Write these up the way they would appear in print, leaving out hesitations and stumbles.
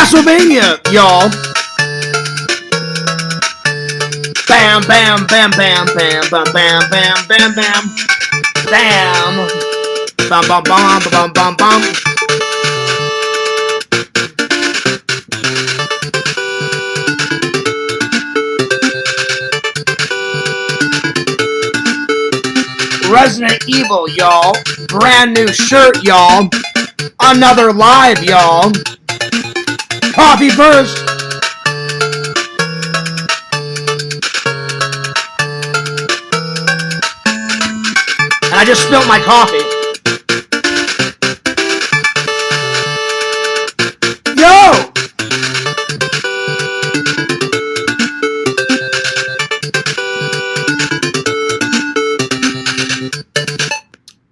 Castlevania, y'all. Bam, bam, bam, bam, bam, bam, bam, bam, bam, bam. Bam. Bum, bum, bum, bum, bum, bum. Resident Evil, y'all. Brand new shirt, y'all. Another live, y'all. Coffee first. And I just spilled my coffee. Yo!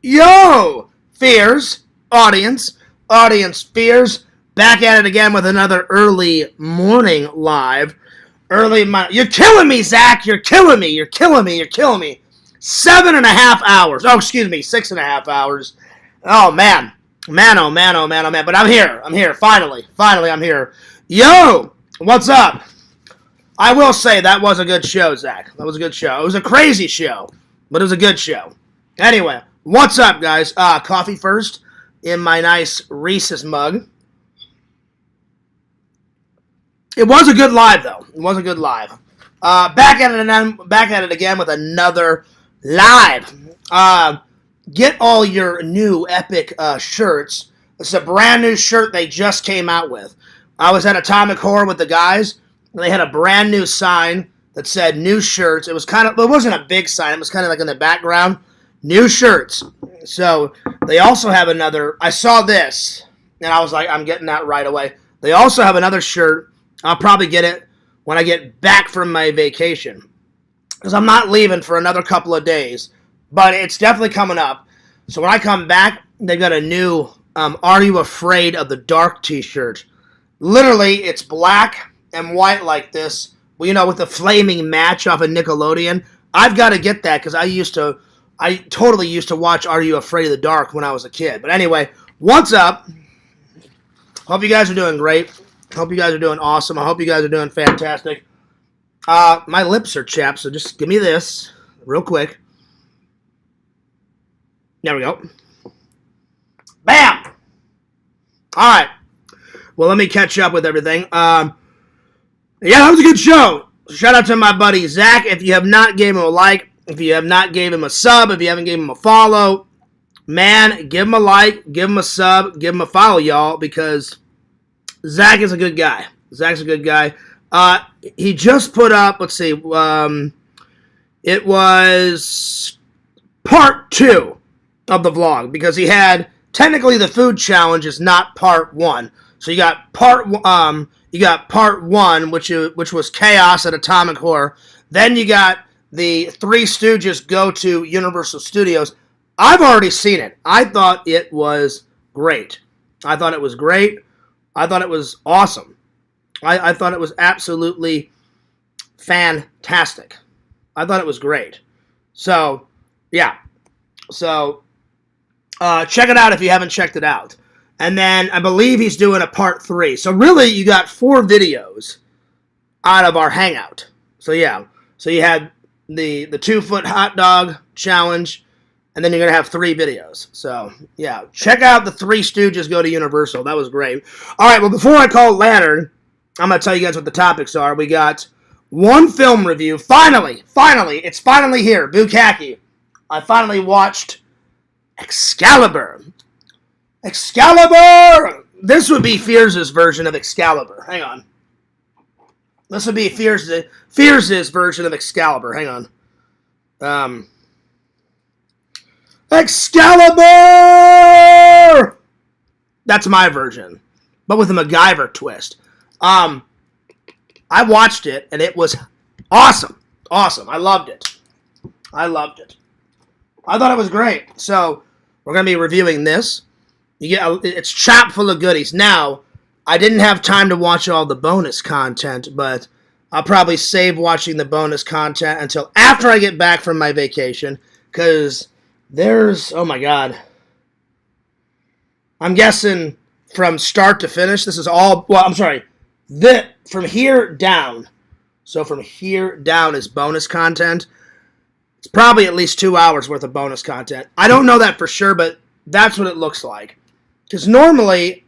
Yo! Fears, audience fears, back at it again with another early morning live. You're killing me, Zach. You're killing me. 7.5 hours. Oh, excuse me, 6.5 hours. Oh, man. But I'm here. Finally, I'm here. Yo! What's up? I will say that was a good show, Zach. That was a good show. It was a crazy show, but it was a good show. Anyway, what's up, guys? Coffee first in my nice Reese's mug. It was a good live, though. Back at it again with another live. Get all your new epic shirts. It's a brand new shirt they just came out with. I was at Atomic Horror with the guys. And they had a brand new sign that said new shirts. It wasn't a big sign. It was kind of like in the background. New shirts. So they also have another. I saw this, and I was like, I'm getting that right away. They also have another shirt. I'll probably get it when I get back from my vacation, because I'm not leaving for another couple of days, but it's definitely coming up. So when I come back, they got a new Are You Afraid of the Dark t-shirt. Literally, it's black and white like this, with the flaming match off of Nickelodeon. I've got to get that because I totally used to watch Are You Afraid of the Dark when I was a kid. But anyway, what's up? Hope you guys are doing great. Hope you guys are doing awesome. I hope you guys are doing fantastic. My lips are chapped, so just give me this real quick. There we go. Bam! All right. Well, let me catch up with everything. Yeah, that was a good show. Shout out to my buddy Zach. If you have not gave him a like, if you have not gave him a sub, if you haven't gave him a follow, man, give him a like, give him a sub, give him a follow, y'all, because Zach is a good guy. Zach's a good guy. He just put up, let's see, it was part 2 of the vlog, because he had, technically the food challenge is not part 1. So you got part 1, which was Chaos at Atomic Horror. Then you got the Three Stooges Go to Universal Studios. I've already seen it. I thought it was great. I thought it was awesome. I thought it was absolutely fantastic. I thought it was great. So, yeah. So, check it out if you haven't checked it out. And then I believe he's doing a part 3. So really, you got 4 videos out of our hangout. So yeah. So you had the 2-foot hot dog challenge, and then you're going to have 3 videos. So, yeah. Check out the Three Stooges Go to Universal. That was great. All right, well, before I call Lantern, I'm going to tell you guys what the topics are. We got one film review. Finally, it's finally here. Bukkake. I finally watched Excalibur. This would be Fears' version of Excalibur. Hang on. This would be Fears' version of Excalibur. Hang on. Excalibur! That's my version, but with a MacGyver twist. I watched it, and it was awesome. I loved it. I thought it was great. So, we're going to be reviewing this. It's chock full of goodies. Now, I didn't have time to watch all the bonus content, but I'll probably save watching the bonus content until after I get back from my vacation, because there's, oh my god, I'm guessing from start to finish. This is all, from here down. So from here down is bonus content. It's probably at least 2 hours worth of bonus content. I don't know that for sure, but that's what it looks like. Because normally,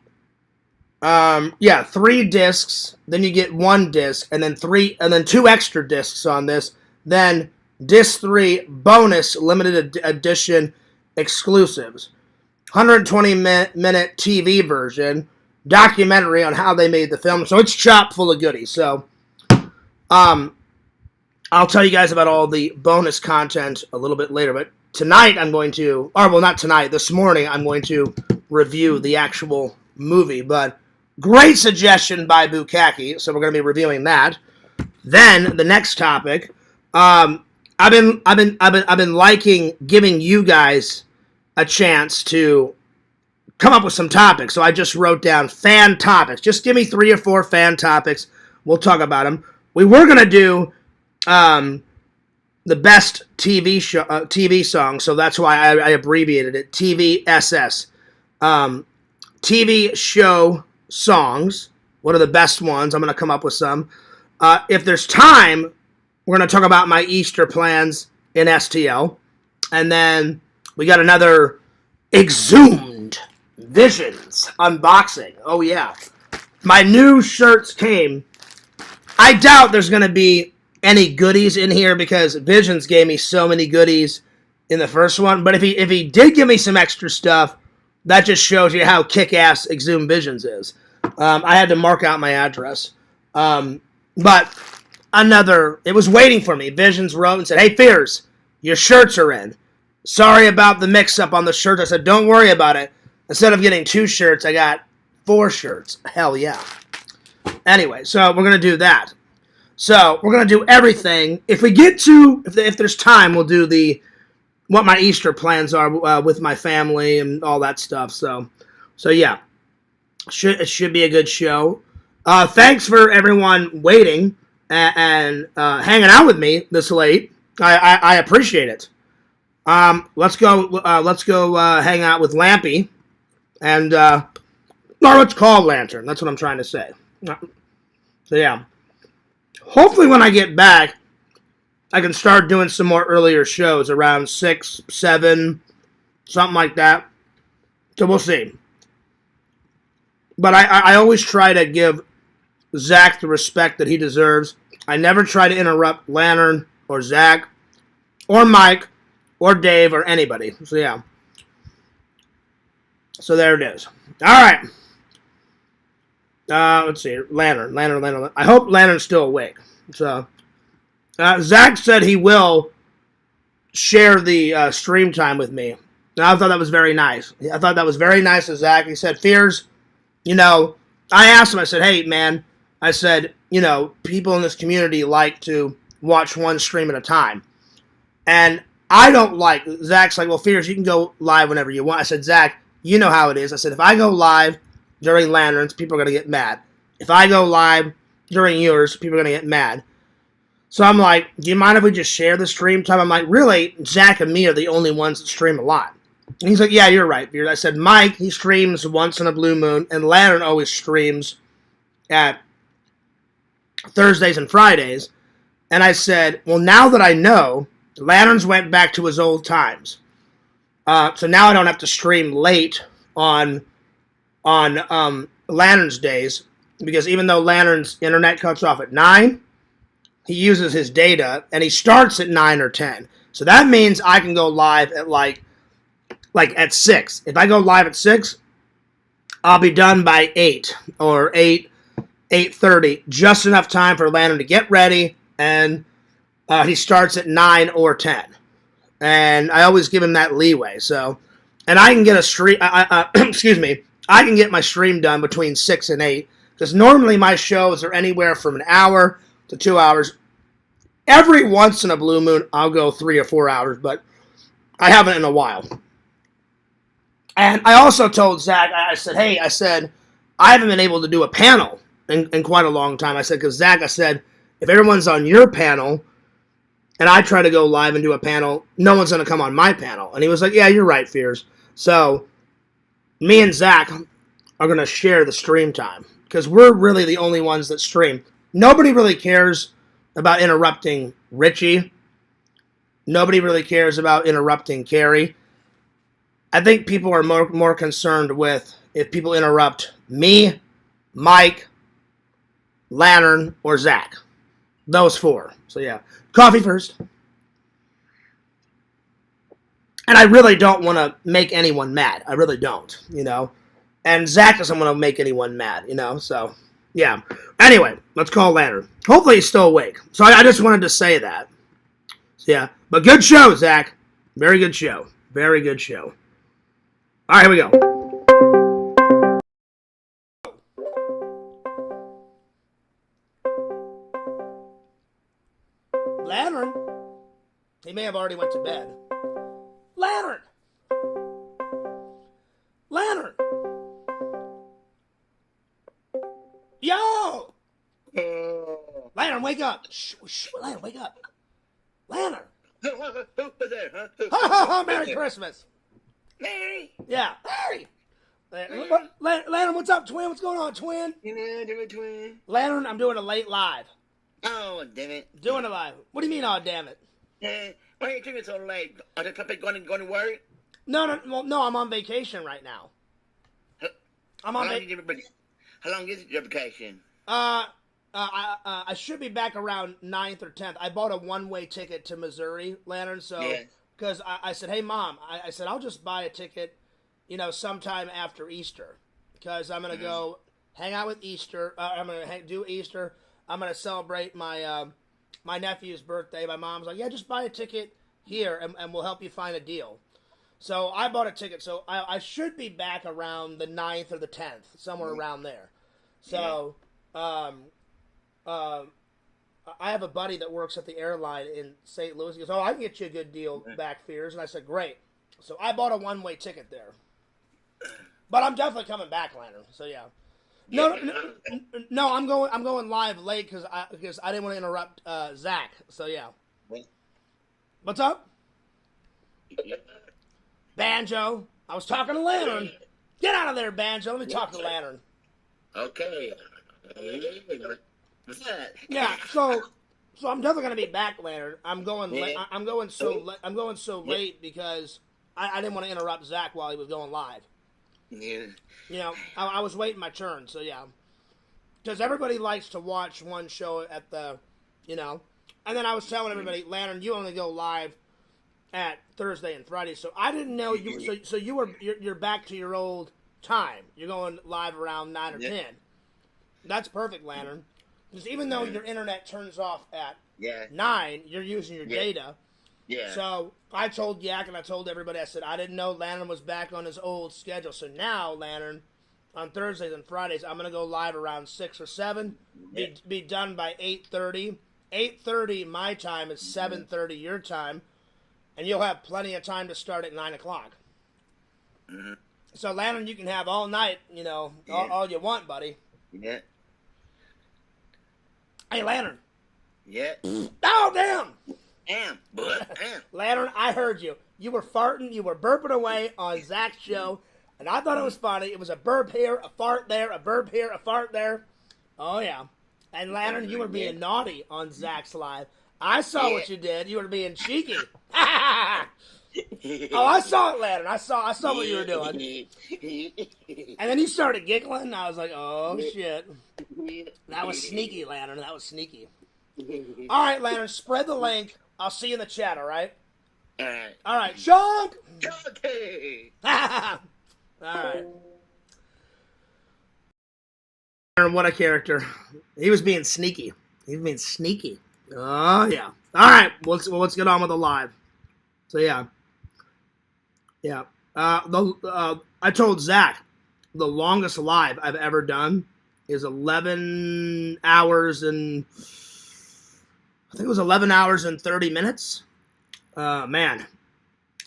3 discs, then you get 1 disc, and then 2 extra discs on this. Then disc 3 bonus limited edition exclusives. 120-minute TV version, documentary on how they made the film. So it's chock full of goodies. So I'll tell you guys about all the bonus content a little bit later. But tonight I'm going to, not tonight, this morning I'm going to review the actual movie. But great suggestion by Bukaki, so we're going to be reviewing that. Then the next topic, I've been liking giving you guys a chance to come up with some topics. So I just wrote down fan topics. Just give me 3 or 4 fan topics. We'll talk about them. We were going to do the best TV song, so that's why I abbreviated it. TVSS. TV show songs. What are the best ones? I'm going to come up with some. If there's time, we're going to talk about my Easter plans in STL. And then we got another Exhumed Visions unboxing. Oh, yeah. My new shirts came. I doubt there's going to be any goodies in here because Visions gave me so many goodies in the first one. But if he did give me some extra stuff, that just shows you how kick-ass Exhumed Visions is. I had to mark out my address. But it was waiting for me. Visions wrote and said, "Hey, Fears, your shirts are in. Sorry about the mix-up on the shirts." I said, "Don't worry about it. Instead of getting 2 shirts, I got 4 shirts. Hell yeah." Anyway, so we're going to do that. So we're going to do everything. If we get to, if there's time, we'll do what my Easter plans are with my family and all that stuff. So yeah, it should be a good show. Thanks for everyone waiting and hanging out with me this late. I appreciate it. Let's go hang out with Lampy, and or let's call Lantern. That's what I'm trying to say. So yeah, hopefully when I get back, I can start doing some more earlier shows around 6, 7, something like that. So we'll see. But I always try to give Zach the respect that he deserves. I never try to interrupt Lantern or Zach or Mike or Dave or anybody. So yeah. So there it is. All right. Let's see. Lantern. I hope Lantern's still awake. So Zach said he will share the stream time with me. And I thought that was very nice. I thought that was very nice of Zach. He said, "Fears, I asked him, I said, hey, man, I said, people in this community like to watch one stream at a time. And I don't Zach's like, well, Fears, you can go live whenever you want. I said, Zach, you know how it is. I said, if I go live during Lanterns, people are going to get mad. If I go live during yours, people are going to get mad. So I'm like, do you mind if we just share the stream time? I'm like, really, Zach and me are the only ones that stream a lot. And he's like, yeah, you're right, Fears. I said, Mike, he streams once in a blue moon, and Lantern always streams at Thursdays and Fridays. And I said, well, now that I know, Lanterns went back to his old times. So now I don't have to stream late on Lantern's days, because even though Lantern's internet cuts off at 9, he uses his data, and he starts at 9 or 10. So that means I can go live at like at 6. If I go live at 6, I'll be done by 8 or 8:30, just enough time for Lantern to get ready, and he starts at 9 or 10. And I always give him that leeway. So, and I can get a stream, excuse me, I can get my stream done between 6 and 8, because normally my shows are anywhere from an hour to 2 hours. Every once in a blue moon, I'll go 3 or 4 hours, but I haven't in a while. And I also told Zach, I said, hey, I haven't been able to do a panel in quite a long time. I said, because Zach, I said, if everyone's on your panel and I try to go live and do a panel, no one's going to come on my panel. And he was like, yeah, you're right, Fears. So me and Zach are going to share the stream time because we're really the only ones that stream. Nobody really cares about interrupting Richie. Nobody really cares about interrupting Carrie. I think people are more concerned with if people interrupt me, Mike, Lantern, or Zach. Those four. So yeah, coffee first. And I really don't want to make anyone mad. I really don't, you know. And Zach doesn't want to make anyone mad, you know. So yeah. Anyway, let's call Lantern. Hopefully he's still awake. So I just wanted to say that. So, yeah, but good show, Zach. Very good show. Very good show. All right, here we go. Lantern. He may have already went to bed. Lantern. Lantern. Yo. Lantern, wake up. Shh, Lantern, wake up. Lantern. Who was there, huh? Merry Christmas. Merry. Yeah, Merry. Lantern, what's up, twin? What's going on, twin? You know, doing twin. Lantern, I'm doing a late live. Oh, damn it. Doing a live. What do you mean, oh, damn it? Why are you doing it so late? Are the puppet going to work? No, I'm on vacation right now. I'm on vacation. How long is your vacation? I should be back around 9th or 10th. I bought a one-way ticket to Missouri, Lantern, so, because I said, hey, Mom, I said, I'll just buy a ticket, you know, sometime after Easter, because I'm going to go hang out with Easter. I'm going to do Easter. I'm going to celebrate my my nephew's birthday. My mom's like, yeah, just buy a ticket here, and we'll help you find a deal. So I bought a ticket, so I should be back around the 9th or the 10th, somewhere around there. So, I have a buddy that works at the airline in St. Louis. He goes, oh, I can get you a good deal back, Fears. And I said, great. So I bought a one-way ticket there. But I'm definitely coming back, Lantern. So, yeah. No, I'm going live late because I didn't want to interrupt Zach. So, yeah. What's up? Banjo. I was talking to Lantern. Get out of there, Banjo. Let me talk to Lantern. Okay. What's that? Yeah, so I'm definitely gonna be back, Lantern. I'm going so late because I didn't want to interrupt Zach while he was going live. Yeah. You know, I was waiting my turn, so yeah. Because everybody likes to watch one show at the, you know. And then I was telling everybody, Lantern, you only go live at Thursday and Friday, so I didn't know you. So you're back to your old time. You're going live around 9 or 10. That's perfect, Lantern. Because even though your internet turns off at 9, you're using your data. Yeah. So I told Yak and I told everybody, I said, I didn't know Lantern was back on his old schedule. So now, Lantern, on Thursdays and Fridays, I'm going to go live around 6 or 7, be done by 8:30. 8:30 my time is 7:30 your time, and you'll have plenty of time to start at 9 o'clock. Mm-hmm. So, Lantern, you can have all night, you know, all you want, buddy. Yeah. Hey, Lantern. Yeah. Oh, damn. Damn. Lantern, I heard you. You were farting, you were burping away on Zach's show, and I thought it was funny. It was a burp here, a fart there, a burp here, a fart there. Oh, yeah. And Lantern, you were being naughty on Zach's live. I saw what you did. You were being cheeky. Oh, I saw it, Lantern. I saw what you were doing. And then you started giggling, and I was like, oh, shit. That was sneaky, Lantern. That was sneaky. All right, Lantern, spread the link. I'll see you in the chat, all right? All right, Chunk! All right. What a character. He was being sneaky. Oh, yeah. All right, let's get on with the live. So, yeah. Yeah. I told Zach the longest live I've ever done is 11 hours and... I think it was 11 hours and 30 minutes. Man.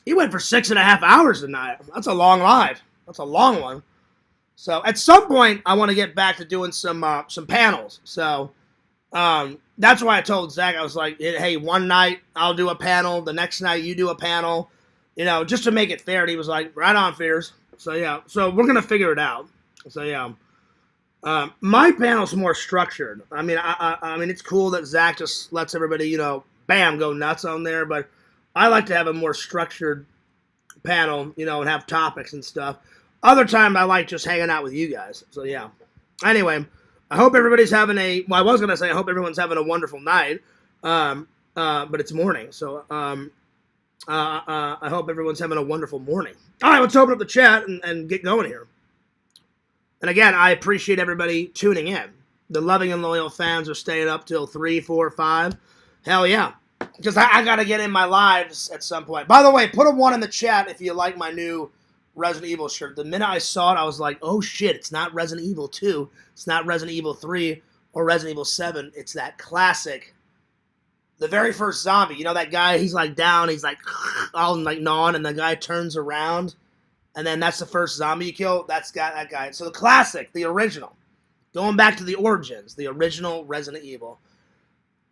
He went for 6.5 hours tonight. That's a long live. That's a long one. So at some point, I want to get back to doing some panels. So that's why I told Zach, I was like, hey, one night I'll do a panel. The next night you do a panel. You know, just to make it fair. And he was like, right on, Fears. So, yeah. So we're going to figure it out. So yeah. My panel's more structured. I mean, I mean, it's cool that Zach just lets everybody, bam, go nuts on there. But I like to have a more structured panel, and have topics and stuff. Other times, I like just hanging out with you guys. So yeah. Anyway, I hope everybody's having a. Well, I was gonna say I hope everyone's having a wonderful night. But it's morning, so I hope everyone's having a wonderful morning. All right, let's open up the chat and get going here. And again, I appreciate everybody tuning in. The loving and loyal fans are staying up till 3, 4, 5. Hell yeah. Because I got to get in my lives at some point. By the way, put a 1 in the chat if you like my new Resident Evil shirt. The minute I saw it, I was like, oh shit, it's not Resident Evil 2. It's not Resident Evil 3 or Resident Evil 7. It's that classic, the very first zombie. You know that guy, he's like down, he's like all like gnawing, and the guy turns around. And then that's the first zombie you kill. That's got that guy. So the classic, the original. Going back to the origins, the original Resident Evil.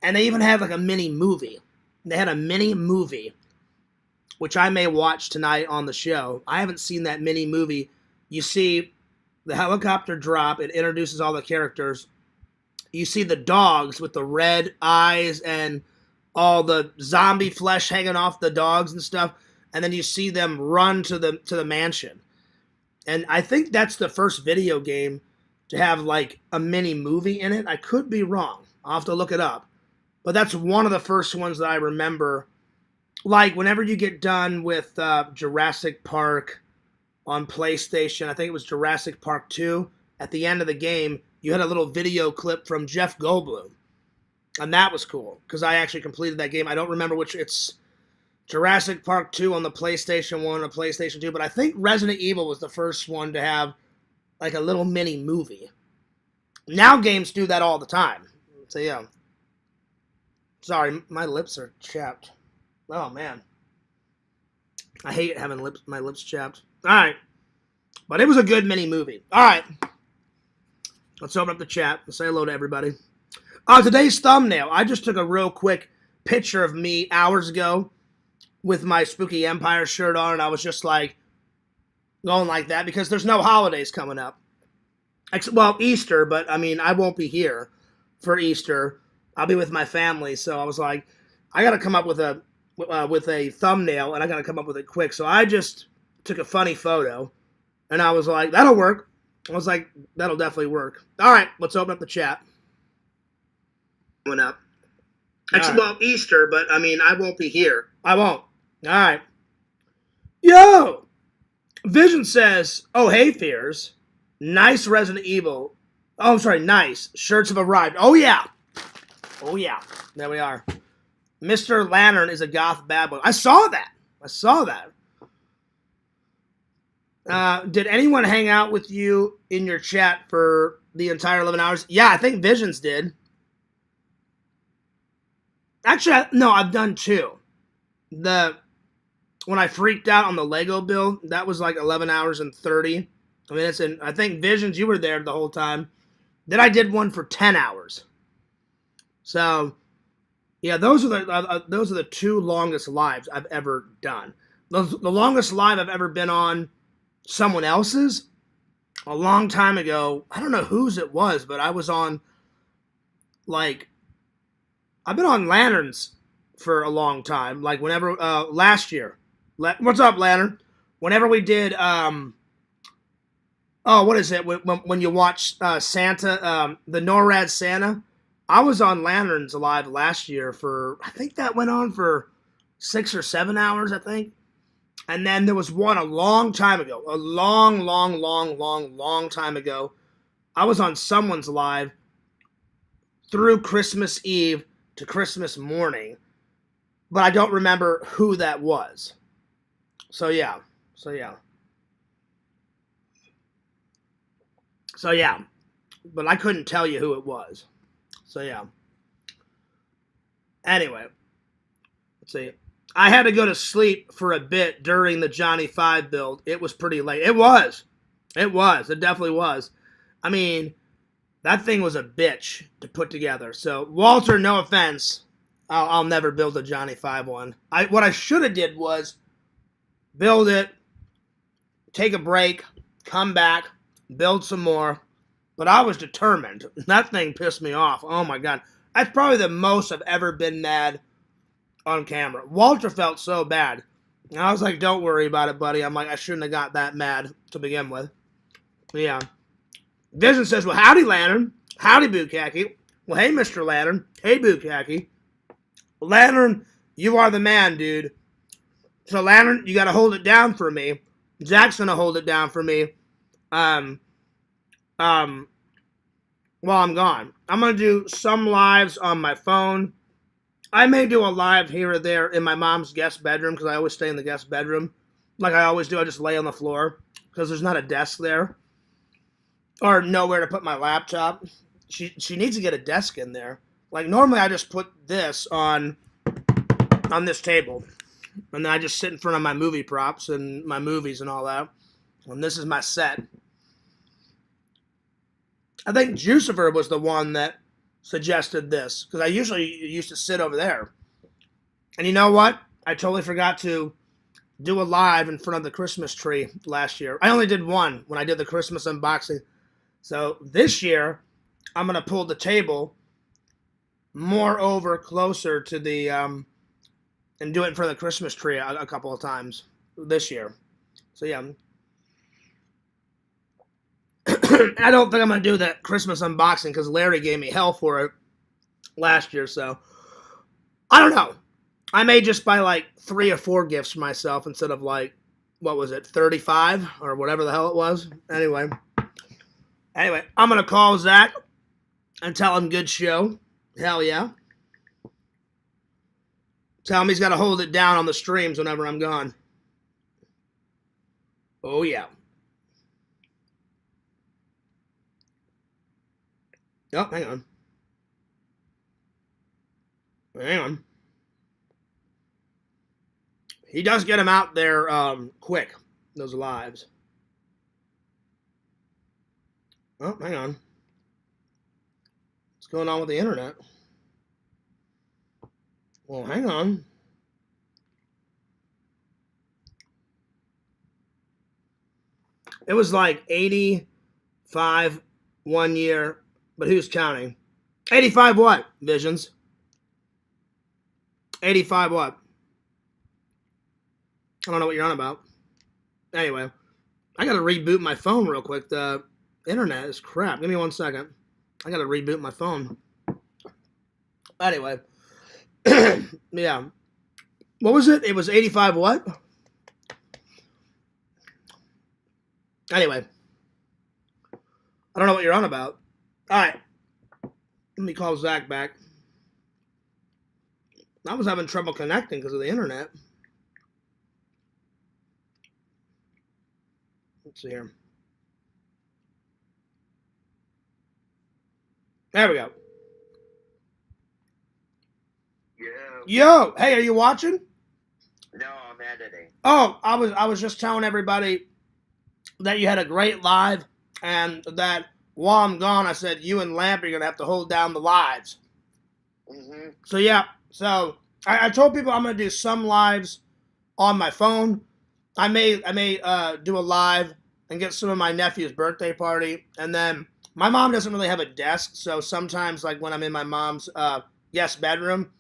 And they even had like a mini movie. They had a mini movie, which I may watch tonight on the show. I haven't seen that mini movie. You see the helicopter drop. It introduces all the characters. You see the dogs with the red eyes and all the zombie flesh hanging off the dogs and stuff. And then you see them run to the mansion. And I think that's the first video game to have like a mini movie in it. I could be wrong. I'll have to look it up. But that's one of the first ones that I remember. Like whenever you get done with Jurassic Park on PlayStation, I think it was Jurassic Park 2, at the end of the game, you had a little video clip from Jeff Goldblum. And that was cool because I actually completed that game. I don't remember which it's. Jurassic Park 2 on the PlayStation 1 or PlayStation 2, but I think Resident Evil was the first one to have like a little mini movie. Now games do that all the time. So yeah. Sorry, my lips are chapped. Oh man. I hate having my lips chapped. Alright. But it was a good mini movie. Alright. Let's open up the chat and say hello to everybody. Today's thumbnail. I just took a real quick picture of me hours ago with my Spooky Empire shirt on, and I was just like going like that because there's no holidays coming up. Well, Easter, but I mean, I won't be here for Easter. I'll be with my family, so I was like, I got to come up with a thumbnail, and I got to come up with it quick. So I just took a funny photo, and I was like, that'll work. I was like, that'll definitely work. All right, let's open up the chat. Went up. Well, Easter, but I mean, I won't be here. I won't. All right. Yo! Vision says, oh, hey, Fears. Nice Resident Evil. Oh, I'm sorry, nice. Shirts have arrived. Oh, yeah. Oh, yeah. There we are. Mr. Lantern is a goth bad boy. I saw that. Did anyone hang out with you in your chat for the entire 11 hours? Yeah, I think Visions did. Actually, no, I've done 2. When I freaked out on the Lego build, that was like 11 hours and 30 minutes. And I think Visions, you were there the whole time. Then I did one for 10 hours. So, yeah, those are the 2 longest lives I've ever done. The longest live I've ever been on someone else's, a long time ago. I don't know whose it was, but I was on, like, I've been on Lanterns for a long time. Like whenever, last year. What's up, Lantern? Whenever we did, what is it? When you watch Santa, the NORAD Santa, I was on Lanterns Alive last year for, I think that went on for 6 or 7 hours, I think. And then there was one a long time ago, a long time ago. I was on someone's live through Christmas Eve to Christmas morning, but I don't remember who that was. So yeah. But I couldn't tell you who it was. So yeah. Anyway, let's see. I had to go to sleep for a bit during the Johnny 5 build. It was pretty late. It was. It definitely was. I mean, that thing was a bitch to put together. So, Walter, no offense, I'll never build a Johnny 5 one. What I should have did was build it, take a break, come back, build some more. But I was determined. That thing pissed me off. Oh my god. That's probably the most I've ever been mad on camera. Walter felt so bad. And I was like, don't worry about it, buddy. I'm like, I shouldn't have got that mad to begin with. But yeah. Vision says, well, howdy, Lantern. Howdy, Bukaki. Well, hey, Mr. Lantern. Hey, Bukaki. Lantern, you are the man, dude. So, Lantern, you got to hold it down for me. Zach's going to hold it down for me. While I'm gone. I'm going to do some lives on my phone. I may do a live here or there in my mom's guest bedroom because I always stay in the guest bedroom. Like I always do, I just lay on the floor because there's not a desk there. Or nowhere to put my laptop. She needs to get a desk in there. Like normally I just put this on this table. And then I just sit in front of my movie props and my movies and all that. And this is my set. I think Jucifer was the one that suggested this. Because I usually used to sit over there. And you know what? I totally forgot to do a live in front of the Christmas tree last year. I only did one when I did the Christmas unboxing. So this year, I'm going to pull the table more over closer to the, and do it in front of the Christmas tree a couple of times this year. So yeah. I don't think I'm going to do that Christmas unboxing because Larry gave me hell for it last year. So I don't know. I may just buy like 3 or 4 gifts for myself instead of like, what was it, 35 or whatever the hell it was. Anyway, I'm going to call Zach and tell him good show. Hell yeah. Tell him he's got to hold it down on the streams whenever I'm gone. Oh, yeah. Oh, hang on. Hang on. He does get them out there quick, those lives. Oh, hang on. What's going on with the internet? Well, hang on. It was like 85 one year, but who's counting? 85 what, Visions? 85 what? I don't know what you're on about. Anyway, I gotta reboot my phone real quick. The internet is crap. Give me 1 second. I gotta reboot my phone. Anyway. Yeah. What was it? It was 85 what? Anyway. I don't know what you're on about. Alright. Let me call Zach back. I was having trouble connecting because of the internet. Let's see here. There we go. Yo, hey, are you watching? No, I'm editing. Oh, I was just telling everybody that you had a great live, and that while I'm gone, I said you and Lamp are gonna have to hold down the lives. Mm-hmm. So yeah, so I told people I'm gonna do some lives on my phone. I may do a live and get some of my nephew's birthday party, and then my mom doesn't really have a desk, so sometimes like when I'm in my mom's guest bedroom,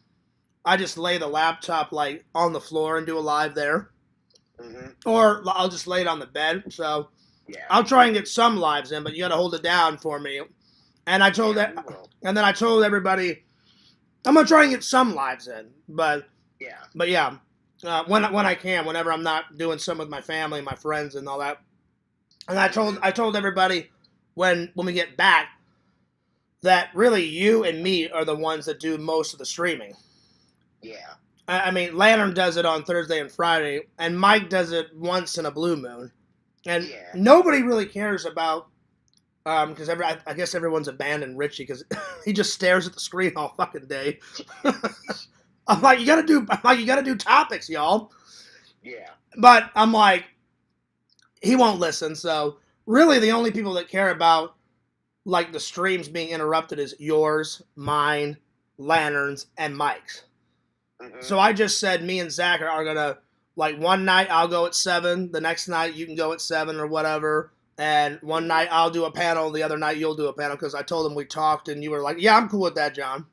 I just lay the laptop like on the floor and do a live there. Mm-hmm. Or I'll just lay it on the bed. So yeah. I'll try and get some lives in, but you got to hold it down for me. And I told and then I told everybody I'm gonna try and get some lives in, but yeah, when I can, whenever I'm not doing some with my family, my friends, and all that. And I told everybody when we get back that really you and me are the ones that do most of the streaming. Yeah. I mean, Lantern does it on Thursday and Friday, and Mike does it once in a blue moon. And nobody really cares about, because I guess everyone's abandoned Richie because he just stares at the screen all fucking day. I'm like, you gotta do topics, y'all. Yeah. But I'm like, he won't listen. So really, the only people that care about like the streams being interrupted is yours, mine, Lantern's, and Mike's. Mm-hmm. So I just said me and Zach are gonna, like, one night I'll go at 7, the next night you can go at 7 or whatever, And one night I'll do a panel, the other night you'll do a panel, because I told them we talked, and you were like, yeah, I'm cool with that, John.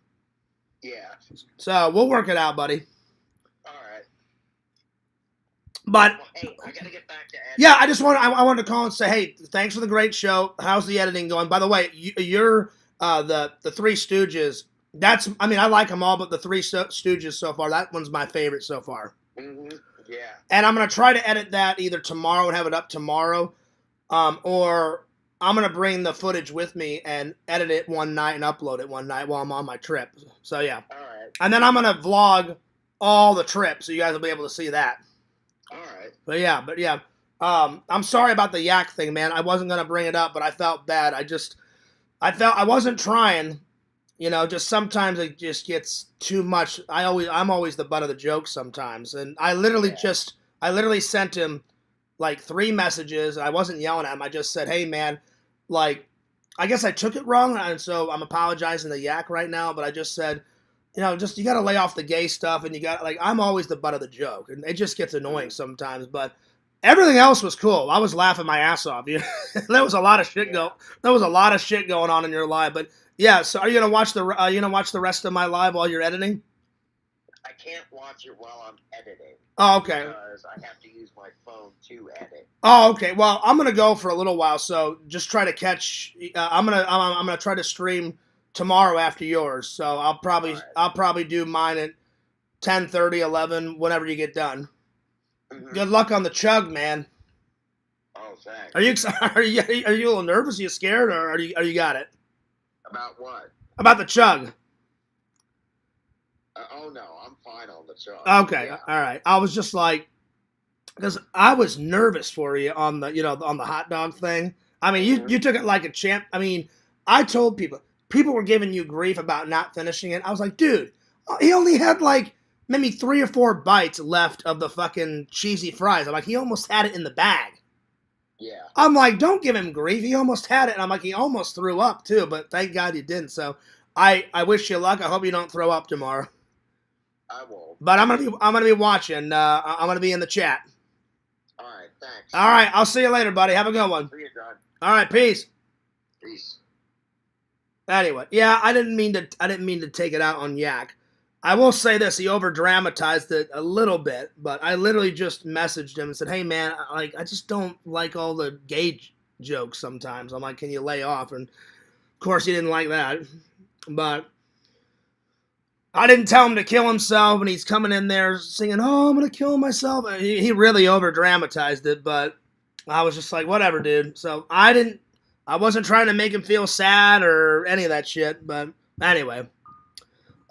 Yeah. So we'll work it out, buddy. All right. But well, hey, I gotta get back to editing. Yeah, I wanted to call and say, hey, thanks for the great show. How's the editing going? By the way, you're the Three Stooges. I like them all, but the Three Stooges so far, that one's my favorite so far. Mm-hmm. Yeah. And I'm gonna try to edit that either tomorrow and have it up tomorrow, or I'm gonna bring the footage with me and edit it one night and upload it one night while I'm on my trip. So yeah. All right. And then I'm gonna vlog all the trips, so you guys will be able to see that. All right. But yeah. I'm sorry about the yak thing, man. I wasn't gonna bring it up, but I felt bad. I wasn't trying. Just sometimes it just gets too much. I'm always the butt of the joke sometimes, and I literally sent him like 3 messages. I wasn't yelling at him. I just said, hey man, like, I guess I took it wrong, and so I'm apologizing to Yak right now. But I just said, you got to lay off the gay stuff, and I'm always the butt of the joke, and it just gets annoying sometimes. But everything else was cool. I was laughing my ass off. There was a lot of shit going on in your live, but yeah. So are you gonna watch the rest of my live while you're editing? I can't watch it while I'm editing. Oh, okay. Because I have to use my phone to edit. Oh, okay. Well, I'm gonna go for a little while, so just try to catch. I'm gonna try to stream tomorrow after yours. So I'll probably do mine at 10:30, 11, whenever you get done. Mm-hmm. Good luck on the chug, man. Oh, thanks. Are you a little nervous? Are you scared, or are you got it? About what? About the chug. Oh no, I'm fine on the chug. Okay, yeah. All right. I was just like, because I was nervous for you on the on the hot dog thing. I mean, you took it like a champ. I mean, I told people were giving you grief about not finishing it. I was like, dude, he only had like maybe 3 or 4 bites left of the fucking cheesy fries. I'm like, he almost had it in the bag. Yeah. I'm like, don't give him grief. He almost had it. And I'm like, he almost threw up too, but thank God he didn't. So I wish you luck. I hope you don't throw up tomorrow. I won't. But I'm gonna be watching. I'm gonna be in the chat. All right, thanks. All right, I'll see you later, buddy. Have a good one. See you, John. All right, peace. Peace. Anyway, yeah, I didn't mean to take it out on Yak. I will say this: he over dramatized it a little bit, but I literally just messaged him and said, "Hey, man, I just don't like all the gay jokes sometimes." I'm like, "Can you lay off?" And of course, he didn't like that, but I didn't tell him to kill himself, and he's coming in there singing, "Oh, I'm gonna kill myself." He really over dramatized it, but I was just like, "Whatever, dude." So I wasn't trying to make him feel sad or any of that shit, but anyway.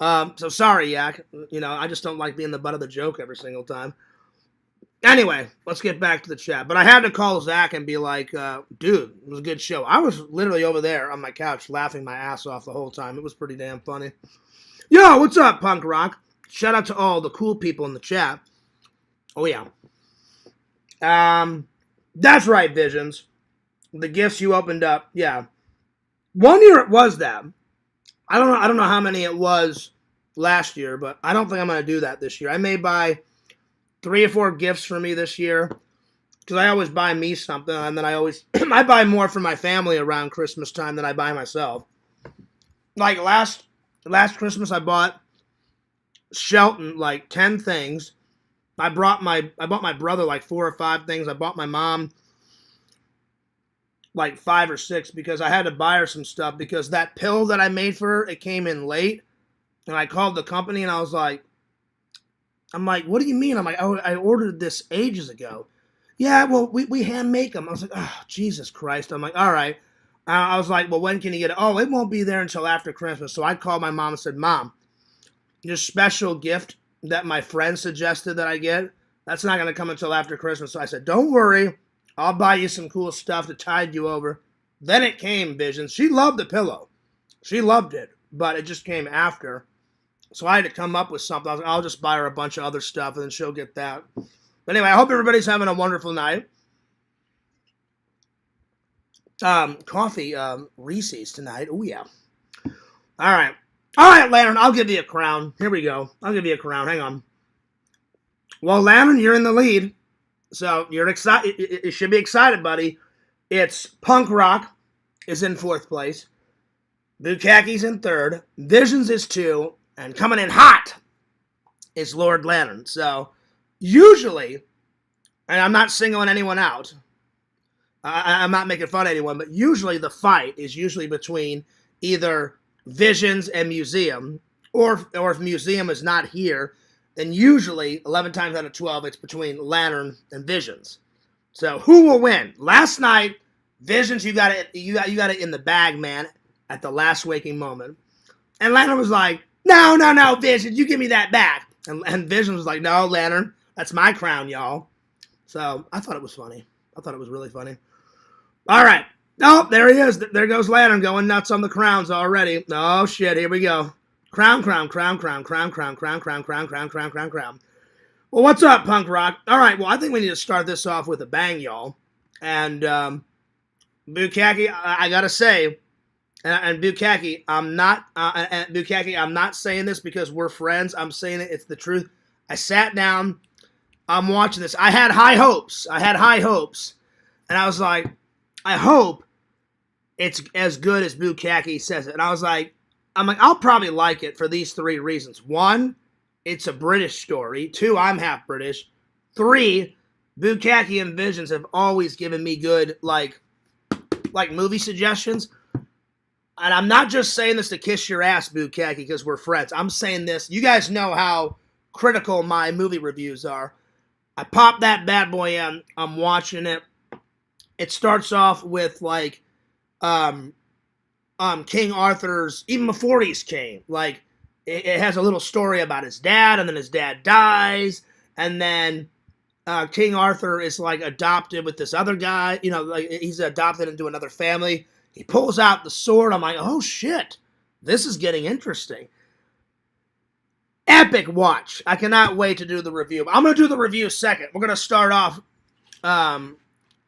So sorry, Yak. I just don't like being the butt of the joke every single time. Anyway, let's get back to the chat. But I had to call Zach and be like, dude, it was a good show. I was literally over there on my couch laughing my ass off the whole time. It was pretty damn funny. Yo, what's up, punk rock? Shout out to all the cool people in the chat. Oh, yeah. That's right, Visions. The gifts you opened up. Yeah. One year it was that. I don't know how many it was last year, but I don't think I'm going to do that this year. I may buy 3 or 4 gifts for me this year, because I always buy me something, and then I buy more for my family around Christmas time than I buy myself. Like last Christmas, I bought Shelton like 10 things. I bought my brother like 4 or 5 things. I bought my mom like 5 or 6 because I had to buy her some stuff, because that pill that I made for her, it came in late, and I called the company and I was like, what do you mean? I'm like, oh, I ordered this ages ago. Yeah, well, we hand make them. I was like, oh, Jesus Christ. I'm like, all right. I was like, well, when can you get it? Oh, it won't be there until after Christmas. So I called my mom and said, Mom, your special gift that my friend suggested that I get, that's not going to come until after Christmas. So I said, don't worry. I'll buy you some cool stuff to tide you over. Then it came, Vision. She loved the pillow. She loved it, but it just came after. So I had to come up with something. I was like, I'll just buy her a bunch of other stuff, and then she'll get that. But anyway, I hope everybody's having a wonderful night. Coffee, Reese's tonight. Oh, yeah. All right, Lantern, I'll give you a crown. Here we go. I'll give you a crown. Hang on. Well, Lantern, you're in the lead. So you're excited. You should be excited, buddy. It's Punk Rock is in 4th place. Bukkake's in 3rd. Visions is 2. And coming in hot is Lord Lantern. So usually, and I'm not singling anyone out, I'm not making fun of anyone, but usually the fight is usually between either Visions and Museum, or if Museum is not here, then usually 11 times out of 12 it's between Lantern and Visions. So who will win? Last night, Visions, you got it in the bag, man, at the last waking moment. And Lantern was like, no, Visions, you give me that back. And Visions was like, no, Lantern, that's my crown, y'all. So I thought it was funny. I thought it was really funny. All right. Oh, there he is. There goes Lantern going nuts on the crowns already. Oh, shit. Here we go. Crown. Well, what's up, Punk Rock? All right. Well, I think we need to start this off with a bang, y'all. And Bukkake, I got to say, and Bukkake, I'm not saying this because we're friends. I'm saying it. It's the truth. I sat down. I'm watching this. I had high hopes. And I was like, I hope it's as good as Bukkake says it. And I'm like, I'll probably like it for these 3 reasons. 1, it's a British story. 2, I'm half British. 3, Bukkake and Visions have always given me good, like movie suggestions. And I'm not just saying this to kiss your ass, Bukkake, because we're friends. I'm saying this. You guys know how critical my movie reviews are. I pop that bad boy in. I'm watching it. It starts off with like King Arthur's, even before he's king. Like it has a little story about his dad, and then his dad dies, and then King Arthur is like adopted with this other guy. You know, like he's adopted into another family. He pulls out the sword. I'm like, oh shit, this is getting interesting. Epic watch. I cannot wait to do the review. I'm going to do the review second. We're going to start off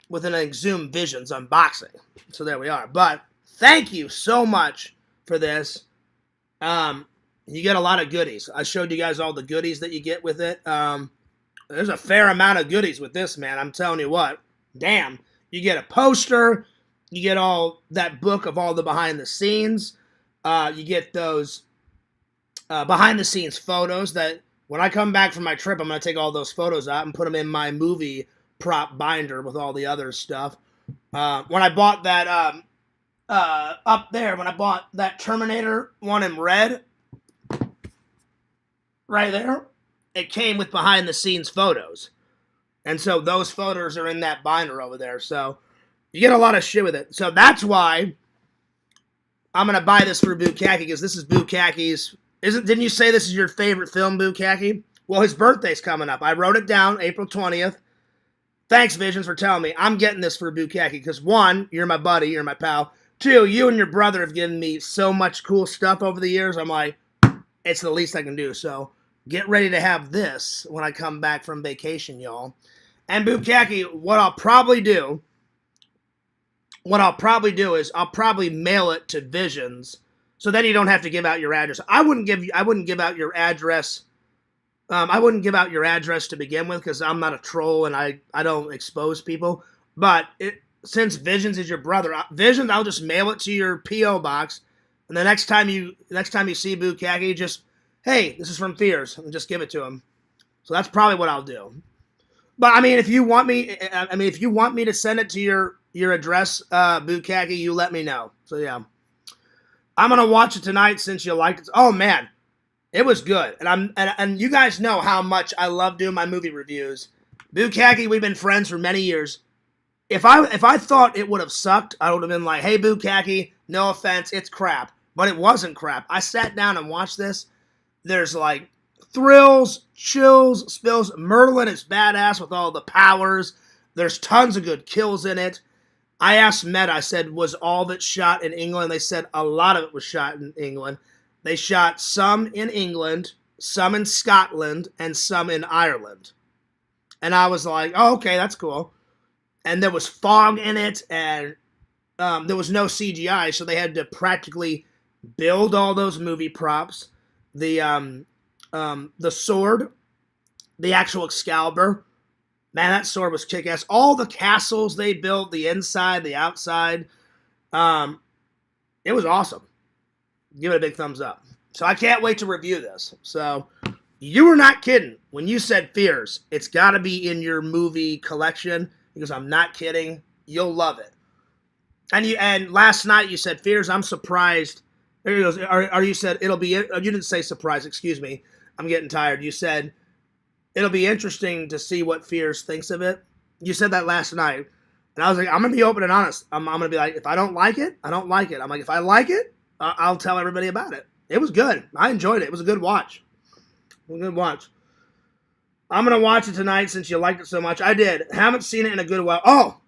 with an Exhumed Visions unboxing. So there we are. But thank you so much for this. You get a lot of goodies. I showed you guys all the goodies that you get with it. There's a fair amount of goodies with this, man. I'm telling you what. Damn. You get a poster. You get all that book of all the behind the scenes. You get those behind the scenes photos that when I come back from my trip, I'm going to take all those photos out and put them in my movie prop binder with all the other stuff. When I bought that up there, when I bought that Terminator one in red, right there, it came with behind the scenes photos. And so those photos are in that binder over there. So you get a lot of shit with it. So that's why I'm going to buy this for Bukkake, because this is Bukkake's. Didn't you say this is your favorite film, Bukkake? Well, his birthday's coming up. I wrote it down, April 20th. Thanks, Visions, for telling me. I'm getting this for Bukkake because, 1, you're my buddy, you're my pal. 2, you and your brother have given me so much cool stuff over the years. I'm like, it's the least I can do. So get ready to have this when I come back from vacation, y'all. And Bukkake, what I'll probably do is I'll probably mail it to Visions, so then you don't have to give out your address. I wouldn't give out your address. I wouldn't give out your address to begin with because I'm not a troll and I don't expose people. But since Visions is your brother, Visions, I'll just mail it to your P.O. box, and the next time you see Bukkake, just, hey, this is from Fears, and just give it to him. So that's probably what I'll do. But I mean, if you want me to send it to your address, Bukkake, you let me know. So yeah, I'm gonna watch it tonight since you liked it. Oh man, it was good, and you guys know how much I love doing my movie reviews. Bukkake, we've been friends for many years. If I thought it would have sucked, I would have been like, hey Bukkake, no offense, it's crap. But it wasn't crap. I sat down and watched this. There's like thrills, chills, spills. Merlin is badass with all the powers. There's tons of good kills in it. I asked Med, I said, was all of it shot in England? They said a lot of it was shot in England. They shot some in England, some in Scotland, and some in Ireland. And I was like, oh, okay, that's cool. And there was fog in it, and there was no CGI, so they had to practically build all those movie props. The sword, the actual Excalibur, Man, that sword was kick-ass. All the castles they built, the inside, the outside, it was awesome. Give it a big thumbs up. So I can't wait to review this. So you were not kidding when you said Fears. It's got to be in your movie collection because I'm not kidding. You'll love it. And last night you said Fears. I'm surprised. There he goes. Or you said it'll be. You didn't say surprise. Excuse me. I'm getting tired. You said it'll be interesting to see what Fears thinks of it. You said that last night, and I was like, I'm gonna be open and honest. I'm gonna be like, if I don't like it, I don't like it. I'm like, if I like it, I'll tell everybody about it. It was good. I enjoyed it. It was a good watch. I'm going to watch it tonight since you liked it so much. I did. Haven't seen it in a good while. Oh,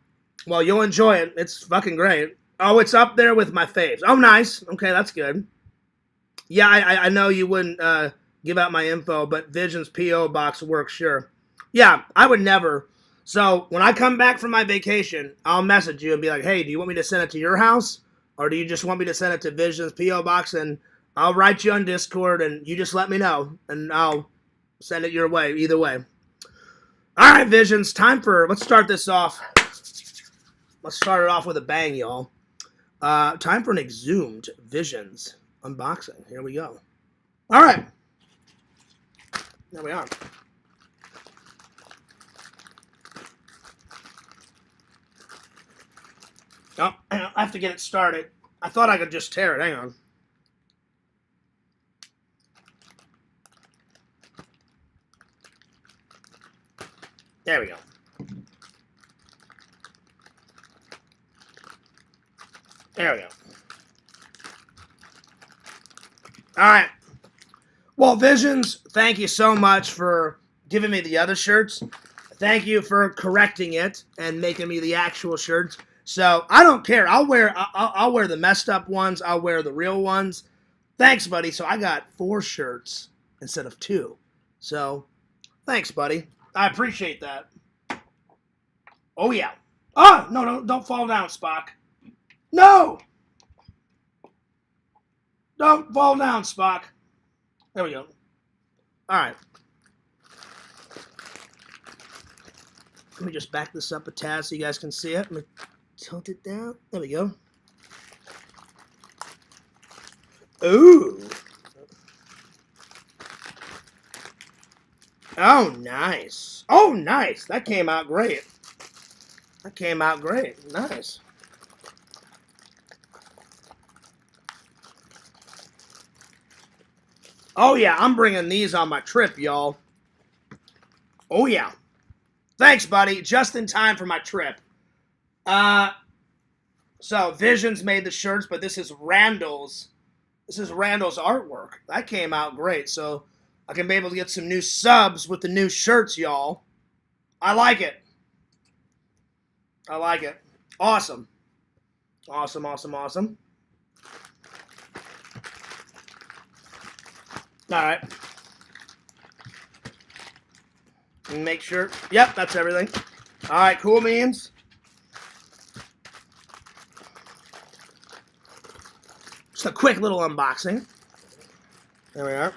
well, you'll enjoy it. It's fucking great. Oh, it's up there with my faves. Oh, nice. Okay, that's good. Yeah, I know you wouldn't give out my info, but Vision's P.O. box works, sure. Yeah, I would never. So when I come back from my vacation, I'll message you and be like, hey, do you want me to send it to your house? Or do you just want me to send it to Vision's P.O. box? And I'll write you on Discord, and you just let me know, and I'll send it your way, either way. All right, Visions, let's start this off. Let's start it off with a bang, y'all. Time for an Exhumed Visions unboxing. Here we go. All right. There we are. Oh, I have to get it started. I thought I could just tear it. Hang on. There we go. There we go. All right. Well, Visions, thank you so much for giving me the other shirts. Thank you for correcting it and making me the actual shirts. So I don't care. I'll wear the messed up ones. I'll wear the real ones. Thanks, buddy. So I got 4 shirts instead of 2. So thanks, buddy. I appreciate that. Oh, yeah. Oh, no, don't fall down, Spock. No! Don't fall down, Spock. There we go. All right. Let me just back this up a tad so you guys can see it. Let me tilt it down. There we go. Ooh. Oh, nice. Oh, nice. That came out great. That came out great. Nice. Oh, yeah. I'm bringing these on my trip, y'all. Oh, yeah. Thanks, buddy. Just in time for my trip. So, Visions made the shirts, but this is Randall's. This is Randall's artwork. That came out great. So, I can be able to get some new subs with the new shirts, y'all. I like it. I like it. Awesome. Awesome, awesome, awesome. All right. Make sure. Yep, that's everything. All right, cool beans. Just a quick little unboxing. There we are.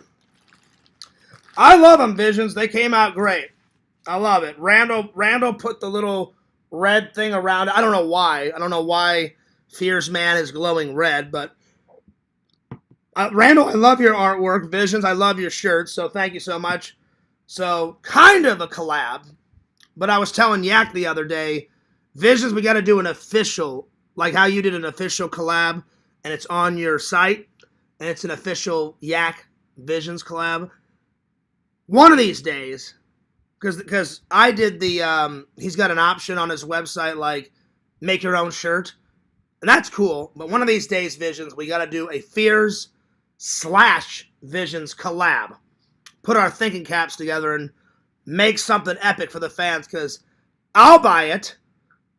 I love them, Visions. They came out great. I love it. Randall put the little red thing around it. I don't know why. I don't know why Fears Man is glowing red, but Randall, I love your artwork. Visions, I love your shirts, so thank you so much. So, kind of a collab, but I was telling Yak the other day, Visions, we got to do an official, like how you did an official collab, and it's on your site, and it's an official Yak Visions collab. One of these days, because I did the, he's got an option on his website, like, make your own shirt, and that's cool, but one of these days, Visions, we got to do a Fears / Visions collab. Put our thinking caps together and make something epic for the fans, because I'll buy it,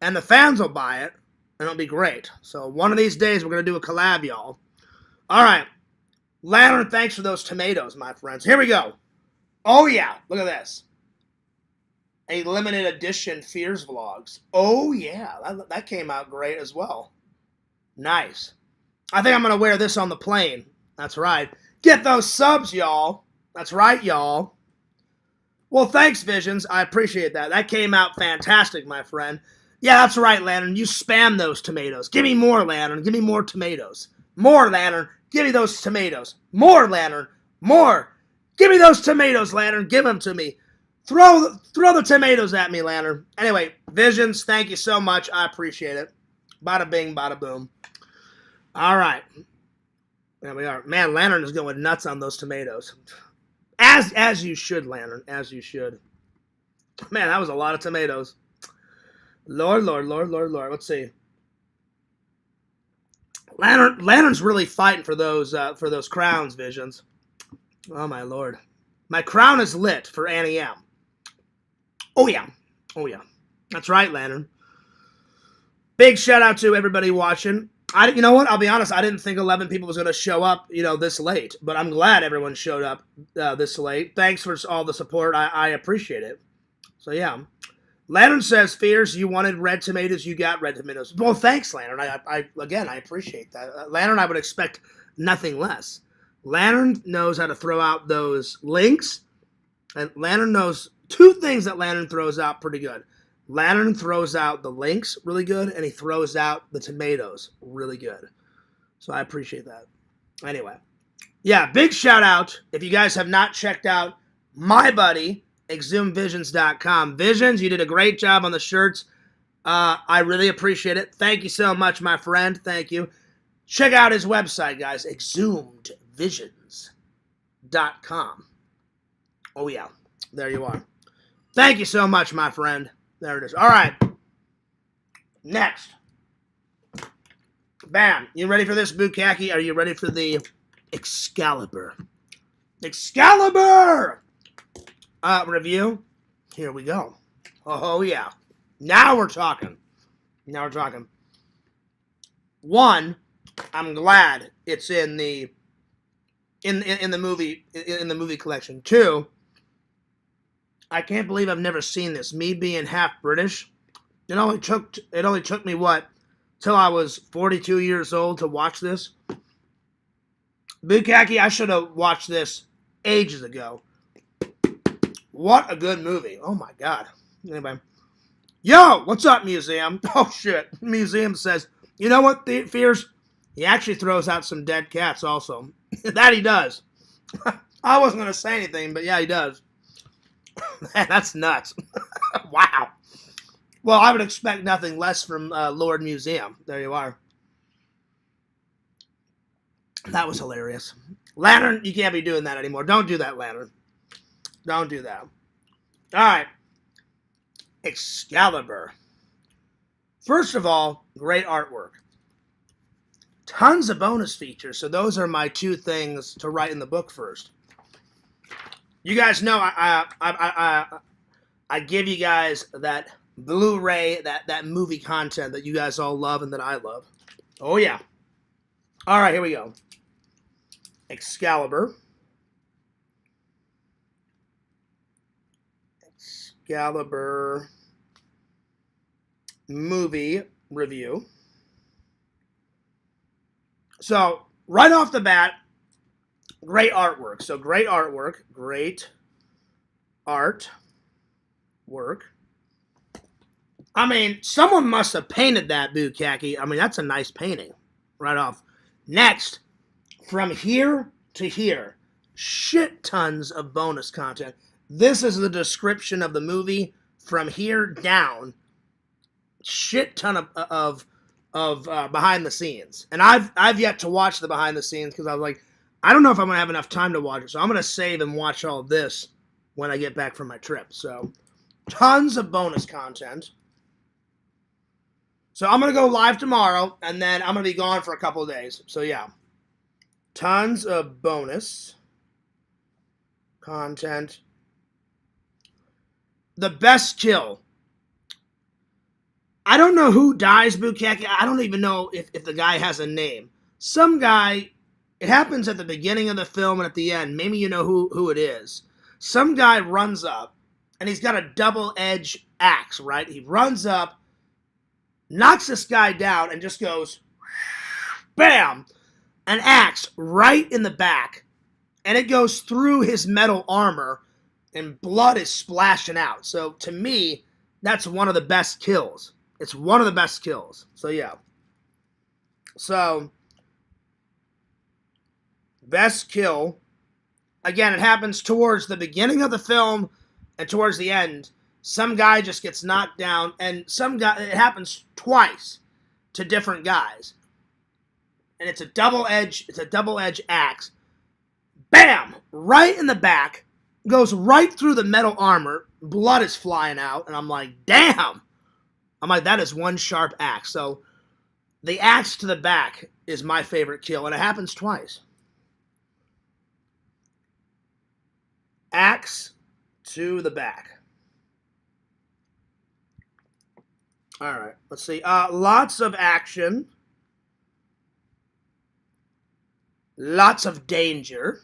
and the fans will buy it, and it'll be great. So one of these days, we're going to do a collab, y'all. All right. Lantern, thanks for those tomatoes, my friends. Here we go. Oh, yeah. Look at this. A limited edition Fears Vlogs. Oh, yeah. That came out great as well. Nice. I think I'm going to wear this on the plane. That's right. Get those subs, y'all. That's right, y'all. Well, thanks, Visions. I appreciate that. That came out fantastic, my friend. Yeah, that's right, Lantern. You spam those tomatoes. Give me more, Lantern. Give me more tomatoes. More, Lantern. Give me those tomatoes. More, Lantern. More. Give me those tomatoes, Lantern. Give them to me. Throw the tomatoes at me, Lantern. Anyway, Visions, thank you so much. I appreciate it. Bada bing, bada boom. All right. There we are. Man, Lantern is going nuts on those tomatoes. As you should, Lantern. As you should. Man, that was a lot of tomatoes. Lord. Let's see. Lantern's really fighting for those crowns, Visions. Oh my lord. My crown is lit for Annie M. Oh yeah. That's right, Lantern. Big shout out to everybody watching. You know what? I'll be honest. I didn't think 11 people was going to show up, this late. But I'm glad everyone showed up this late. Thanks for all the support. I appreciate it. So yeah. Lantern says, Fierce, you wanted red tomatoes. You got red tomatoes. Well, thanks, Lantern. I appreciate that. Lantern, I would expect nothing less. Lantern knows how to throw out those links. And Lantern knows two things that Lantern throws out pretty good. Lantern throws out the links really good, and he throws out the tomatoes really good. So I appreciate that. Anyway, yeah, big shout out. If you guys have not checked out my buddy, exhumedvisions.com. Visions, you did a great job on the shirts. I really appreciate it. Thank you so much, my friend. Thank you. Check out his website, guys, exhumedvisions.com. Oh, yeah. There you are. Thank you so much, my friend. There it is. All right. Next. Bam. You ready for this, Bukkake? Are you ready for the Excalibur? Excalibur! Review. Here we go. Oh, yeah. Now we're talking. One, I'm glad it's in the movie collection. Two, I can't believe I've never seen this. Me being half British, it only took me till I was 42 years old to watch this. Bukkake, I should have watched this ages ago. What a good movie. Oh my god. Anyway. Yo, what's up, Museum? Oh shit. Museum says, you know what, Fierce? He actually throws out some dead cats also. That he does. I wasn't going to say anything, but yeah, he does. Man, that's nuts. Wow. Well, I would expect nothing less from Lord Museum. There you are. That was hilarious. Lantern, you can't be doing that anymore. Don't do that, Lantern. Don't do that. All right. Excalibur. First of all, great artwork. Tons of bonus features. So those are my two things to write in the book first. You guys know I give you guys that Blu-ray, that movie content that you guys all love and that I love. Oh, yeah. All right, here we go. Excalibur. Excalibur movie review. So, right off the bat, great artwork. So, great artwork. I mean, someone must have painted that, Bukkake. I mean, that's a nice painting. Right off. Next, from here to here, shit tons of bonus content. This is the description of the movie from here down. Shit ton of behind the scenes. And I've yet to watch the behind the scenes because I was like, I don't know if I'm going to have enough time to watch it. So I'm going to save and watch all of this when I get back from my trip. So tons of bonus content. So I'm going to go live tomorrow, and then I'm going to be gone for a couple of days. So yeah, tons of bonus content. The best kill. I don't know who dies, Bukkake. I don't even know if the guy has a name. Some guy, it happens at the beginning of the film and at the end. Maybe you know who it is. Some guy runs up, and he's got a double-edged axe, right? He runs up, knocks this guy down, and just goes, bam, an axe right in the back. And it goes through his metal armor, and blood is splashing out. So to me, that's one of the best kills. It's one of the best kills. So yeah. So best kill. Again, it happens towards the beginning of the film and towards the end. Some guy just gets knocked down, and it happens twice to different guys. And it's a double edge axe. Bam! Right in the back. Goes right through the metal armor. Blood is flying out, and I'm like, damn! I'm like, that is one sharp axe. So the axe to the back is my favorite kill, and it happens twice. Axe to the back. All right, let's see. Lots of action. Lots of danger.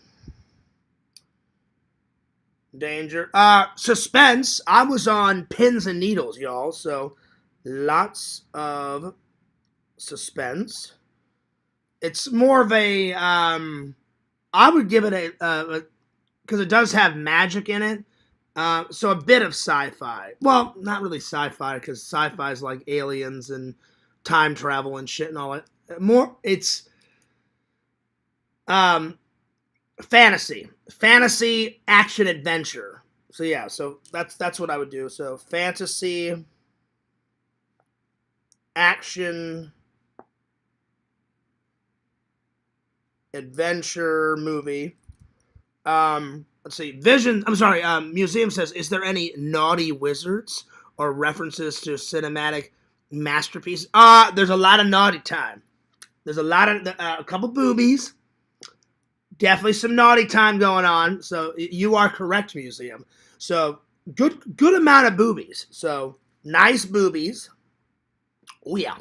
Suspense. I was on pins and needles, y'all. So lots of suspense. It's more of a, I would give it a because it does have magic in it. So a bit of sci-fi. Well, not really sci-fi, because sci-fi is like aliens and time travel and shit and all that. More, it's fantasy, action, adventure. So yeah, so that's what I would do. So fantasy, action, adventure movie. Let's see. Museum says, is there any naughty wizards or references to cinematic masterpieces? There's a lot of naughty time. There's a couple boobies. Definitely some naughty time going on. So you are correct, Museum. So good amount of boobies. So nice boobies. Oh yeah.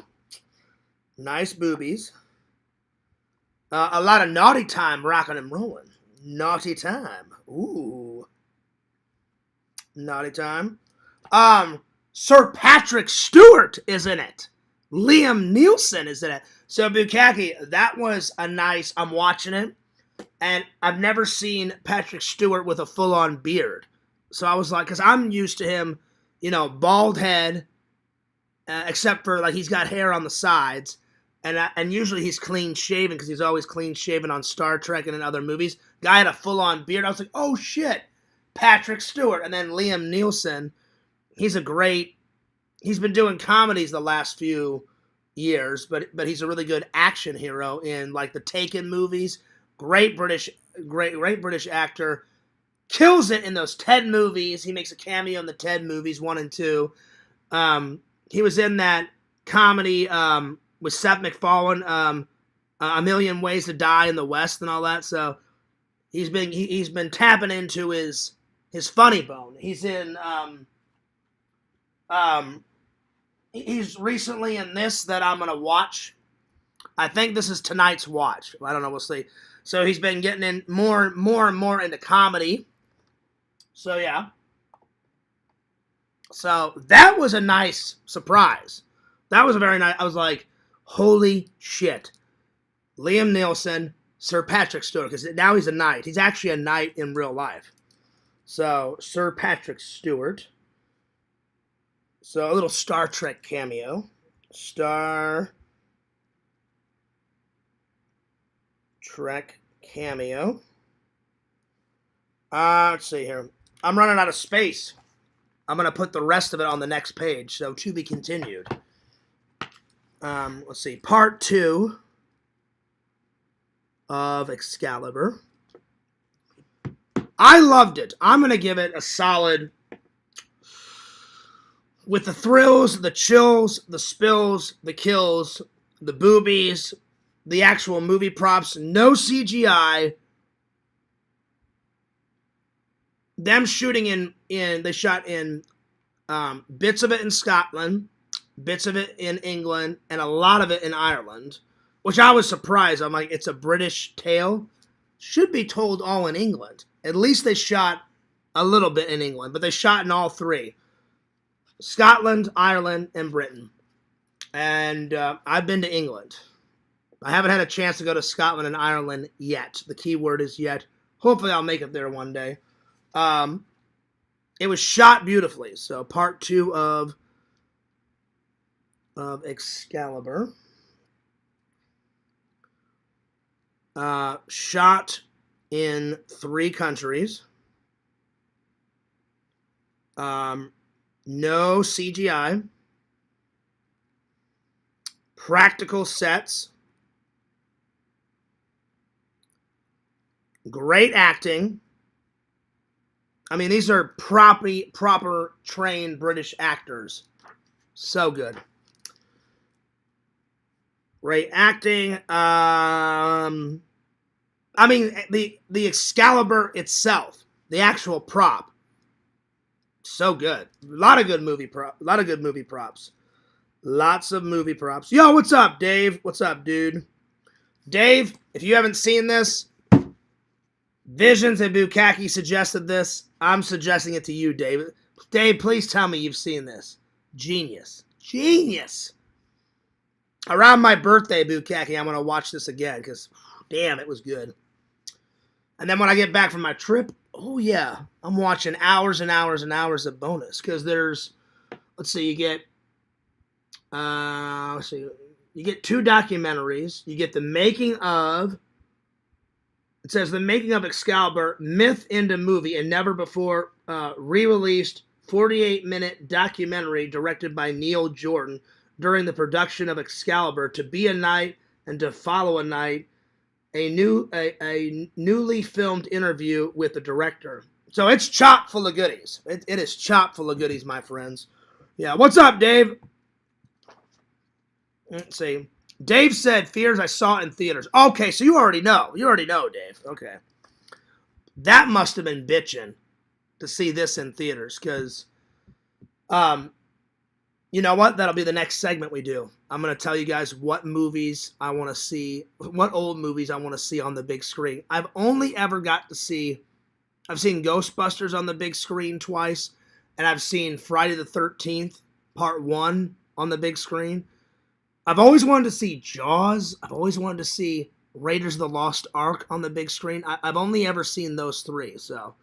Nice boobies. A lot of naughty time rocking and rolling. Naughty time. Ooh. Naughty time. Sir Patrick Stewart is in it. Liam Neeson is in it. So Bukaki, that was a nice, I'm watching it, and I've never seen Patrick Stewart with a full-on beard. So I was like, because I'm used to him, bald head, except for like he's got hair on the sides. And usually he's clean shaven because he's always clean shaven on Star Trek and in other movies. Guy had a full on beard. I was like, oh shit, Patrick Stewart. And then Liam Neeson, he's been doing comedies the last few years, but he's a really good action hero in like the Taken movies. Great British actor. Kills it in those Ted movies. He makes a cameo in the Ted movies 1 and 2. He was in that comedy with Seth MacFarlane, A Million Ways to Die in the West and all that. So he's been tapping into his funny bone. He's in he's recently in this that I'm gonna watch. I think this is tonight's watch. I don't know. We'll see. So he's been getting in more and more into comedy. So yeah. So that was a nice surprise. That was a very nice. I was like, holy shit. Liam Neeson, Sir Patrick Stewart, because now he's a knight. He's actually a knight in real life. So, Sir Patrick Stewart. So, a little Star Trek cameo. Star Trek cameo. Let's see here. I'm running out of space. I'm going to put the rest of it on the next page. So, to be continued. Let's see. Part 2 of Excalibur. I loved it. I'm going to give it a solid, with the thrills, the chills, the spills, the kills, the boobies, the actual movie props, no CGI. Them shooting they shot in bits of it in Scotland, bits of it in England, and a lot of it in Ireland, which I was surprised. I'm like, it's a British tale. Should be told all in England. At least they shot a little bit in England, but they shot in all three. Scotland, Ireland, and Britain. And I've been to England. I haven't had a chance to go to Scotland and Ireland yet. The key word is yet. Hopefully I'll make it there one day. It was shot beautifully. So part 2 of Excalibur. Shot in 3 countries. No CGI. Practical sets. Great acting. I mean, these are proper trained British actors. So good. Great acting. I mean, the Excalibur itself, the actual prop, so good. A lot of good movie props. Lots of movie props. Yo, what's up, Dave? What's up, dude? Dave, if you haven't seen this, Visions and Bukaki suggested this. I'm suggesting it to you, Dave. Dave, please tell me you've seen this. Genius. Genius. Around my birthday, Bukaki, I'm going to watch this again because, damn, it was good. And then when I get back from my trip, oh, yeah, I'm watching hours and hours and hours of bonus because there's, let's see, you get 2 documentaries. You get the making of, it says the making of Excalibur, myth into movie, and never before re-released 48-minute documentary directed by Neil Jordan during the production of Excalibur, To Be a Knight and To Follow a Knight, a newly filmed interview with the director. So it's chock full of goodies. It is chock full of goodies, my friends. Yeah, what's up, Dave? Let's see. Dave said, Fears I saw in theaters. Okay, so you already know. You already know, Dave. Okay. That must have been bitching to see this in theaters because, you know what? That'll be the next segment we do. I'm going to tell you guys what movies I want to see, what old movies I want to see on the big screen. I've only ever got to see, I've seen Ghostbusters on the big screen twice, and I've seen Friday the 13th, Part 1 on the big screen. I've always wanted to see Jaws. I've always wanted to see Raiders of the Lost Ark on the big screen. I've only ever seen those 3. So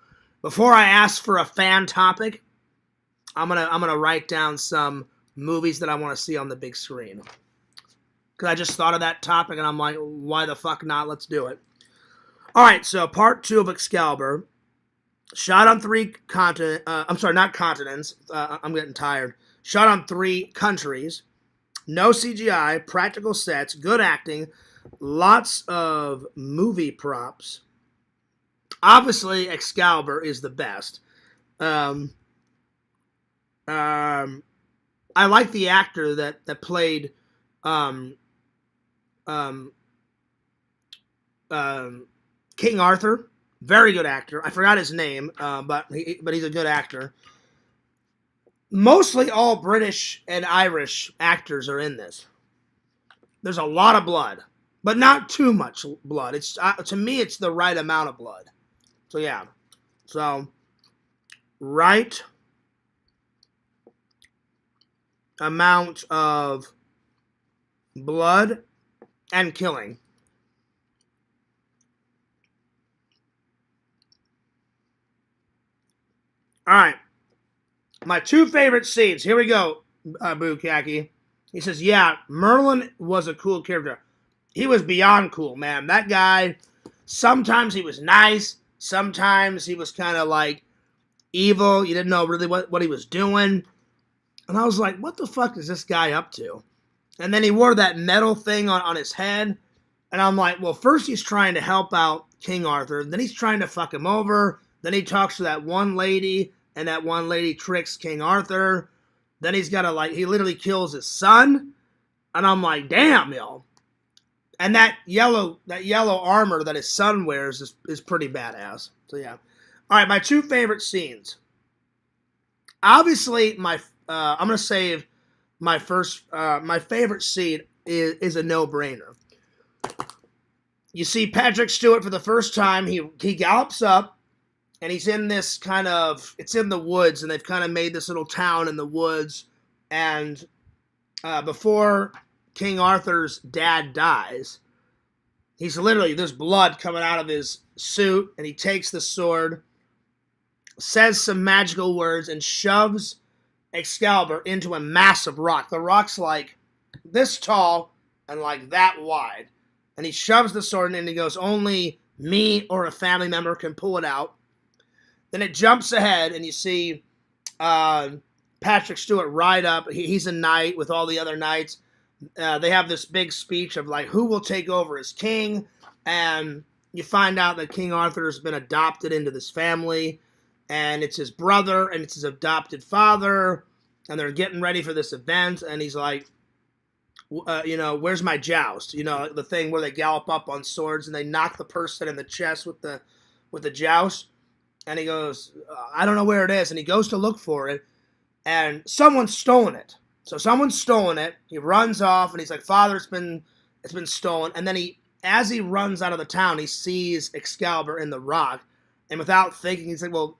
before I ask for a fan topic, I'm gonna write down some movies that I want to see on the big screen. Because I just thought of that topic and I'm like, why the fuck not? Let's do it. All right, so part 2 of Excalibur, shot on 3 continents. I'm sorry, not continents. I'm getting tired. Shot on 3 countries. No CGI, practical sets, good acting, lots of movie props. Obviously, Excalibur is the best. I like the actor that played King Arthur. Very good actor. I forgot his name, but he's a good actor. Mostly all British and Irish actors are in this. There's a lot of blood, but not too much blood. It's to me, it's the right amount of blood. So yeah, so right amount of blood and killing. All right. My 2 favorite scenes. Here we go, Bukaki. He says, yeah, Merlin was a cool character. He was beyond cool, man. That guy, sometimes he was nice. Sometimes he was kind of like evil. You didn't know really what he was doing. And I was like, what the fuck is this guy up to? And then he wore that metal thing on his head. And I'm like, well, first he's trying to help out King Arthur. Then he's trying to fuck him over. Then he talks to that one lady. And that one lady tricks King Arthur. Then he's got to he literally kills his son. And I'm like, damn, yo. And that yellow armor that his son wears is pretty badass. So yeah. All right, my 2 favorite scenes. Obviously, I'm gonna save my favorite scene is a no-brainer. You see Patrick Stewart for the first time. He gallops up. And he's in this it's in the woods, and they've kind of made this little town in the woods. And before King Arthur's dad dies, he's literally, there's blood coming out of his suit, and he takes the sword, says some magical words, and shoves Excalibur into a massive rock. The rock's like this tall and like that wide. And he shoves the sword in and he goes, only me or a family member can pull it out. Then it jumps ahead and you see Patrick Stewart ride up. He's a knight with all the other knights. They have this big speech of like who will take over as king, and you find out that King Arthur has been adopted into this family, and it's his brother and it's his adopted father, and they're getting ready for this event, and he's like, where's my joust? The thing where they gallop up on swords and they knock the person in the chest with the joust, and he goes, I don't know where it is, and he goes to look for it, and someone's stolen it. So someone's stolen it. He runs off, and he's like, Father, it's been stolen. And then as he runs out of the town, he sees Excalibur in the rock, and without thinking, he's like, well,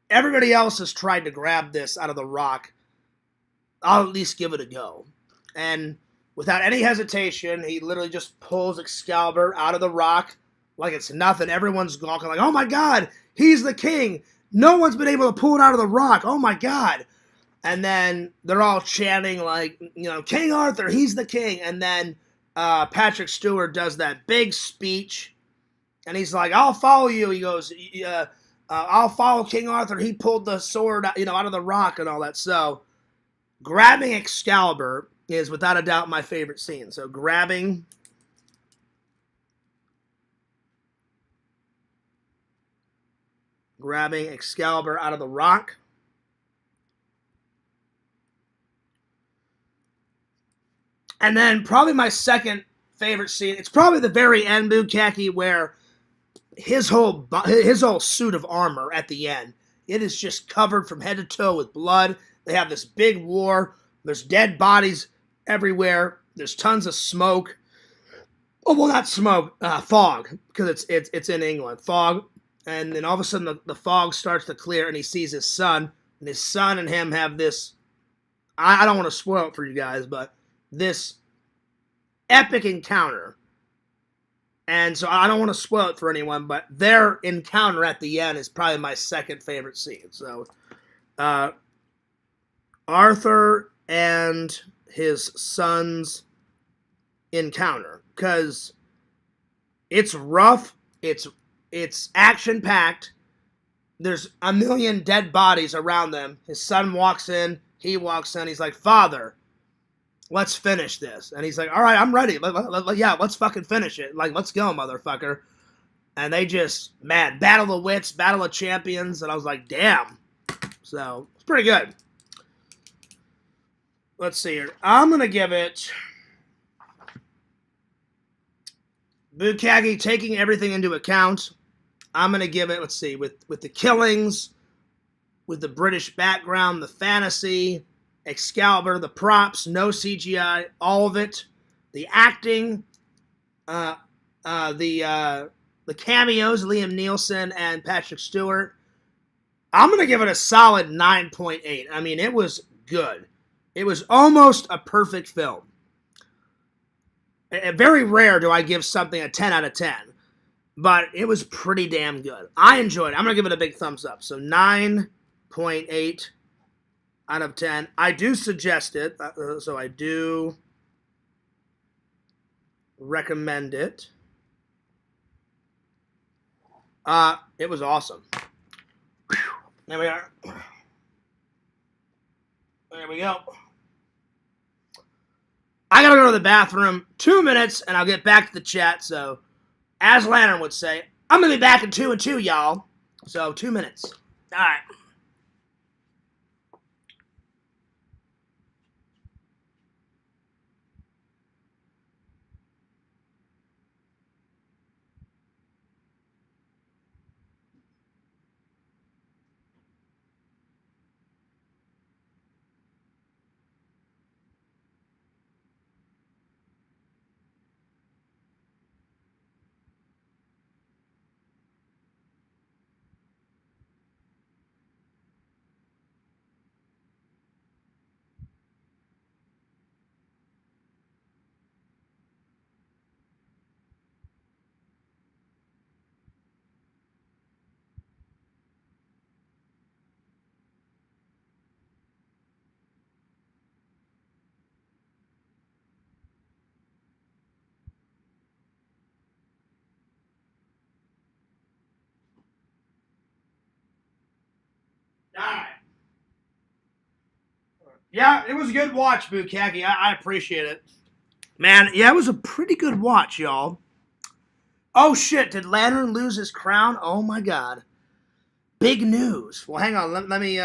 everybody else has tried to grab this out of the rock. I'll at least give it a go. And without any hesitation, he literally just pulls Excalibur out of the rock like it's nothing. Everyone's gawking like, oh my God, he's the king. No one's been able to pull it out of the rock. Oh my God. And then they're all chanting like, King Arthur, he's the king. And then Patrick Stewart does that big speech, and he's like, I'll follow you. He goes, I'll follow King Arthur. He pulled the sword, out of the rock and all that. So grabbing Excalibur is without a doubt my favorite scene. So grabbing Excalibur out of the rock. And then probably my second favorite scene, it's probably the very end, Bukaki, where his whole suit of armor at the end, it is just covered from head to toe with blood. They have this big war. There's dead bodies everywhere. There's tons of smoke. Oh, well, not smoke, fog, because it's in England. Fog. And then all of a sudden the fog starts to clear, and he sees his son. And his son and him have this, I don't want to spoil it for you guys, but this epic encounter. And so I don't want to spoil it for anyone, but their encounter at the end is probably my second favorite scene. So Arthur and his son's encounter, because it's rough, it's action-packed, there's a million dead bodies around them. His son walks in, he's like, Father, let's finish this. And he's like, all right, I'm ready. Let's fucking finish it. Like, let's go, motherfucker. And they just, man, battle of wits, battle of champions. And I was like, damn. So, it's pretty good. Let's see here. I'm going to give it Bukaki, taking everything into account. I'm going to give it, let's see, with the killings, with the British background, the fantasy, Excalibur, the props, no CGI, all of it, the acting, the cameos, Liam Neeson and Patrick Stewart. I'm going to give it a solid 9.8. I mean, it was good. It was almost a perfect film. Very rare do I give something a 10 out of 10, but it was pretty damn good. I enjoyed it. I'm going to give it a big thumbs up. So 9.8 out of 10. I do suggest it, so I do recommend it. It was awesome. There we are. There we go. I gotta go to the bathroom. 2 minutes, and I'll get back to the chat. So, as Lantern would say, I'm gonna be back in 2 and 2, y'all. So, 2 minutes. All right. Yeah, it was a good watch, Bukaki. I appreciate it. Man, yeah, it was a pretty good watch, y'all. Oh shit, did Lantern lose his crown? Oh my god. Big news. Well, hang on, let me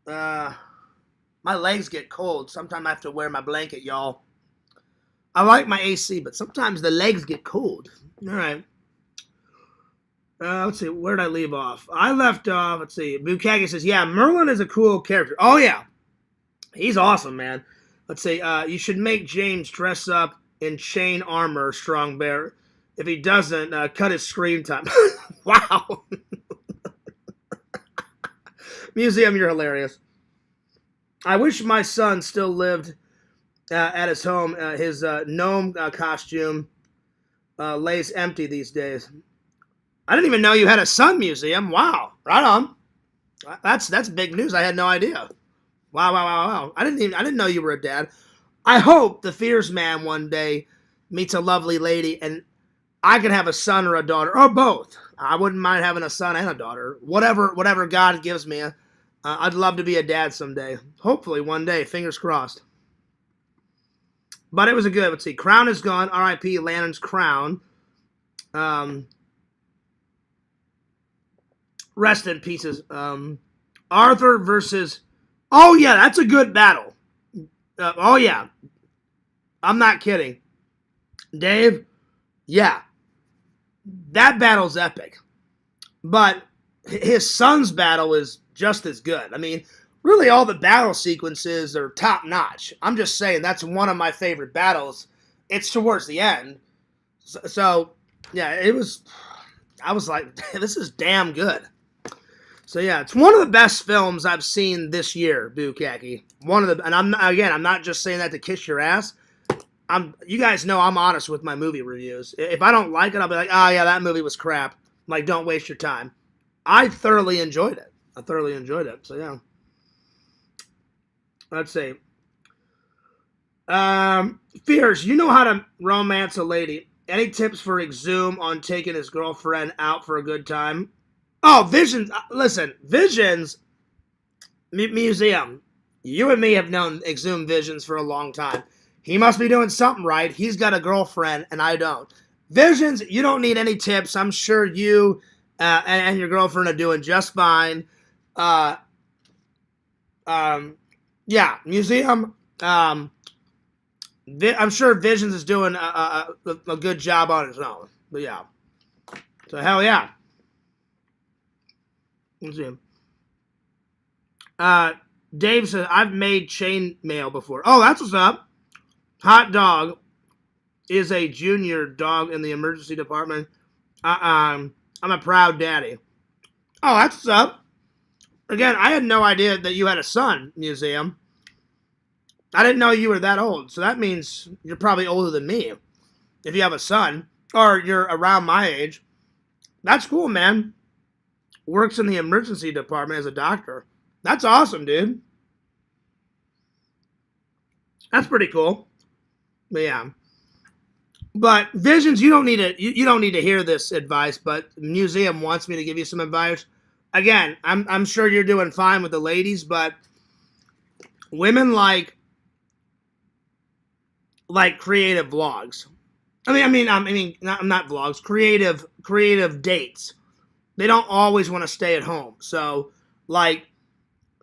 my legs get cold. Sometimes I have to wear my blanket, y'all. I like my AC, but sometimes the legs get cold. All right. Let's see, where did I leave off? I left off, let's see, Bukaki says, yeah, Merlin is a cool character. Oh, yeah. He's awesome, man. Let's see, you should make James dress up in chain armor, Strong Bear. If he doesn't, cut his screen time. Wow. Museum, you're hilarious. I wish my son still lived at his home. His gnome costume lays empty these days. I didn't even know you had a son, Museum. Wow, right on. That's big news. I had no idea. Wow. I didn't know you were a dad. I hope the Fears Man one day meets a lovely lady and I can have a son or a daughter or both. I wouldn't mind having a son and a daughter. Whatever God gives me. I'd love to be a dad someday. Hopefully one day. Fingers crossed. But it was a good. Let's see. Crown is gone. R.I.P. Lantern's crown. Rest in pieces. Arthur versus. Oh yeah, that's a good battle. Oh yeah, I'm not kidding, Dave. Yeah, that battle's epic. But his son's battle is just as good. I mean, really, all the battle sequences are top notch. I'm just saying that's one of my favorite battles. It's towards the end, so yeah, it was. I was like, this is damn good. So yeah, it's one of the best films I've seen this year, Bukaki. One of the, and I'm not just saying that to kiss your ass. You guys know I'm honest with my movie reviews. If I don't like it, I'll be like, oh yeah, that movie was crap. Like, don't waste your time. I thoroughly enjoyed it. So yeah. Let's see. Fears, you know how to romance a lady. Any tips for Exhumed on taking his girlfriend out for a good time? Oh, Visions. Listen, Visions Museum. You and me have known Exhumed Visions for a long time. He must be doing something right. He's got a girlfriend, and I don't. Visions, you don't need any tips. I'm sure you and your girlfriend are doing just fine. Yeah, Museum. I'm sure Visions is doing a good job on his own. But yeah. So hell yeah. Let's see. Dave says, I've made chain mail before. Oh, that's what's up. Hot Dog is a junior dog in the emergency department. I'm a proud daddy. Oh, that's what's up. Again, I had no idea that you had a son, Museum. I didn't know you were that old. So that means you're probably older than me. If you have a son, or you're around my age. That's cool, man. Works in the emergency department as a doctor. That's awesome, dude. That's pretty cool. But yeah. But Visions, you don't need to hear this advice, but Museum wants me to give you some advice. Again, I'm sure you're doing fine with the ladies, but women like creative vlogs. I mean, not vlogs, creative dates. They don't always want to stay at home. So, like,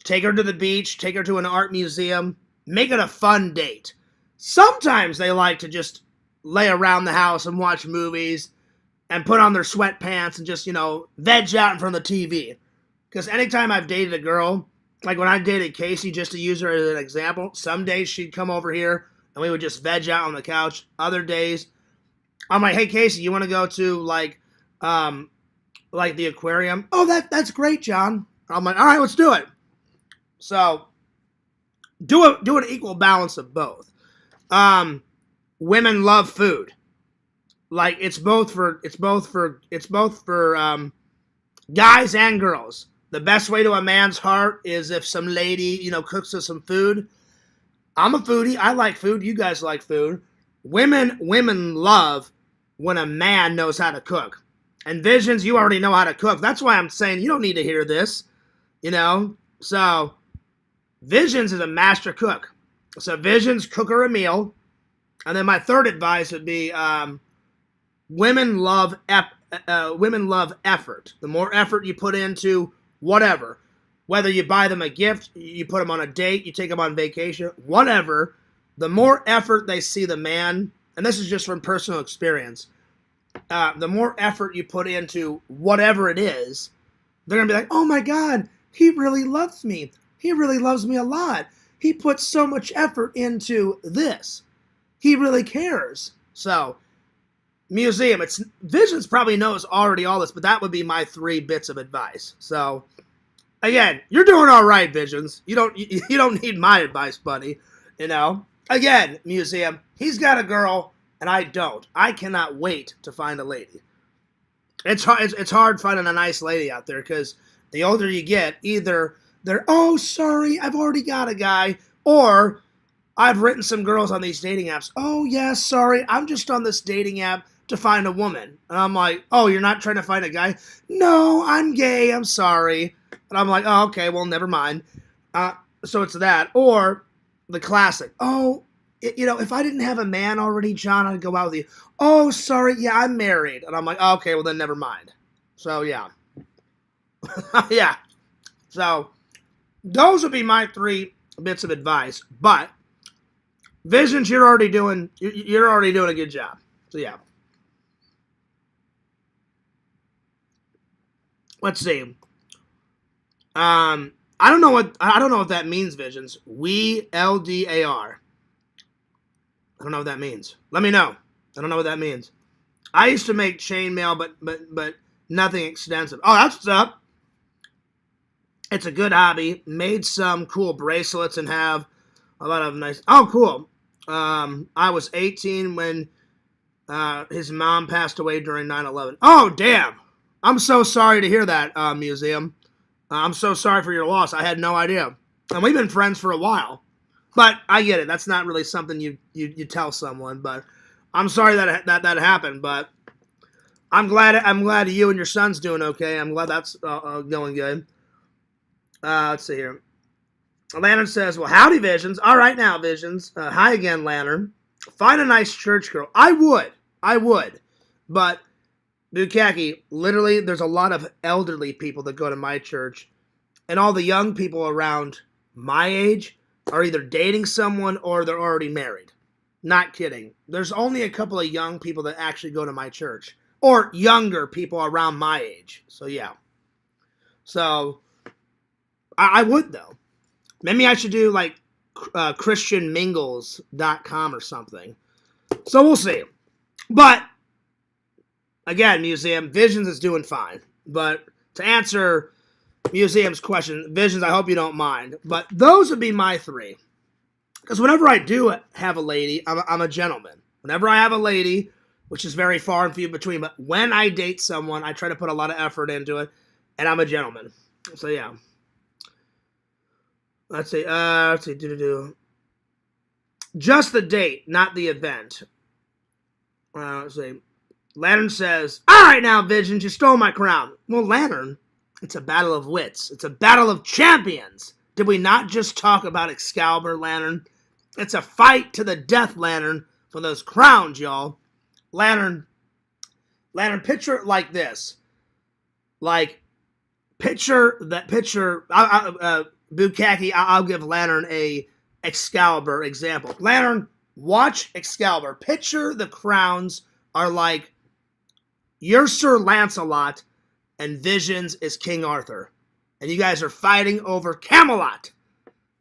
take her to the beach, take her to an art museum, make it a fun date. Sometimes they like to just lay around the house and watch movies and put on their sweatpants and just, veg out in front of the TV. Because anytime I've dated a girl, like when I dated Casey, just to use her as an example, some days she'd come over here and we would just veg out on the couch. Other days, I'm like, hey, Casey, you want to go to, like the aquarium? Oh, that's great, John. I'm like, all right, let's do it. So do an equal balance of both. Women love food. Like it's both for guys and girls. The best way to a man's heart is if some lady, cooks us some food. I'm a foodie. I like food. You guys like food. Women love when a man knows how to cook. And Visions, you already know how to cook. That's why I'm saying you don't need to hear this, So Visions is a master cook. So Visions, cook her a meal. And then my third advice would be women love effort. The more effort you put into whatever, whether you buy them a gift, you put them on a date, you take them on vacation, whatever, the more effort they see the man, and this is just from personal experience, the more effort you put into whatever it is, they're going to be like, oh my God, he really loves me. He really loves me a lot. He puts so much effort into this. He really cares. So, museum, Visions probably knows already all this, but that would be my 3 bits of advice. So, again, you're doing all right, Visions. You don't need my advice, buddy. You know. Again, museum, he's got a girl and I don't. I cannot wait to find a lady. It's hard finding a nice lady out there because the older you get, either they're, oh, sorry, I've already got a guy, or I've written some girls on these dating apps. Oh, yeah, sorry, I'm just on this dating app to find a woman. And I'm like, oh, you're not trying to find a guy? No, I'm gay, I'm sorry. And I'm like, oh, okay, well, never mind. So it's that. Or the classic, oh, if I didn't have a man already, John, I'd go out with you. Oh, sorry, yeah, I'm married. And I'm like, oh, okay, well, then never mind. So, yeah. Yeah. So, those would be my 3 bits of advice. But, Visions, you're already doing a good job. So, yeah. Let's see. I don't know what that means, Visions. We LDAR. I don't know what that means. Let me know. I don't know what that means. I used to make chainmail, but nothing extensive. Oh, that's what's up. It's a good hobby. Made some cool bracelets and have a lot of nice. Oh, cool. I was 18 when his mom passed away during 9/11. Oh, damn. I'm so sorry to hear that, museum. I'm so sorry for your loss. I had no idea. And we've been friends for a while. But I get it. That's not really something you tell someone. But I'm sorry that happened. But I'm glad you and your son's doing okay. I'm glad that's going good. Let's see here. Lantern says, well, howdy, Visions. All right now, Visions. Hi again, Lantern. Find a nice church girl. I would. But, Bukaki, literally, there's a lot of elderly people that go to my church. And all the young people around my age are either dating someone or they're already married. Not kidding. There's only a couple of young people that actually go to my church. Or younger people around my age. So, yeah. So, I would, though. Maybe I should do, like, christianmingles.com or something. So, we'll see. But, again, Museum, Visions is doing fine. But, to answer Museum's question, Visions, I hope you don't mind. But those would be my 3. Because whenever I do have a lady, I'm a gentleman. Whenever I have a lady, which is very far and few between, but when I date someone, I try to put a lot of effort into it, and I'm a gentleman. So, yeah. Let's see. Just the date, not the event. Let's see. Lantern says, all right now, Visions, you stole my crown. Well, Lantern, it's a battle of wits. It's a battle of champions. Did we not just talk about Excalibur, Lantern? It's a fight to the death, Lantern, for those crowns, y'all. Lantern, picture it like this. Like, picture, Bukaki, I'll give Lantern a Excalibur example. Lantern, watch Excalibur. Picture the crowns are like, you're Sir Lancelot, and Visions is King Arthur. And you guys are fighting over Camelot.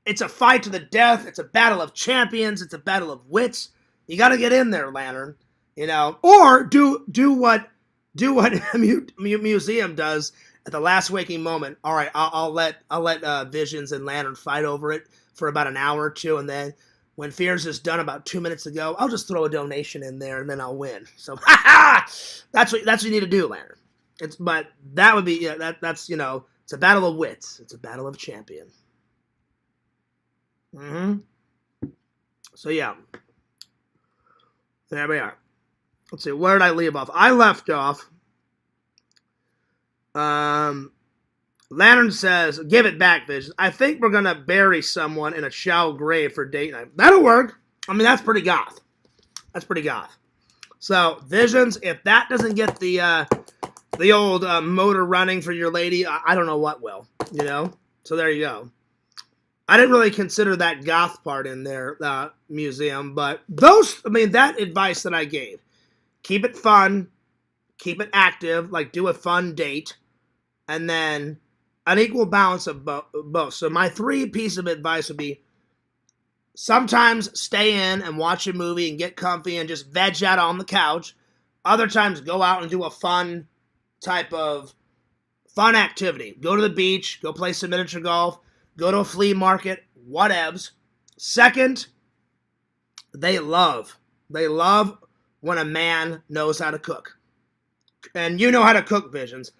It's a fight to the death. It's a battle of champions. It's a battle of wits. You got to get in there, Lantern. You know, or do what Museum does at the last waking moment. All right, I'll let Visions and Lantern fight over it for about an hour or two, and then when Fears is done about 2 minutes ago, I'll just throw a donation in there, and then I'll win. So, that's what you need to do, Lantern. But that would be that's it's a battle of wits. It's a battle of champions. So yeah, there we are. Let's see, where did I leave off? I left off. Lantern says, give it back, Visions. I think we're going to bury someone in a shallow grave for date night. That'll work. I mean, that's pretty goth. That's pretty goth. So, Visions, if that doesn't get the old motor running for your lady, I don't know what will, you know? So there you go. I didn't really consider that goth part in their museum, but that advice that I gave, keep it fun, keep it active, like do a fun date, and then an equal balance of both. So my 3 pieces of advice would be, sometimes stay in and watch a movie and get comfy and just veg out on the couch. Other times, go out and do a fun type of fun activity. Go to the beach, go play some miniature golf, go to a flea market, whatevs. Second, they love when a man knows how to cook. And you know how to cook, Visions.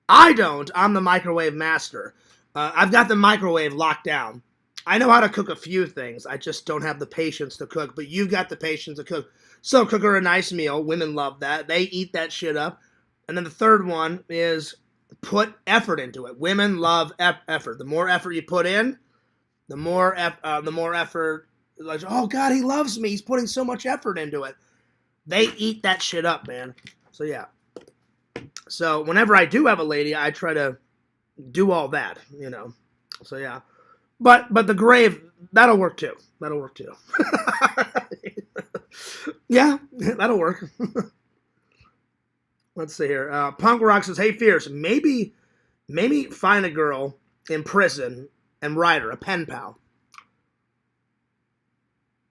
I don't. I'm the microwave master. I've got the microwave locked down. I know how to cook a few things. I just don't have the patience to cook. But you've got the patience to cook. So cook her a nice meal. Women love that. They eat that shit up. And then the third one is put effort into it. Women love effort. The more effort you put in, the more effort. Like, oh God, he loves me. He's putting so much effort into it. They eat that shit up, man. So yeah. So whenever I do have a lady, I try to do all that, you know. So yeah. But the grave, that'll work too. That'll work too. Yeah, that'll work. Let's see here. Punk Rock says, hey, Fierce, maybe find a girl in prison and write her a pen pal.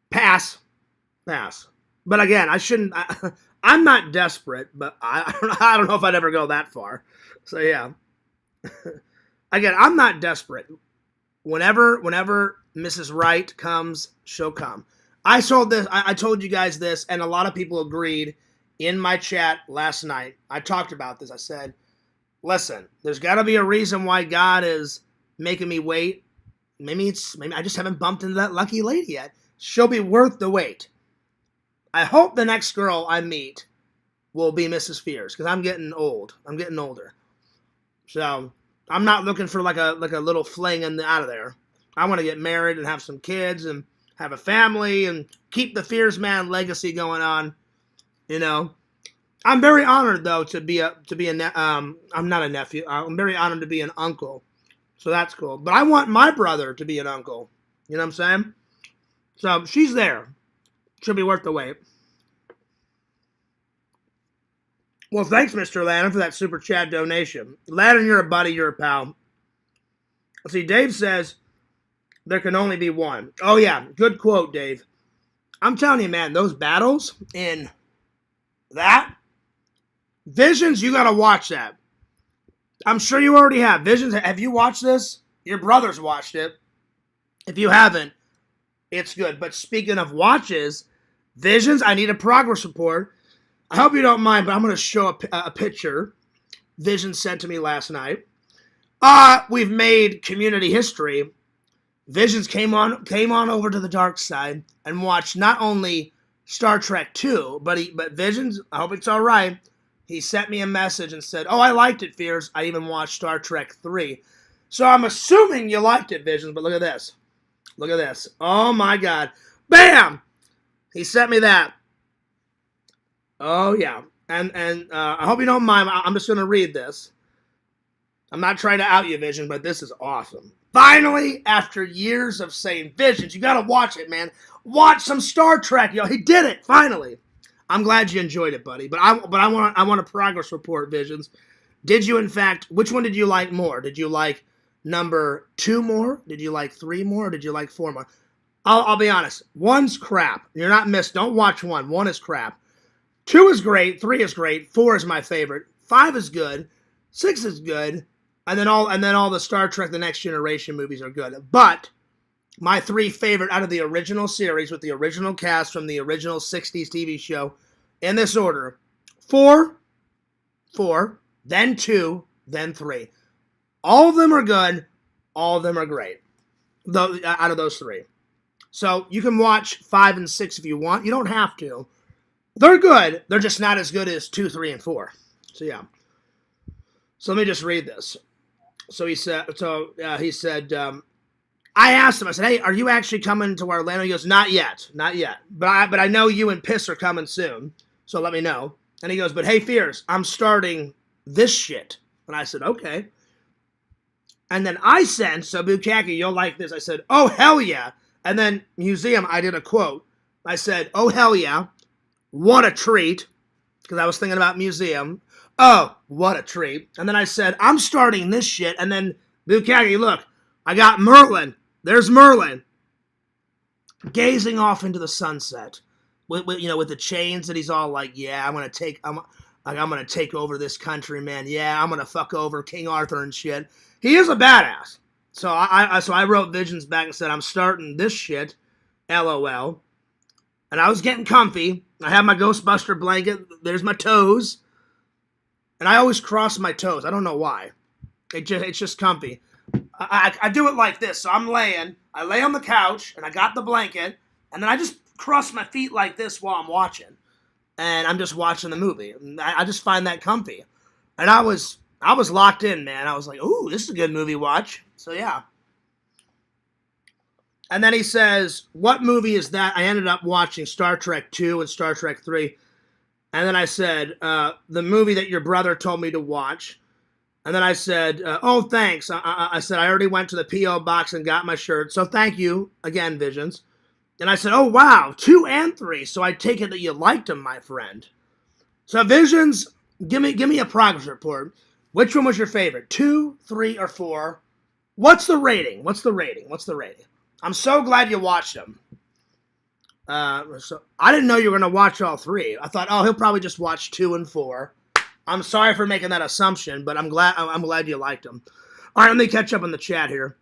Pass. But again, I'm not desperate, but I don't know if I'd ever go that far. So yeah. Again, I'm not desperate. Whenever Mrs. Wright comes, she'll come. I told you guys this, and a lot of people agreed in my chat last night. I talked about this. I said, listen, there's got to be a reason why God is making me wait. Maybe I just haven't bumped into that lucky lady yet. She'll be worth the wait. I hope the next girl I meet will be Mrs. Fierce, because I'm getting old. I'm getting older. So I'm not looking for like a little fling out of there. I want to get married and have some kids and have a family and keep the Fierce Man legacy going on. You know, I'm very honored though to be I'm not a nephew. I'm very honored to be an uncle. So that's cool. But I want my brother to be an uncle. You know what I'm saying? So she's there. She'll be worth the wait. Well, thanks, Mr. Lannon, for that super chat donation. Lannon, you're a buddy, you're a pal. Let's see, Dave says, there can only be one. Oh, yeah, good quote, Dave. I'm telling you, man, those battles in that, Visions, you got to watch that. I'm sure you already have. Visions, have you watched this? Your brother's watched it. If you haven't, it's good. But speaking of watches, Visions, I need a progress report. I hope you don't mind, but I'm going to show a picture Vision sent to me last night. We've made community history. Visions came on over to the dark side and watched not only Star Trek 2, but Visions, I hope it's all right. He sent me a message and said, oh, I liked it, Fierce. I even watched Star Trek 3. So I'm assuming you liked it, Visions, but look at this. Look at this. Oh, my God. Bam! He sent me that. Oh, yeah. And I hope you don't mind. I'm just going to read this. I'm not trying to out you, Vision, but this is awesome. Finally, after years of saying, Visions, you got to watch it, man. Watch some Star Trek, yo. He did it, finally. I'm glad you enjoyed it, buddy. But I want a progress report, Visions. Did you, in fact, which one did you like more? Did you like number 2 more? Did you like 3 more? Or did you like 4 more? I'll be honest. 1's crap. You're not missed. Don't watch 1. 1 is crap. 2 is great. 3 is great. 4 is my favorite. 5 is good. 6 is good. And then all the Star Trek The Next Generation movies are good. But my 3 favorite out of the original series with the original cast from the original 60s TV show, in this order: 4, then 2, then 3. All of them are good. All of them are great. Out of those 3. So you can watch 5 and 6 if you want. You don't have to. They're good. They're just not as good as 2, 3, and 4. So yeah. So let me just read this. So he said, I asked him, I said, hey, are you actually coming to Orlando? He goes, not yet. But I know you and Piss are coming soon, so let me know. And he goes, but hey, Fears, I'm starting this shit. And I said, okay. And then I said, so Bukaki, you'll like this. I said, oh, hell yeah. And then Museum, I did a quote. I said, oh, hell yeah. What a treat. Because I was thinking about Museum. Oh, what a treat. And then I said, I'm starting this shit. And then Bukaki, look, I got Merlin. There's Merlin. Gazing off into the sunset. With the chains that he's all like, yeah, I'm gonna take over this country, man. Yeah, I'm gonna fuck over King Arthur and shit. He is a badass. So I wrote Visions back and said, I'm starting this shit, LOL. And I was getting comfy. I have my Ghostbuster blanket. There's my toes. And I always cross my toes. I don't know why. It's just comfy. I do it like this. So I lay on the couch, and I got the blanket, and then I just cross my feet like this while I'm watching. And I'm just watching the movie. I just find that comfy. And I was locked in, man. I was like, ooh, this is a good movie watch. So yeah. And then he says, what movie is that? I ended up watching Star Trek 2 and Star Trek 3. And then I said, the movie that your brother told me to watch. And then I said, oh, thanks. I said, I already went to the P.O. box and got my shirt. So thank you again, Visions. And I said, oh, wow, 2 and 3. So I take it that you liked them, my friend. So Visions, give me a progress report. Which one was your favorite? 2, 3, or 4? What's the rating? I'm so glad you watched them. So I didn't know you were going to watch all 3. I thought, oh, he'll probably just watch 2 and 4. I'm sorry for making that assumption, but I'm glad you liked them. All right, let me catch up on the chat here.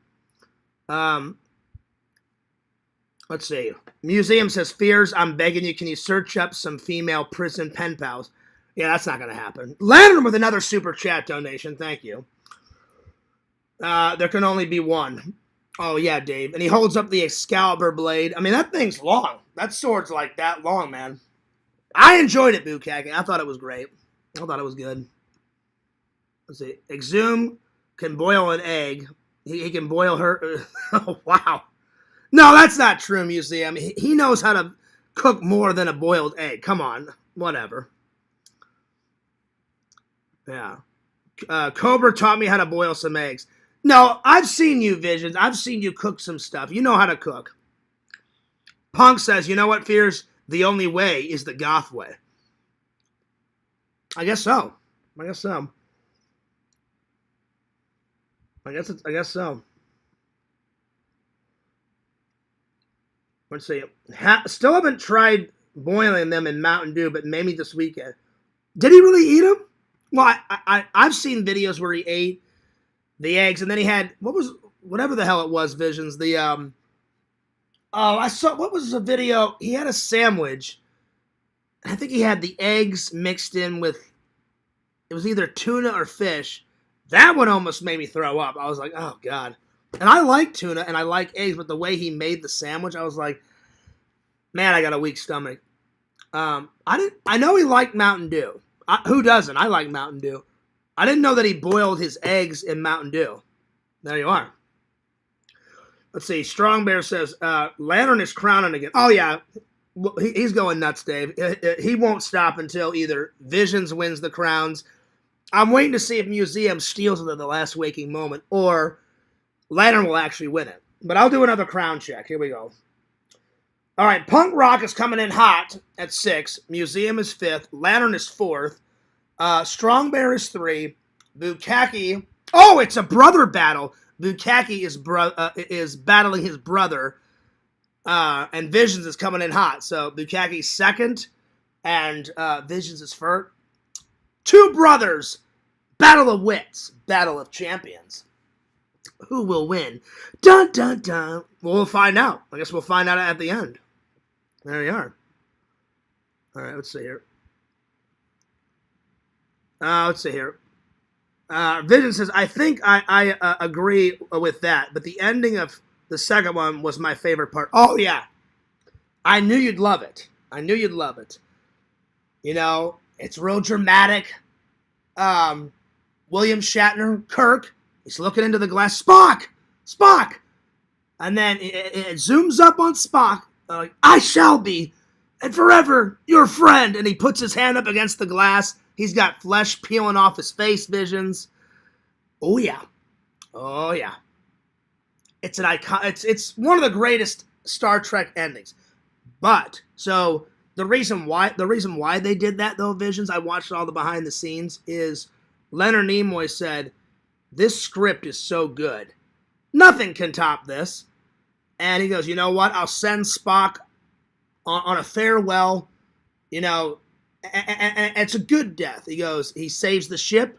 Let's see. Museum says, Fears, I'm begging you, can you search up some female prison pen pals? Yeah, that's not going to happen. Lantern with another super chat donation. Thank you. There can only be one. Oh, yeah, Dave. And he holds up the Excalibur blade. I mean, that thing's long. That sword's like that long, man. I enjoyed it, Bukaki. I thought it was great. I thought it was good. Let's see. Exhumed can boil an egg. He can boil her. Oh, wow. No, that's not true, Museum. He knows how to cook more than a boiled egg. Come on. Whatever. Yeah. Cobra taught me how to boil some eggs. No, I've seen you, Visions. I've seen you cook some stuff. You know how to cook. Punk says, you know what, Fears? The only way is the goth way. I guess so. I guess so. Let's see. Still haven't tried boiling them in Mountain Dew, but maybe this weekend. Did he really eat them? Well, I've seen videos where he ate the eggs, and then he had whatever the hell it was, Visions. I saw, what was the video? He had a sandwich. I think he had the eggs mixed in with, it was either tuna or fish. That one almost made me throw up. I was like, oh, God. And I like tuna and I like eggs, but the way he made the sandwich, I was like, man, I got a weak stomach. I know he liked Mountain Dew. Who doesn't? I like Mountain Dew. I didn't know that he boiled his eggs in Mountain Dew. There you are. Let's see. Strong Bear says, Lantern is crowning again. Oh, yeah. He's going nuts, Dave. He won't stop until either Visions wins the crowns. I'm waiting to see if Museum steals it at the last waking moment, or Lantern will actually win it. But I'll do another crown check. Here we go. All right, Punk Rock is coming in hot at 6. Museum is 5th. Lantern is 4th. Strong Bear is 3. Bukaki. Oh, it's a brother battle. Bukaki is battling his brother. And Visions is coming in hot. So Bukaki's 2nd, and Visions is 1st. 2 brothers. Battle of wits. Battle of champions. Who will win? Dun, dun, dun. Well, we'll find out. I guess we'll find out at the end. There you are. All right, let's see here. Vision says, I think I agree with that, but the ending of the second one was my favorite part. Oh, yeah. I knew you'd love it. You know, it's real dramatic. William Shatner, Kirk, He's looking into the glass. Spock! Spock! And then it zooms up on Spock. I shall be, and forever, your friend. And he puts his hand up against the glass. He's got flesh peeling off his face, Visions. Oh, yeah. Oh, yeah. It's an icon. It's one of the greatest Star Trek endings. But, so, the reason why they did that, though, Visions, I watched all the behind the scenes, is Leonard Nimoy said, this script is so good. Nothing can top this. And he goes, you know what? I'll send Spock on a farewell, and it's a good death. He goes, he saves the ship.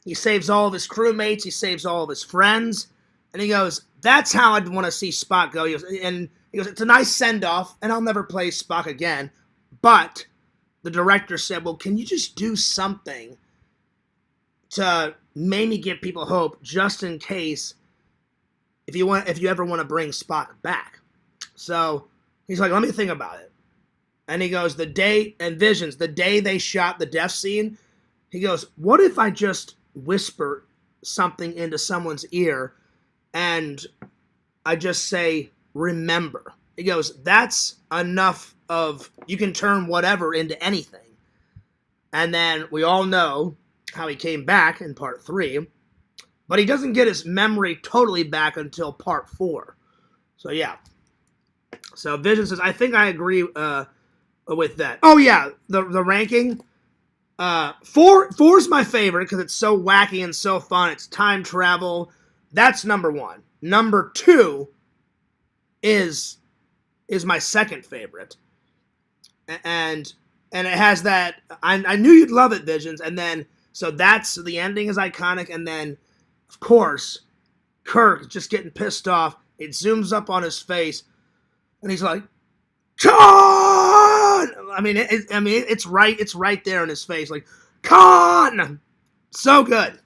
He saves all of his crewmates. He saves all of his friends. And he goes, that's how I'd want to see Spock go. He goes, it's a nice send-off, and I'll never play Spock again. But the director said, well, can you just do something to maybe give people hope just in case if you ever want to bring Spock back. So he's like, let me think about it. And he goes, the day they shot the death scene, he goes, what if I just whisper something into someone's ear and I just say, remember. He goes, that's enough of, you can turn whatever into anything. And then we all know how he came back in part 3. But he doesn't get his memory totally back until part 4. So, yeah. So, Vision says, I think I agree with that. Oh, yeah. The ranking. 4's my favorite because it's so wacky and so fun. It's time travel. That's number 1. Number 2 is my second favorite. And it has that. I knew you'd love it, Visions. And then, so that's, the ending is iconic. And then, of course, Kirk just getting pissed off. It zooms up on his face, and he's like, "Khan!" It's right there in his face, like, "Khan!" So good.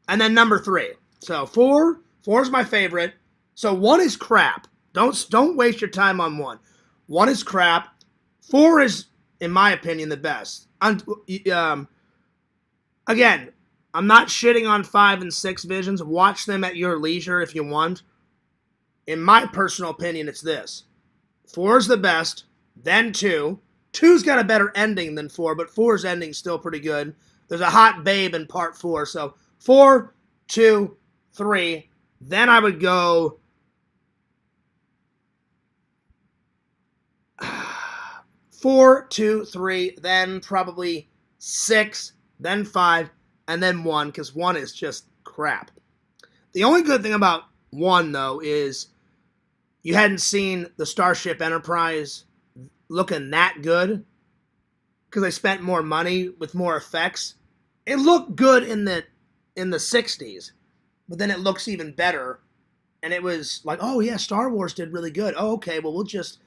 And then number 3. So 4 is my favorite. So 1 is crap. Don't waste your time on 1. 1 is crap. 4 is, in my opinion, the best. Again, I'm not shitting on 5 and 6 Visions. Watch them at your leisure if you want. In my personal opinion, it's this. 4 is the best, then 2. 2's got a better ending than 4, but 4's ending's still pretty good. There's a hot babe in part 4, so 4, 2, 3. Then I would go 4, 2, 3, then probably 6, then 5, and then 1, because 1 is just crap. The only good thing about 1, though, is you hadn't seen the Starship Enterprise looking that good, because they spent more money with more effects. It looked good in the 60s, but then it looks even better, and it was like, oh yeah, Star Wars did really good. Oh, okay, well, we'll just,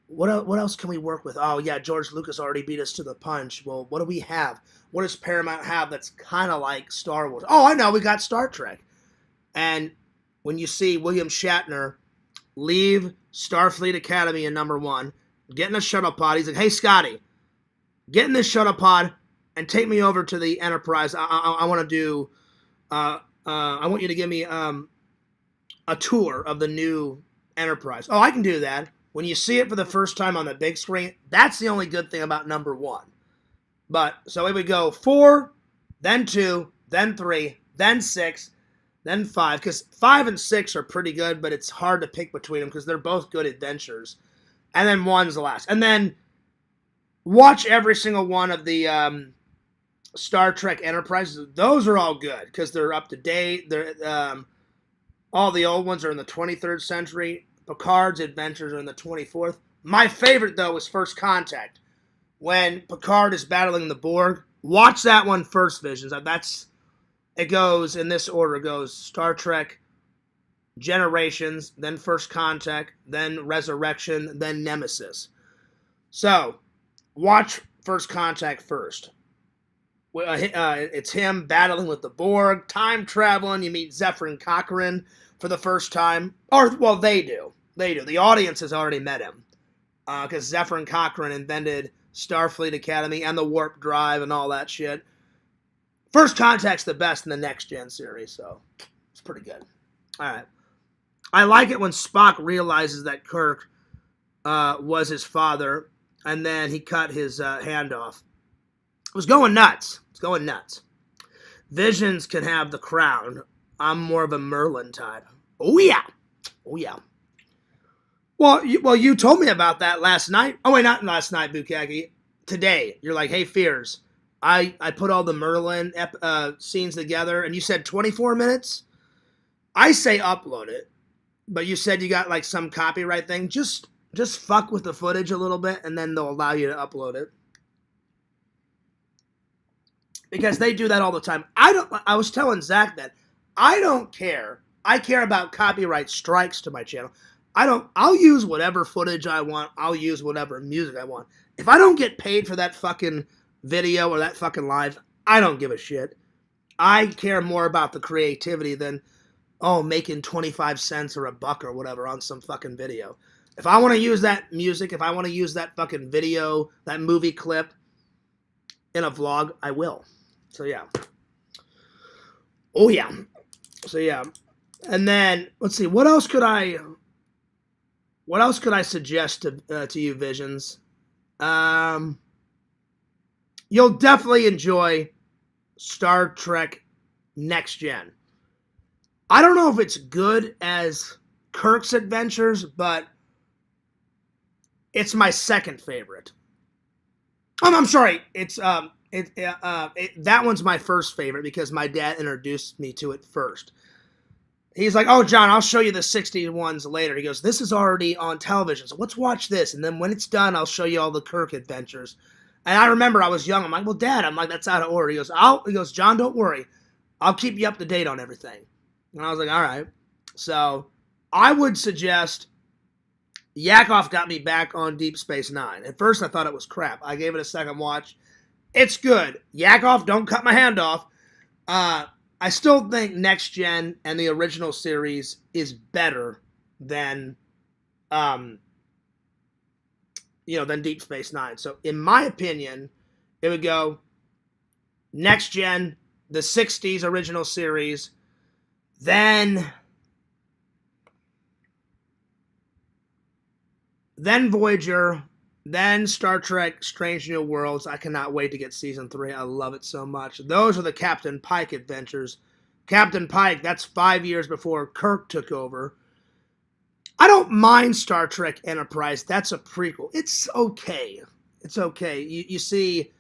what else can we work with? Oh yeah, George Lucas already beat us to the punch. Well, what do we have? What does Paramount have that's kind of like Star Wars? Oh, I know, we got Star Trek. And when you see William Shatner leave Starfleet Academy in number 1, get in a shuttle pod, he's like, hey, Scotty, get in this shuttle pod and take me over to the Enterprise. I want to do, I want you to give me a tour of the new Enterprise. Oh, I can do that. When you see it for the first time on the big screen, that's the only good thing about number 1. But, so it would go 4, then 2, then 3, then 6, then 5. Because 5 and 6 are pretty good, but it's hard to pick between them because they're both good adventures. And then 1's the last. And then watch every single one of the Star Trek Enterprises. Those are all good because they're up to date. They're all the old ones are in the 23rd century. Picard's adventures are in the 24th. My favorite, though, is First Contact. When Picard is battling the Borg, watch that one first, Visions. It goes in this order. It goes Star Trek, Generations, then First Contact, then Resurrection, then Nemesis. So, watch First Contact first. It's him battling with the Borg, time traveling. You meet Zefram Cochrane for the first time. Well, they do. The audience has already met him. Because Zefram Cochrane invented Starfleet Academy and the warp drive and all that shit. First Contact's the best in the Next Gen series, so it's pretty good. All right. I like it when Spock realizes that Kirk was his father, and then he cut his hand off. It was going nuts. It's going nuts. Visions can have the crown. I'm more of a Merlin type. Oh, yeah. Oh, yeah. Well, you told me about that last night. Oh, wait, not last night, Bukaki. Today. You're like, hey, Fears, I put all the Merlin scenes together, and you said 24 minutes? I say upload it, but you said you got like some copyright thing. Just fuck with the footage a little bit, and then they'll allow you to upload it. Because they do that all the time. I was telling Zach that I don't care. I care about copyright strikes to my channel. I'll use whatever footage I want. I'll use whatever music I want. If I don't get paid for that fucking video or that fucking live, I don't give a shit. I care more about the creativity than, making 25 cents or $1 or whatever on some fucking video. If I want to use that music, if I want to use that fucking video, that movie clip in a vlog, I will. So, yeah. Oh, yeah. So, yeah. And then, let's see. What else could I suggest to you, Visions? You'll definitely enjoy Star Trek Next Gen. I don't know if it's good as Kirk's Adventures, but it's my second favorite. I'm sorry. It's that one's my first favorite because my dad introduced me to it first. He's like, oh, John, I'll show you the 60 ones later. He goes, this is already on television, so let's watch this. And then when it's done, I'll show you all the Kirk adventures. And I remember I was young. I'm like, well, Dad, that's out of order. He goes, John, don't worry. I'll keep you up to date on everything. And I was like, all right. So I would suggest Yakov got me back on Deep Space Nine. At first, I thought it was crap. I gave it a second watch. It's good. Yakov, don't cut my hand off. I still think Next Gen and the original series is better than, than Deep Space Nine. So, in my opinion, it would go Next Gen, the 60s original series, then Voyager, then Star Trek Strange New Worlds. I cannot wait to get season 3. I love it so much. Those are the Captain Pike adventures. Captain Pike, that's 5 years before Kirk took over. I don't mind Star Trek Enterprise. That's a prequel. It's okay. It's okay. You see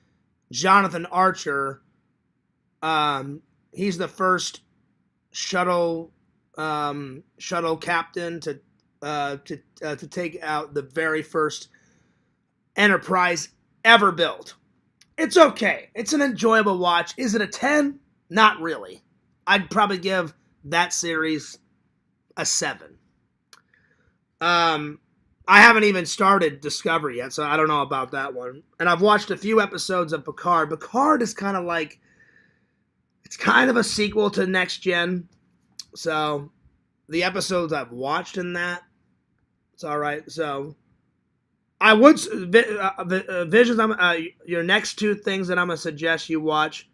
Jonathan Archer. He's the first shuttle captain to take out the very first Enterprise ever built. It's okay. It's an enjoyable watch. Is it a 10? Not really. I'd probably give that series a 7. I haven't even started Discovery yet, so I don't know about that one. And I've watched a few episodes of Picard. Picard is kind of like, it's kind of a sequel to Next Gen. So the episodes I've watched in that, it's all right. So I would, Visions, your next two things that I'm going to suggest you watch.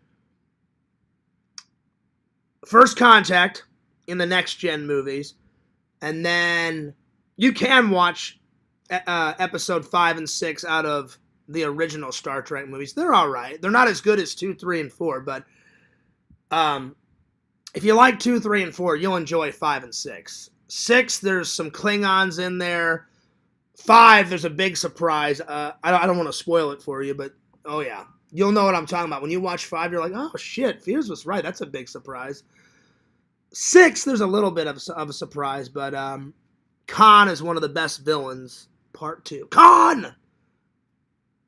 First Contact in the Next Gen movies. And then you can watch episode 5 and 6 out of the original Star Trek movies. They're all right. They're not as good as 2, 3, and 4, but if you like 2, 3, and 4, you'll enjoy 5 and 6. 6, there's some Klingons in there. 5, there's a big surprise. I don't want to spoil it for you, but oh yeah. You'll know what I'm talking about. When you watch 5, you're like, oh shit, Fears was right. That's a big surprise. 6, there's a little bit of a surprise, but Khan is one of the best villains. Part 2. Khan!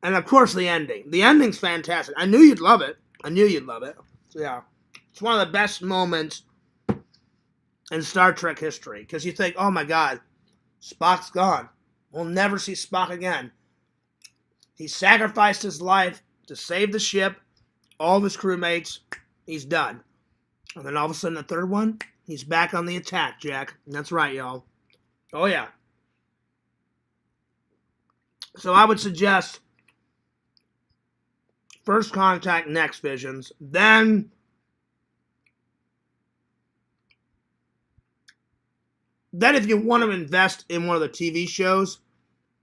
And of course the ending. The ending's fantastic. I knew you'd love it. So yeah. It's one of the best moments in Star Trek history. Because you think, oh my god, Spock's gone. We'll never see Spock again. He sacrificed his life to save the ship. All of his crewmates. He's done. And then all of a sudden, the third one, he's back on the attack, Jack. And that's right, y'all. Oh, yeah. So I would suggest First Contact, Next Visions. Then Then if you want to invest in one of the TV shows,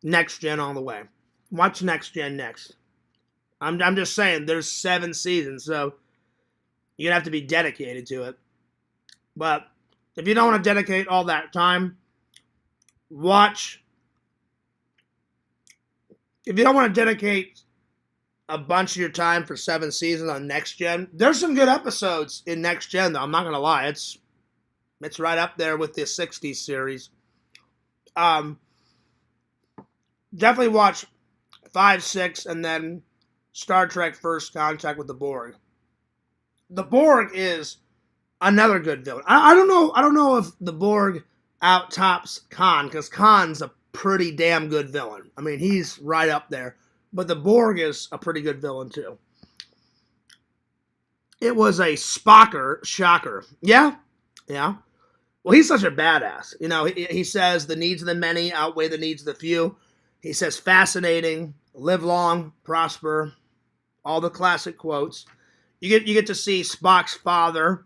Next Gen all the way. Watch Next Gen next. I'm just saying, there's 7 seasons, so you're going to have to be dedicated to it. But if you don't want to dedicate all that time, watch. If you don't want to dedicate a bunch of your time for 7 seasons on Next Gen, there's some good episodes in Next Gen, though. I'm not going to lie. It's right up there with the 60s series. Definitely watch 5, 6, and then Star Trek First Contact with the Borg. The Borg is another good villain. I don't know if the Borg out-tops Khan, because Khan's a pretty damn good villain. I mean, he's right up there. But the Borg is a pretty good villain, too. It was a Spocker shocker. Yeah? Yeah. Well, he's such a badass. You know, he says the needs of the many outweigh the needs of the few. He says fascinating, live long, prosper, all the classic quotes. You get to see Spock's father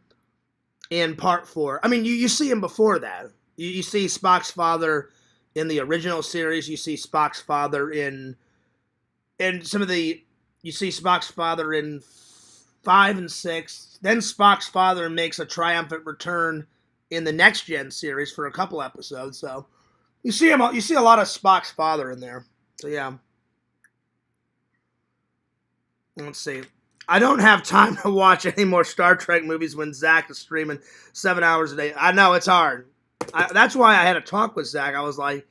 in part 4. I mean, you see him before that. You see Spock's father in the original series. You see Spock's father in some of the... You see Spock's father in 5 and 6. Then Spock's father makes a triumphant return in the Next Gen series for a couple episodes. So you see him. You see a lot of Spock's father in there. So yeah. Let's see. I don't have time to watch any more Star Trek movies when Zach is streaming 7 hours a day. I know, it's hard. That's why I had a talk with Zach. I was like,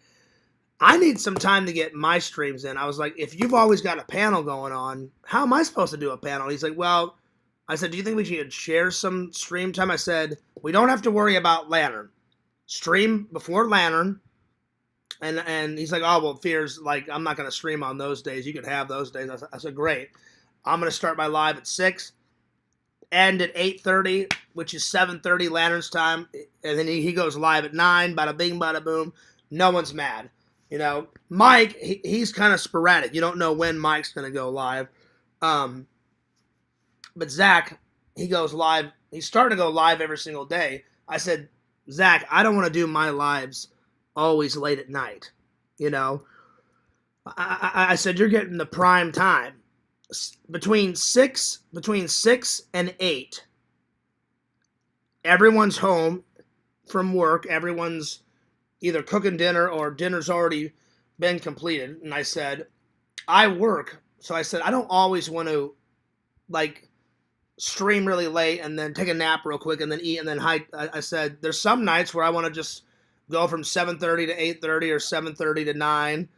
I need some time to get my streams in. I was like, if you've always got a panel going on, how am I supposed to do a panel? He's like, well, I said, do you think we should share some stream time? I said, we don't have to worry about Lantern. Stream before Lantern. And he's like, oh, well, Fear's like, I'm not going to stream on those days. You can have those days. I said, great. I'm going to start my live at 6, end at 8:30, which is 7:30 Lantern's time, and then he goes live at 9, bada bing, bada boom. No one's mad. You know, Mike, he's kind of sporadic. You don't know when Mike's going to go live. But Zach, he goes live. He's starting to go live every single day. I said, Zach, I don't want to do my lives always late at night. You know, I said, you're getting the prime time. Between 6 and 8, everyone's home from work. Everyone's either cooking dinner or dinner's already been completed. And I said, I work. So I said, I don't always want to, like, stream really late and then take a nap real quick and then eat and then hide. I said, there's some nights where I want to just go from 7:30 to 8:30 or 7:30 to 9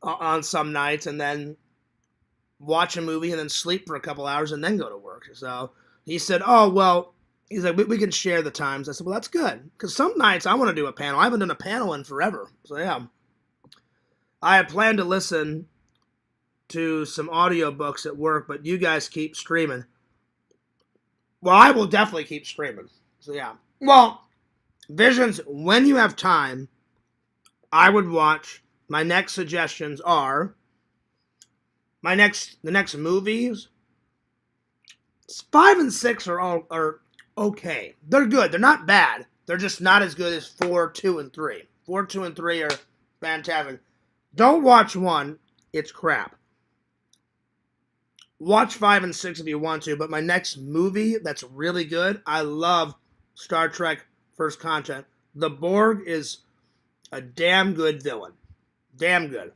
on some nights and then watch a movie and then sleep for a couple hours and then go to work. So he said, oh, well, he's like, we can share the times. I said, well, that's good. Because some nights I want to do a panel. I haven't done a panel in forever. So yeah. I had planned to listen to some audiobooks at work, but you guys keep streaming. Well, I will definitely keep streaming. So yeah. Well, Visions, when you have time, I would watch. My next suggestions are the next movies. 5 and 6 are okay. They're good. They're not bad. They're just not as good as 4, 2, and 3. 4, 2, and 3 are fantastic. Don't watch 1. It's crap. Watch 5 and 6 if you want to, but my next movie that's really good, I love Star Trek First Contact. The Borg is a damn good villain. Damn good.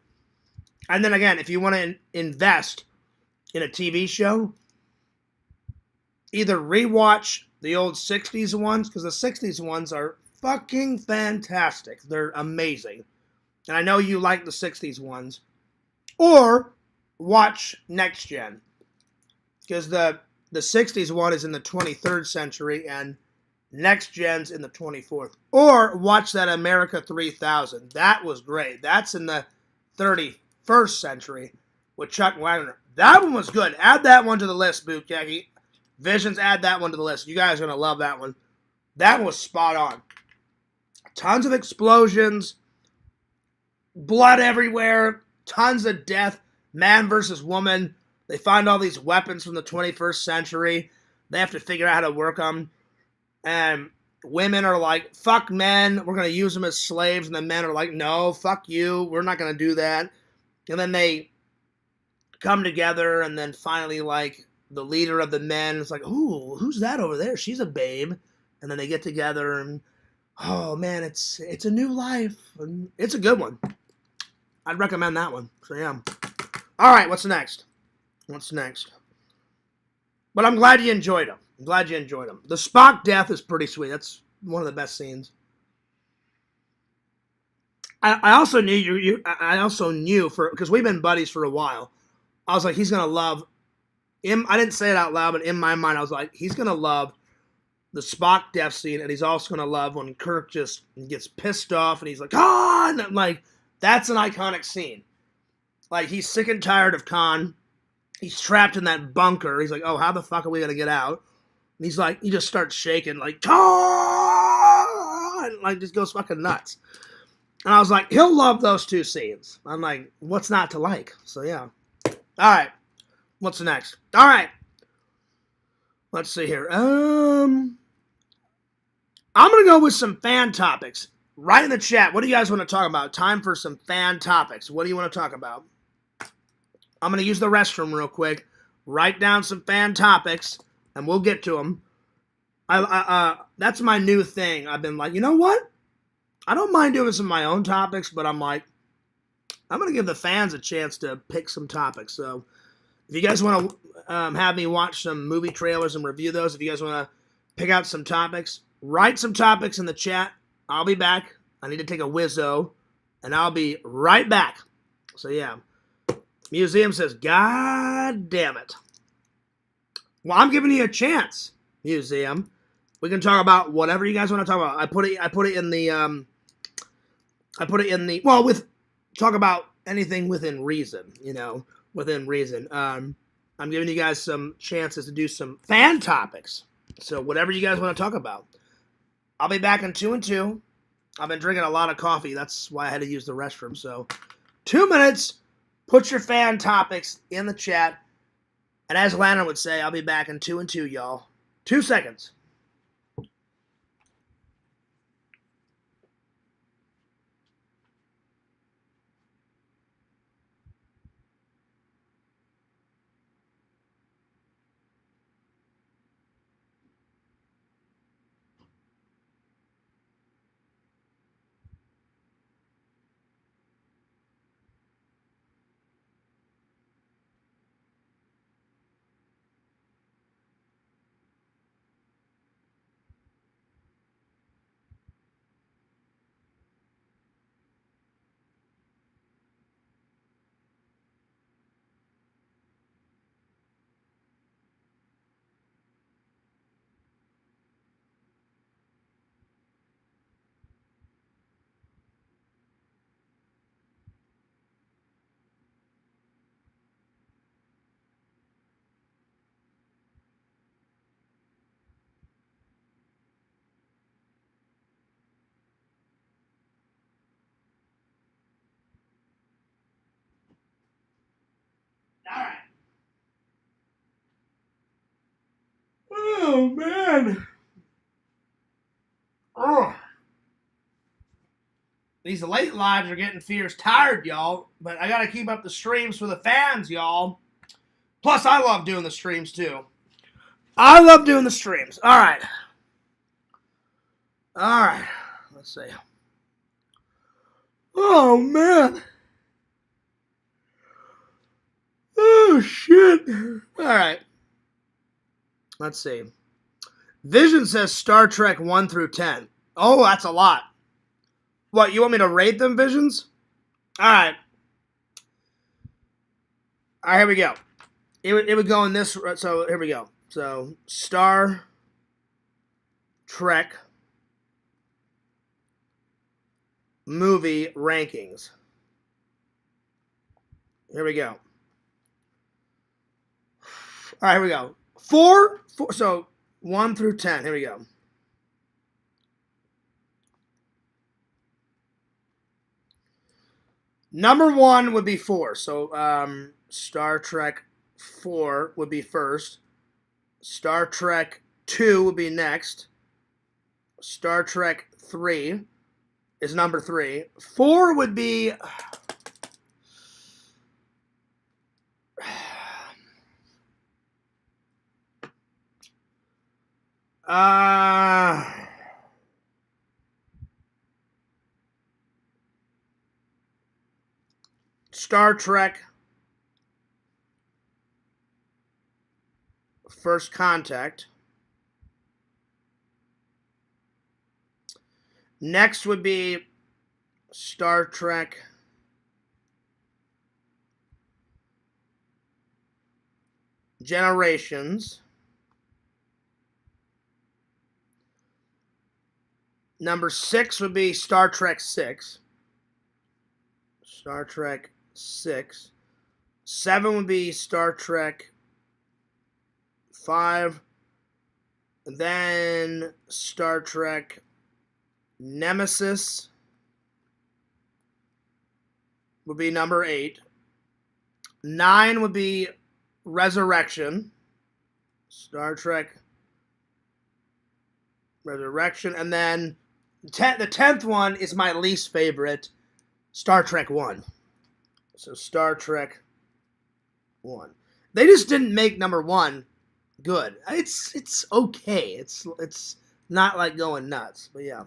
And then again, if you want to invest in a TV show, either rewatch the old 60s ones, because the 60s ones are fucking fantastic. They're amazing. And I know you like the 60s ones. Or watch Next Gen. Because the 60s one is in the 23rd century and Next Gen's in the 24th. Or watch that America 3000. That was great. That's in the 31st century with Chuck Wagner. That one was good. Add that one to the list, Bukaki. Visions, add that one to the list. You guys are going to love that one. That one was spot on. Tons of explosions. Blood everywhere. Tons of death. Man versus woman. They find all these weapons from the 21st century. They have to figure out how to work them. And women are like, fuck men, we're going to use them as slaves. And the men are like, no, fuck you, we're not going to do that. And then they come together, and then finally, like, the leader of the men is like, ooh, who's that over there? She's a babe. And then they get together, and oh man, it's a new life. And it's a good one. I'd recommend that one. So yeah. All right, what's next? What's next? But I'm glad you enjoyed them. I'm glad you enjoyed them. The Spock death is pretty sweet. That's one of the best scenes. I also knew I also knew because we've been buddies for a while. I was like, he's gonna love him. I didn't say it out loud, but in my mind, I was like, he's gonna love the Spock death scene, and he's also gonna love when Kirk just gets pissed off and he's like, Khan! And like, that's an iconic scene. Like, he's sick and tired of Khan. He's trapped in that bunker. He's like, oh, how the fuck are we gonna get out? And he's like, he just starts shaking, like, Khan! Like, just goes fucking nuts. And I was like, he'll love those two scenes. I'm like, what's not to like? So yeah. All right. What's next? All right. Let's see here. I'm going to go with some fan topics. Write in the chat. What do you guys want to talk about? Time for some fan topics. What do you want to talk about? I'm going to use the restroom real quick. Write down some fan topics, and we'll get to them. That's my new thing. I've been like, you know what? I don't mind doing some of my own topics, but I'm like, I'm going to give the fans a chance to pick some topics. So if you guys want to have me watch some movie trailers and review those, if you guys want to pick out some topics, write some topics in the chat. I'll be back. I need to take a whizzo, and I'll be right back. So yeah. Museum says, God damn it. Well, I'm giving you a chance, Museum. We can talk about whatever you guys want to talk about. I put it in the talk about anything within reason, within reason. I'm giving you guys some chances to do some fan topics. So whatever you guys want to talk about. I'll be back in 2 and 2. I've been drinking a lot of coffee. That's why I had to use the restroom. So 2 minutes. Put your fan topics in the chat. And as Lana would say, I'll be back in 2 and 2, y'all. 2 seconds. All right. Oh, man. Oh. These late lives are getting fierce tired, y'all. But I got to keep up the streams for the fans, y'all. Plus, I love doing the streams, too. I love doing the streams. All right. All right. Let's see. Oh, man. Oh, shit. All right. Let's see. Vision says Star Trek 1 through 10. Oh, that's a lot. What, you want me to rate them, Visions? All right. All right, here we go. It would go in this. So, here we go. So, Star Trek movie rankings. Here we go. All right, here we go. Four, so 1 through 10. Here we go. Number 1 would be 4. So Star Trek 4 would be first. Star Trek 2 would be next. Star Trek 3 is number 3. 4 would be... Star Trek First Contact. Next would be Star Trek Generations. Number 6 would be Star Trek 6. Star Trek 6. 7 would be Star Trek 5. Then Star Trek Nemesis would be number 8. 9 would be Resurrection. Star Trek Resurrection. And then the 10th one is my least favorite, Star Trek 1. So Star Trek 1. They just didn't make number 1 good. It's okay. It's not like going nuts, but yeah.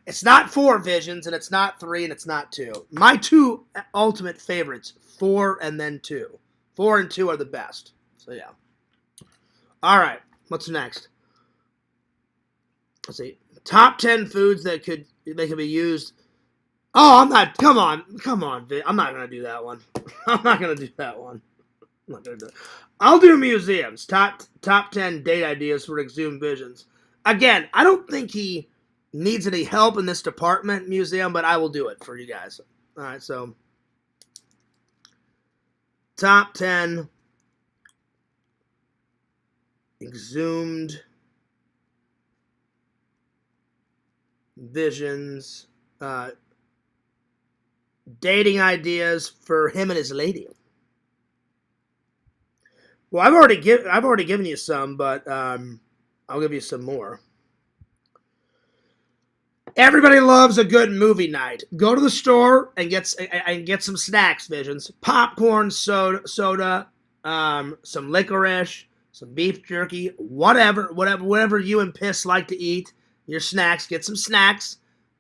It's not 4 Visions, and it's not 3, and it's not 2. My 2 ultimate favorites, 4 and then 2. 4 and 2 are the best. So yeah. All right. What's next? Let's see. Top 10 foods that could be used. Oh, I'm not. Come on. I'm not gonna do that one. I'm not gonna do that one. I'm not gonna do it. I'll do museums. Top 10 date ideas for Exhumed Visions. Again, I don't think he needs any help in this department, museum, but I will do it for you guys. All right, so top 10 Exhumed Visions dating ideas for him and his lady. Well, I've already given you some, but I'll give you some more. Everybody loves a good movie night. Go to the store and get some snacks, Visions. Popcorn, soda, some licorice, some beef jerky, whatever you and Piss like to eat. Your snacks. Get some snacks.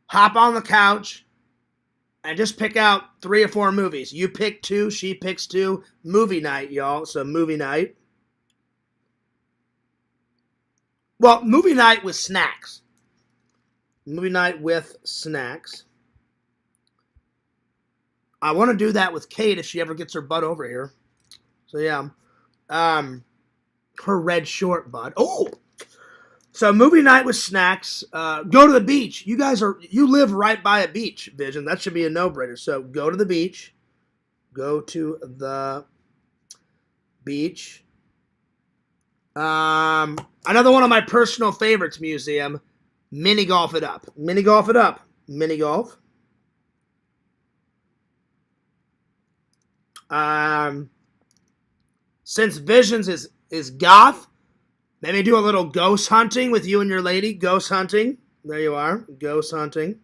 Hop on the couch and just pick out 3 or 4 movies. You pick 2, she picks 2. Movie night, y'all. So movie night. Well, movie night with snacks. Movie night with snacks. I want to do that with Kate if she ever gets her butt over here. So yeah. Her red short butt. Oh! So movie night with snacks. Go to the beach. You live right by a beach, Vision. That should be a no-brainer. So go to the beach. Go to the beach. Another one of my personal favorites, museum. Mini golf it up. Mini golf it up. Mini golf. Since Visions is goth, maybe do a little ghost hunting with you and your lady. Ghost hunting. There you are. Ghost hunting.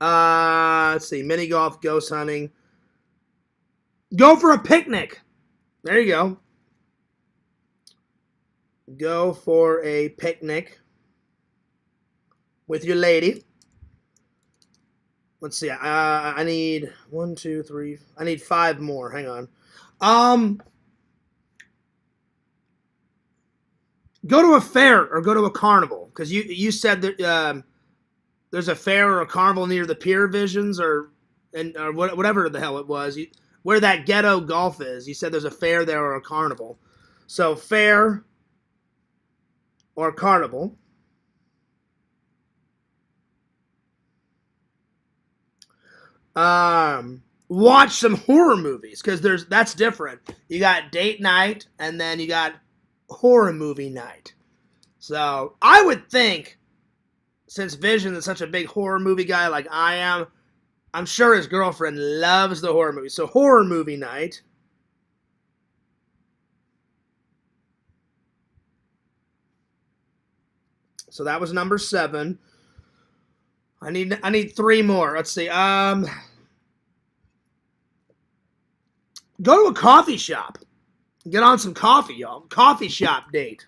Let's see. Mini golf, ghost hunting. Go for a picnic. There you go. Go for a picnic with your lady. Let's see. I need 1, 2, 3. I need 5 more. Hang on. Go to a fair or go to a carnival, because you said that there's a fair or a carnival near the Pier, Visions, or whatever the hell it was. Where that ghetto golf is. You said there's a fair there or a carnival. So fair or carnival. Watch some horror movies, because that's different. You got date night and then you got horror movie night. So I would think, since Vision is such a big horror movie guy like I am, I'm sure his girlfriend loves the horror movie. So horror movie night. So that was number 7. I need 3 more. Let's see. Go to a coffee shop. Get on some coffee, y'all. Coffee shop date.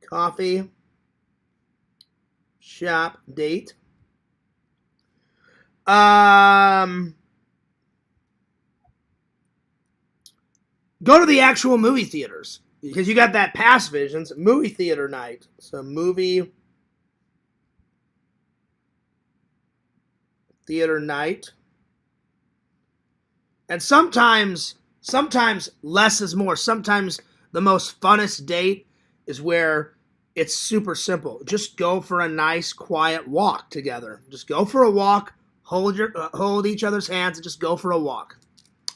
Coffee shop date. Go to the actual movie theaters because you got that pass visions movie theater night. So movie theater night. And sometimes less is more. Sometimes the most funnest date is where it's super simple. Just go for a nice quiet walk together. Just go for a walk. Hold each other's hands and just go for a walk.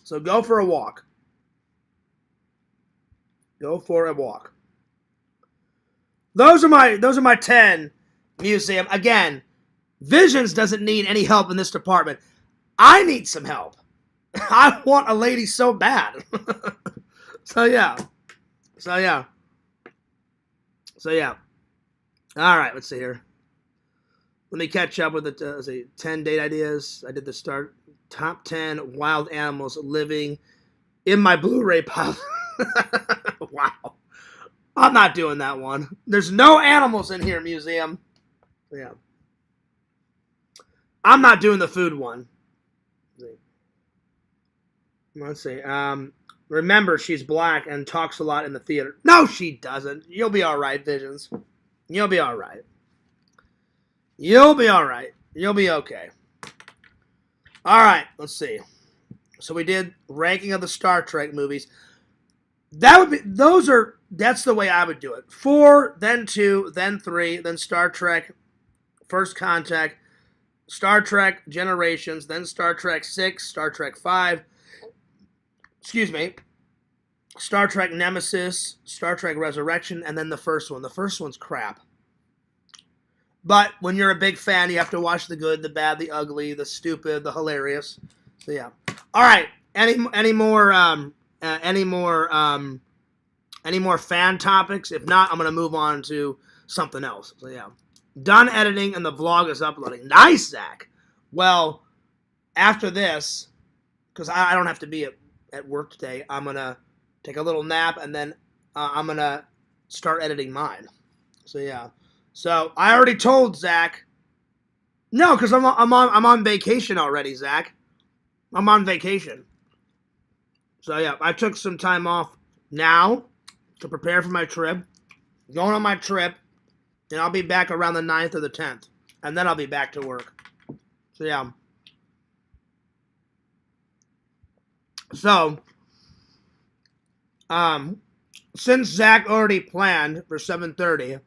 So go for a walk. Go for a walk. Those are my 10 museum. Again, Visions doesn't need any help in this department. I need some help. I want a lady so bad. So yeah. All right, let's see here. Let me catch up with the 10 date ideas. I did the start top 10 wild animals living in my Blu-ray pile. Wow. I'm not doing that one. There's no animals in here, museum. Yeah. I'm not doing the food one. Let's see. Remember, she's black and talks a lot in the theater. No, she doesn't. You'll be all right, Visions. You'll be all right. You'll be all right. You'll be okay. All right, let's see. So we did ranking of the Star Trek movies. That's the way I would do it. 4, then 2, then 3, then Star Trek First Contact, Star Trek Generations, then Star Trek 6, Star Trek 5, Star Trek Nemesis, Star Trek Resurrection, and then the first one. The first one's crap. But when you're a big fan, you have to watch the good, the bad, the ugly, the stupid, the hilarious. So yeah. All right. Any more fan topics? If not, I'm gonna move on to something else. So yeah. Done editing and the vlog is uploading. Nice, Zach. Well, after this, because I don't have to be at work today, I'm gonna take a little nap and then I'm gonna start editing mine. So yeah. So I already told Zach. No, because I'm on vacation already, Zach. I'm on vacation. So yeah, I took some time off now to prepare for my trip. Going on my trip, and I'll be back around the 9th or the 10th, and then I'll be back to work. So yeah. So, since Zach already planned for 7:30.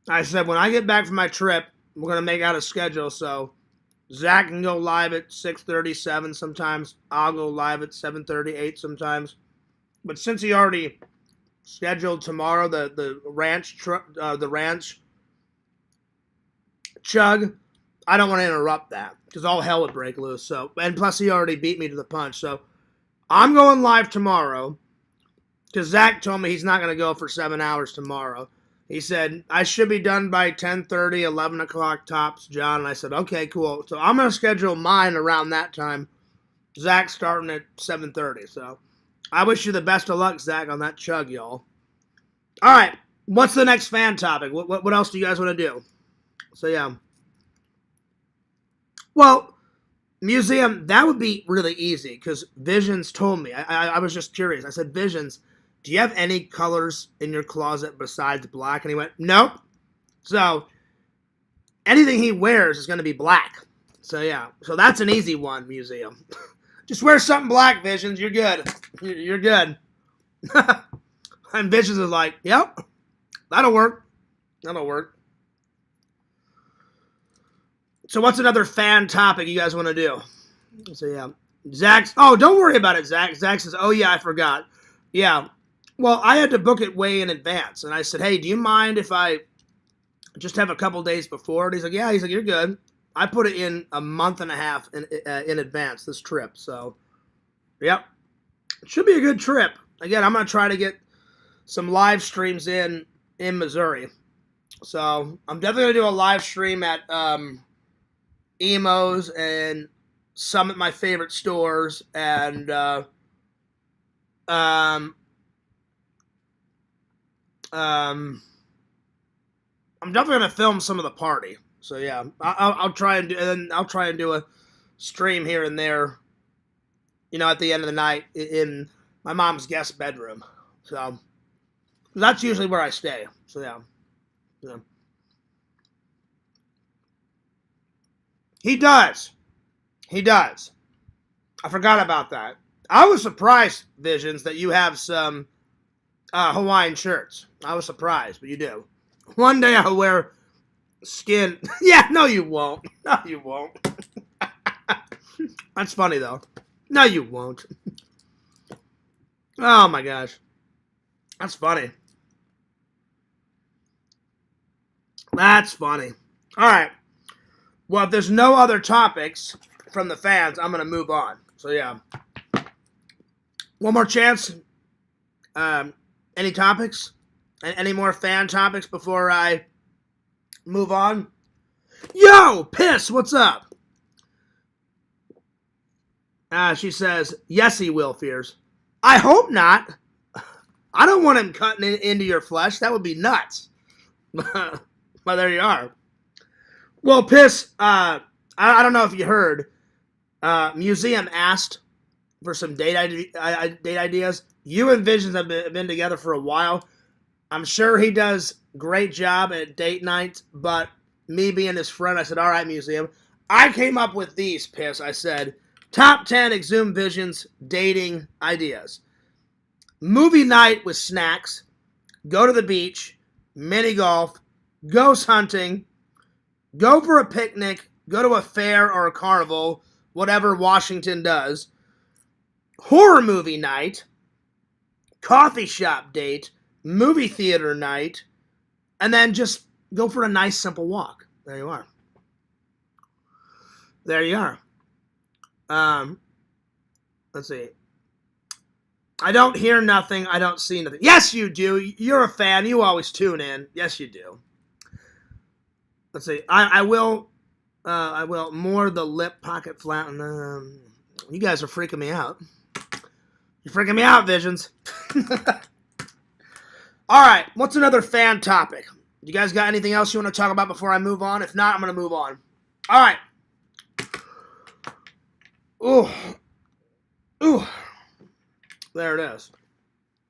I said, when I get back from my trip, we're going to make out a schedule, so Zach can go live at 6:37 sometimes. I'll go live at 7:38 sometimes. But since he already scheduled tomorrow the ranch chug, I don't want to interrupt that because all hell would break loose. So, and plus he already beat me to the punch. So I'm going live tomorrow because Zach told me he's not going to go for 7 hours tomorrow. He said, I should be done by 10:30, 11 o'clock tops, John. And I said, okay, cool. So I'm going to schedule mine around that time. Zach's starting at 7:30. So I wish you the best of luck, Zach, on that chug, y'all. All right. What's the next fan topic? What else do you guys want to do? So, yeah. Well, museum, that would be really easy because Visions told me. I was just curious. I said, Visions, do you have any colors in your closet besides black? And he went, nope. So anything he wears is going to be black. So yeah. So that's an easy one, museum. Just wear something black, Visions. You're good. You're good. And Visions is like, yep, that'll work. That'll work. So what's another fan topic you guys want to do? So yeah. Zach's, oh, don't worry about it, Zach. Zach says, oh yeah, I forgot. Yeah. Well, I had to book it way in advance. And I said, hey, do you mind if I just have a couple days before? And he's like, yeah. He's like, you're good. I put it in a month and a half in advance, this trip. So, yep. It should be a good trip. Again, I'm going to try to get some live streams in Missouri. So I'm definitely gonna do a live stream at Emo's and some of my favorite stores, and um, um, I'm definitely gonna film some of the party. So yeah, I'll try and do, and then I'll try and do a stream here and there. You know, at the end of the night in my mom's guest bedroom. So that's usually where I stay. So yeah. Yeah. He does. He does. I forgot about that. I was surprised, Visions, that you have some Hawaiian shirts. I was surprised, but you do. One day I'll wear skin. Yeah, no, you won't. No, you won't. That's funny, though. No, you won't. Oh, my gosh. That's funny. That's funny. All right. Well, if there's no other topics from the fans, I'm going to move on. So, yeah. One more chance. Any topics? Any more fan topics before I move on? Yo, Piss, what's up? She says, yes, he will, Fears. I hope not. I don't want him cutting into your flesh. That would be nuts. But there you are. Well, Piss, I don't know if you heard. Museum asked for some date ideas. You and Visions have been together for a while. I'm sure he does great job at date night, but me being his friend, I said, all right, Museum. I came up with these, Piss. I said, top 10 Exhumed Visions dating ideas. Movie night with snacks, go to the beach, mini golf, ghost hunting, go for a picnic, go to a fair or a carnival, whatever Washington does, horror movie night, coffee shop date, movie theater night, and then just go for a nice simple walk. There you are. There you are. Let's see. I don't hear nothing. I don't see nothing. Yes, you do. You're a fan. You always tune in. Yes, you do. Let's see. I will more the lip pocket flat. You guys are freaking me out. You're freaking me out, Visions. All right. What's another fan topic? You guys got anything else you want to talk about before I move on? If not, I'm going to move on. All right. Ooh. Ooh. There it is.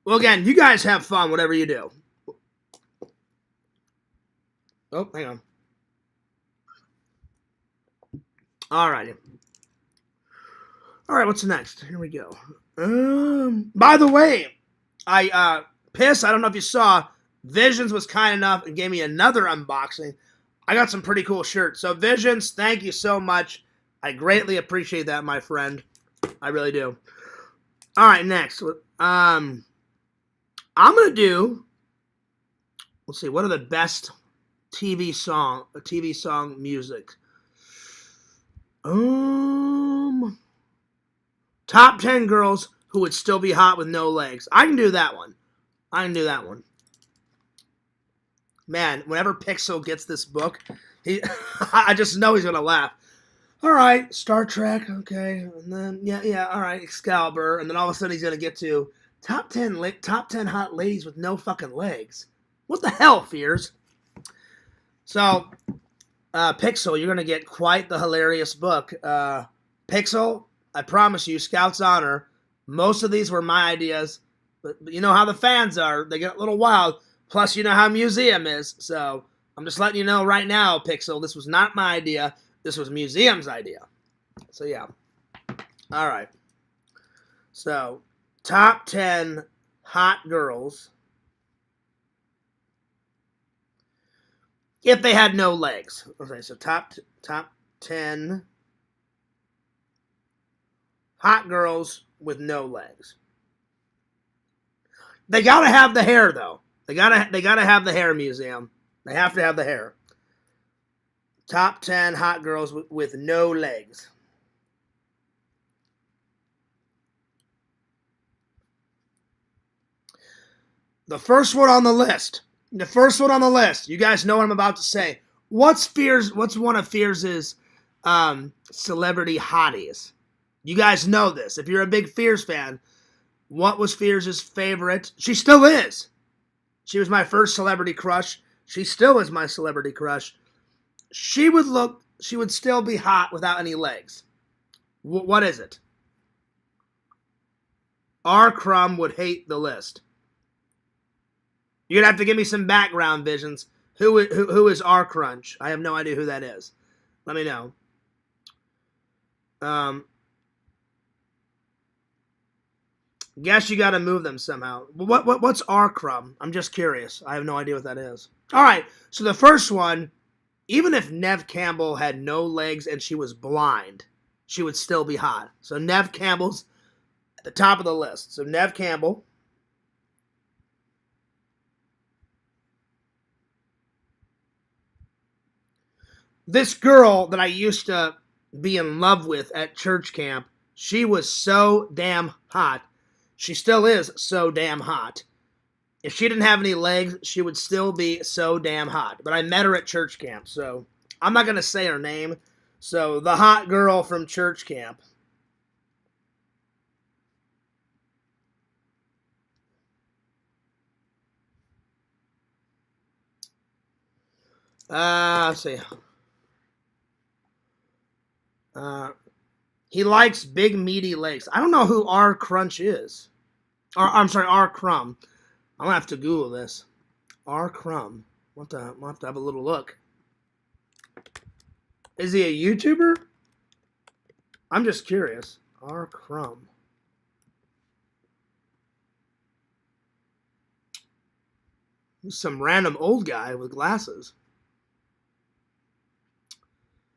Well, again, you guys have fun, whatever you do. Oh, hang on. All righty. All right, what's next? Here we go. By the way, Piss, I don't know if you saw, Visions was kind enough and gave me another unboxing. I got some pretty cool shirts. So, Visions, thank you so much. I greatly appreciate that, my friend. I really do. All right, next. I'm going to do, let's see, what are the best TV song music? Top 10 girls who would still be hot with no legs. I can do that one. Man, whenever Pixel gets this book, I just know he's going to laugh. All right, Star Trek, okay. And then, yeah, all right, Excalibur. And then all of a sudden he's going to get to top 10 hot ladies with no fucking legs. What the hell, Fears? So, Pixel, you're going to get quite the hilarious book. Pixel, I promise you, Scout's Honor, most of these were my ideas. But you know how the fans are. They get a little wild. Plus, you know how Museum is. So, I'm just letting you know right now, Pixel, this was not my idea. This was Museum's idea. So, yeah. All right. So, top 10 hot girls if they had no legs. Okay, so top 10 hot girls with no legs. They gotta have the hair, though. They gotta have the hair, Museum. They have to have the hair. Top 10 hot girls with no legs. The first one on the list The first one on the list. You guys know what I'm about to say. What's one of Fierce's celebrity hotties? You guys know this. If you're a big Fierce fan, what was Fierce's favorite? She still is. She was my first celebrity crush. She still is my celebrity crush. She would still be hot without any legs. What is it? R. Crumb would hate the list. You're going to have to give me some background visions. Who is R. Crunch? I have no idea who that is. Let me know. Guess you got to move them somehow. What's R. Crumb? I'm just curious. I have no idea what that is. All right. So the first one, even if Neve Campbell had no legs and she was blind, she would still be hot. So Neve Campbell's at the top of the list. So Neve Campbell. This girl that I used to be in love with at church camp, she was so damn hot. She still is so damn hot. If she didn't have any legs, she would still be so damn hot. But I met her at church camp, so I'm not going to say her name. So the hot girl from church camp. Let's see. He likes big meaty legs. I don't know who R. Crunch is. I'm sorry, R. Crumb. I'm gonna have to Google this. R. Crumb. I'll have to have a little look. Is he a YouTuber? I'm just curious. R. Crumb. He's some random old guy with glasses.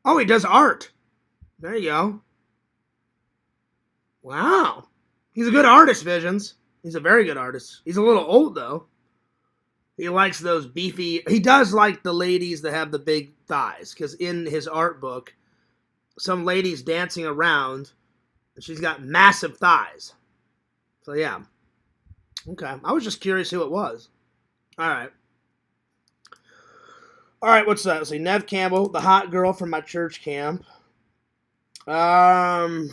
Oh, he does art. There you go. Wow. He's a good artist, Visions. He's a very good artist. He's a little old, though. He likes those beefy... He does like the ladies that have the big thighs, because in his art book, some lady's dancing around, and she's got massive thighs. So, yeah. Okay. I was just curious who it was. All right. All right, what's that? Let's see. Neve Campbell, the hot girl from my church camp. I'm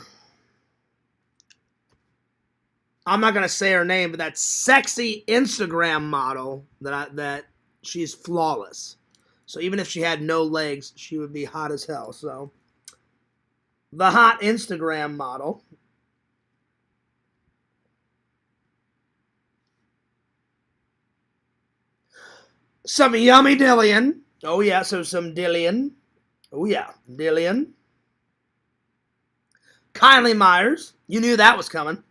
not gonna say her name, but that sexy Instagram model that she's flawless. So even if she had no legs, she would be hot as hell. So the hot Instagram model. Some yummy Dillian. Oh yeah, so some Dillian. Oh yeah, Dillian. Kylie Myers. You knew that was coming.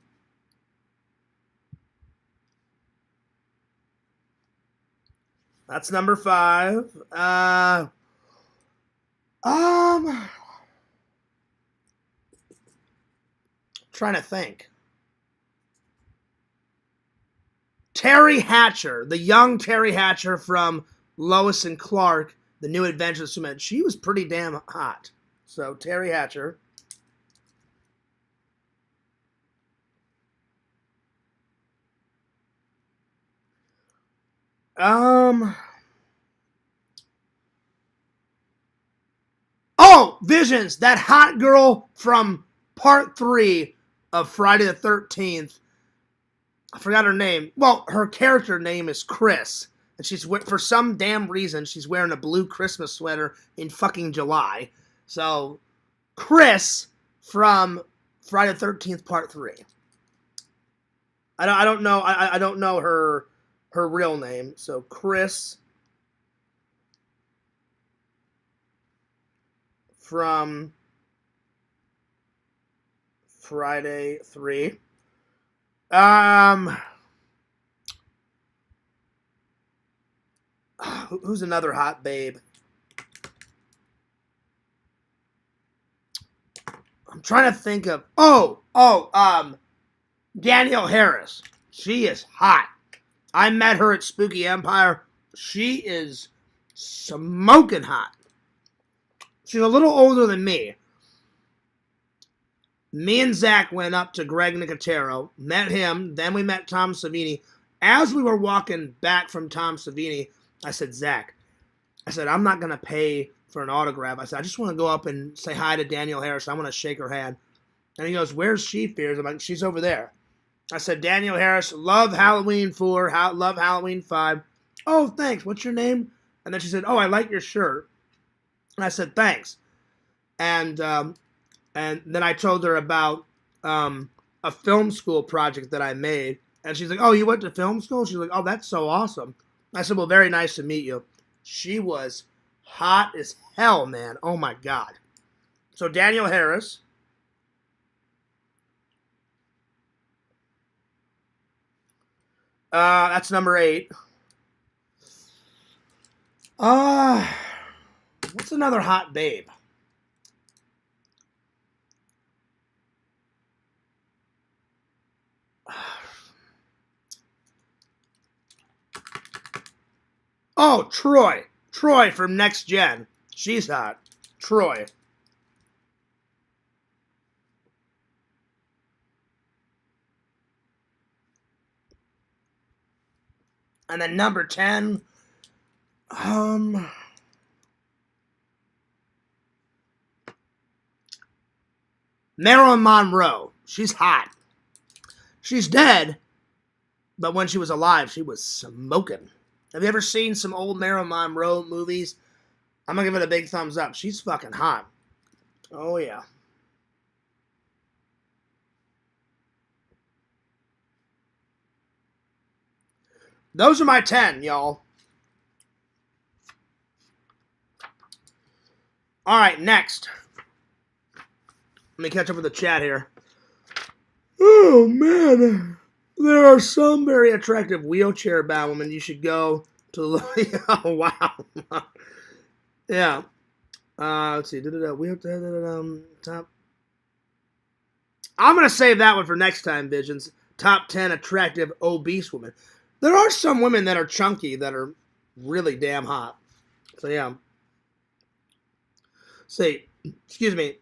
That's number 5. Trying to think. Terry Hatcher, the young Terry Hatcher from Lois and Clark, The New Adventures of Superman. She was pretty damn hot. So Terry Hatcher. Oh, Visions, that hot girl from part 3 of Friday the 13th. I forgot her name. Well, her character name is Chris. And she's, for some damn reason, she's wearing a blue Christmas sweater in fucking July. So, Chris from Friday the 13th part 3. I don't know. I don't know her real name. So, Chris from Friday 3. Who's another hot babe? I'm trying to think of... Danielle Harris. She is hot. I met her at Spooky Empire. She is smoking hot. She's a little older than me. Me and Zach went up to Greg Nicotero, met him, then we met Tom Savini. As we were walking back from Tom Savini, I said, Zach, I said, I'm not going to pay for an autograph. I said, I just want to go up and say hi to Danielle Harris. I want to shake her hand. And he goes, where's she, Fears? I'm like, she's over there. I said, Danielle Harris, love Halloween 4, love Halloween 5. Oh, thanks. What's your name? And then she said, oh, I like your shirt. And I said, thanks. And then I told her about a film school project that I made. And she's like, oh, you went to film school? She's like, oh, that's so awesome. I said, well, very nice to meet you. She was hot as hell, man. Oh, my God. So Danielle Harris. That's number 8. What's another hot babe? Oh, Troy. Troy from Next Gen. She's hot. Troy. And then number 10. Marilyn Monroe. She's hot. She's dead, but when she was alive, she was smoking. Have you ever seen some old Marilyn Monroe movies? I'm going to give it a big thumbs up. She's fucking hot. Oh, yeah. Those are my 10, y'all. All right, next. Let me catch up with the chat here. Oh, man. There are some very attractive wheelchair-bound women you should go to. Oh, wow. Yeah. Let's see. We have to top. I'm going to save that one for next time, Visions. Top 10 attractive obese women. There are some women that are chunky that are really damn hot. So, yeah. See, excuse me.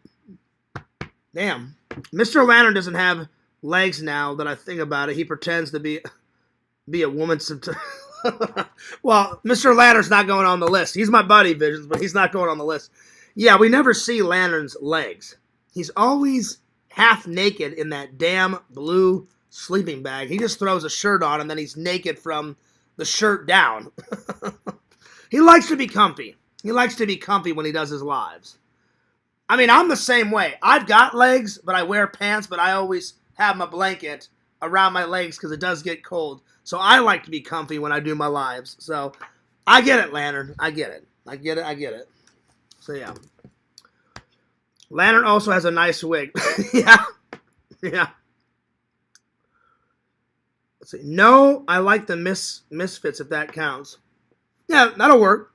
Damn. Mr. Lantern doesn't have legs now that I think about it. He pretends to be a woman sometimes. Well, Mr. Lantern's not going on the list. He's my buddy, Visions, but he's not going on the list. Yeah, we never see Lantern's legs. He's always half naked in that damn blue sleeping bag. He just throws a shirt on and then he's naked from the shirt down. He likes to be comfy. He likes to be comfy when he does his lives. I mean, I'm the same way. I've got legs, but I wear pants, but I always have my blanket around my legs because it does get cold. So I like to be comfy when I do my lives. So I get it, Lantern. I get it. I get it. So yeah. Lantern also has a nice wig. Yeah. Let's see. No, I like the Misfits if that counts. Yeah, that'll work.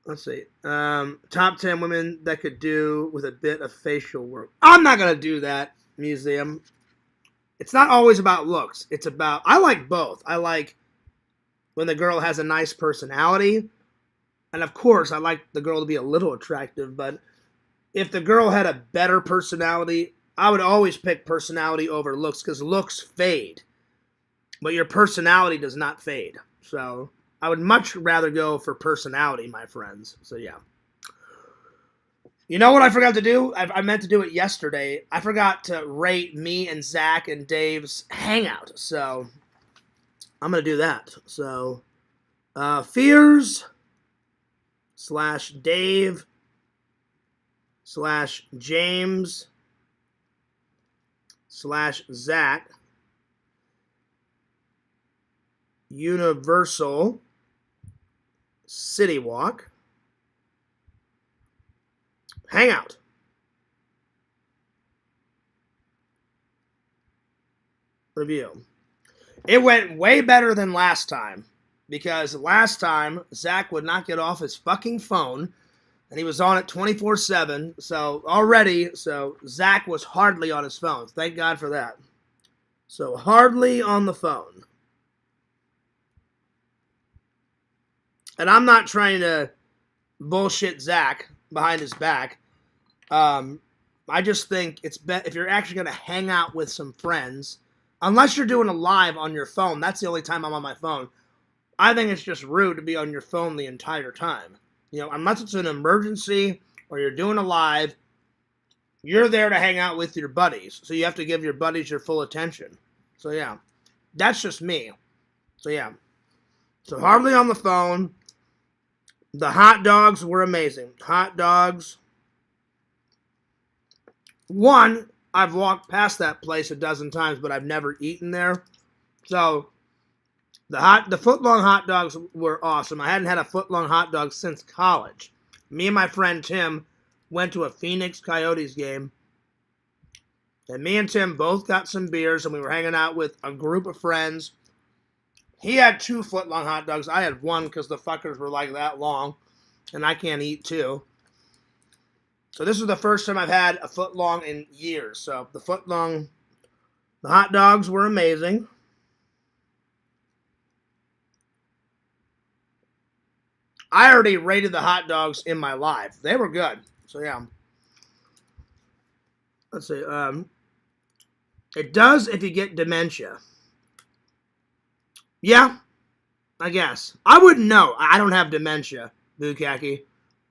Let's see. Top 10 women that could do with a bit of facial work. I'm not going to do that, Museum. It's not always about looks. It's about... I like both. I like when the girl has a nice personality. And of course, I like the girl to be a little attractive. But if the girl had a better personality, I would always pick personality over looks because looks fade. But your personality does not fade. So I would much rather go for personality, my friends. So yeah. You know what I forgot to do? I meant to do it yesterday. I forgot to rate me and Zach and Dave's hangout. So I'm going to do that. So Fears / Dave / James / Zach Universal City Walk Hangout. Review. It went way better than last time because last time Zach would not get off his fucking phone and he was on it 24/7. So Zach was hardly on his phone. Thank God for that. So hardly on the phone. And I'm not trying to bullshit Zach behind his back. I just think it's if you're actually going to hang out with some friends, Unless you're doing a live on your phone. That's the only time I'm on my phone. I think it's just rude to be on your phone the entire time. You know, unless it's an emergency or you're doing a live, you're there to hang out with your buddies. So you have to give your buddies your full attention. So yeah, that's just me. So yeah. So hardly on the phone. The hot dogs were amazing. Hot dogs. One, I've walked past that place a dozen times, but I've never eaten there. So the footlong hot dogs were awesome. I hadn't had a footlong hot dog since college. Me and my friend Tim went to a Phoenix Coyotes game. And me and Tim both got some beers, and we were hanging out with a group of friends. He had 2 footlong hot dogs. I had 1 because the fuckers were like that long. And I can't eat 2. So this was the first time I've had a footlong in years. So the hot dogs were amazing. I already rated the hot dogs in my live. They were good. So yeah. Let's see. It does if you get dementia. Yeah, I guess. I wouldn't know. I don't have dementia, Bukaki.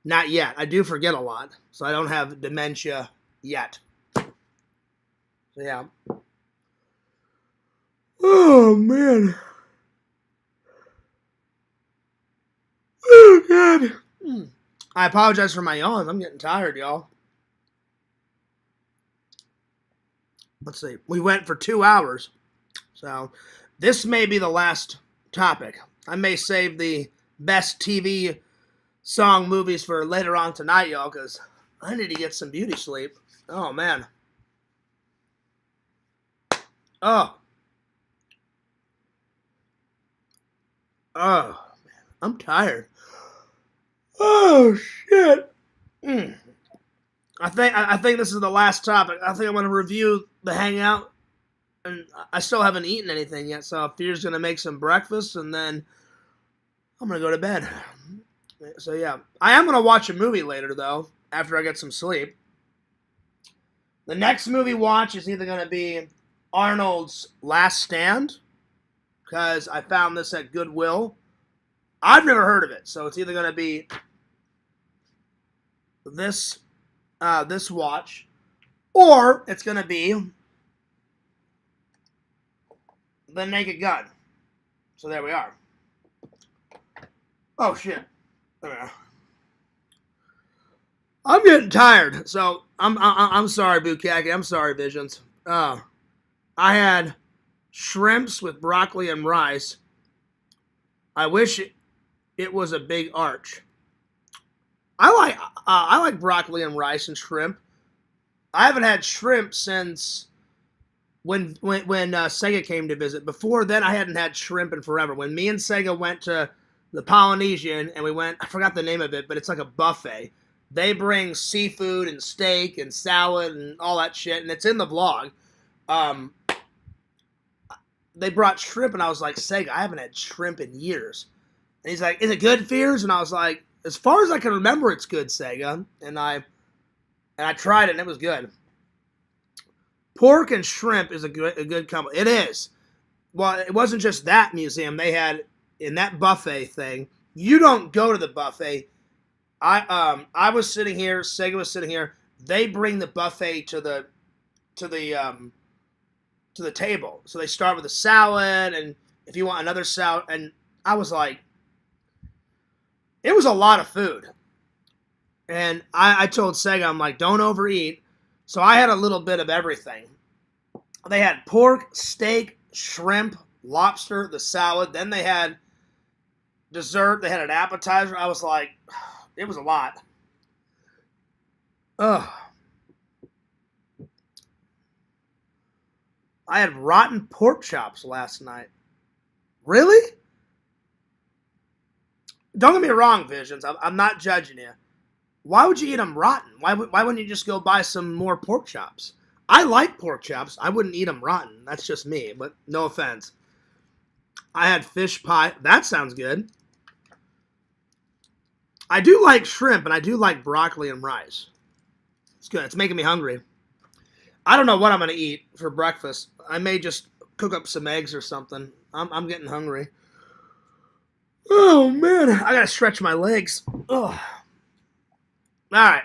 Not yet. I do forget a lot, so I don't have dementia yet. So yeah. Oh, man. Oh, God. I apologize for my yawns. I'm getting tired, y'all. Let's see. We went for 2 hours. So this may be the last topic. I may save the best TV song movies for later on tonight, y'all, because I need to get some beauty sleep. Oh, man. Oh. Oh, man. I'm tired. Oh, shit. I think this is the last topic. I think I'm going to review the hangout. And I still haven't eaten anything yet, so Fear's going to make some breakfast, and then I'm going to go to bed. So, yeah. I am going to watch a movie later, though, after I get some sleep. The next movie watch is either going to be Arnold's Last Stand, because I found this at Goodwill. I've never heard of it, so it's either going to be this watch, or it's going to be The Naked Gun. So there we are. Oh, shit. I'm getting tired, so I'm sorry, Bukaki. I'm sorry, Visions. I had shrimps with broccoli and rice. I wish it was a big arch. I like broccoli and rice and shrimp. I haven't had shrimp since when Sega came to visit. Before then, I hadn't had shrimp in forever. When me and Sega went to the Polynesian and we went, I forgot the name of it, but it's like a buffet. They bring seafood and steak and salad and all that shit, and it's in the vlog. They brought shrimp, and I was like, Sega, I haven't had shrimp in years. And he's like, is it good, Fears? And I was like, as far as I can remember, it's good, Sega. And I tried it, and it was good. Pork and shrimp is a good combo. It is. Well, it wasn't just that museum. They had, in that buffet thing, you don't go to the buffet. I was sitting here, Sega was sitting here. They bring the buffet to the table. So they start with a salad, and if you want another salad, and I was like, it was a lot of food. And I told Sega, I'm like, don't overeat. So I had a little bit of everything. They had pork, steak, shrimp, lobster, the salad. Then they had dessert. They had an appetizer. I was like, it was a lot. Ugh. I had rotten pork chops last night. Really? Don't get me wrong, Visions. I'm not judging you. Why would you eat them rotten? Why wouldn't you just go buy some more pork chops? I like pork chops. I wouldn't eat them rotten. That's just me, but no offense. I had fish pie. That sounds good. I do like shrimp, and I do like broccoli and rice. It's good. It's making me hungry. I don't know what I'm going to eat for breakfast. I may just cook up some eggs or something. I'm getting hungry. Oh man, I gotta stretch my legs. Oh. All right,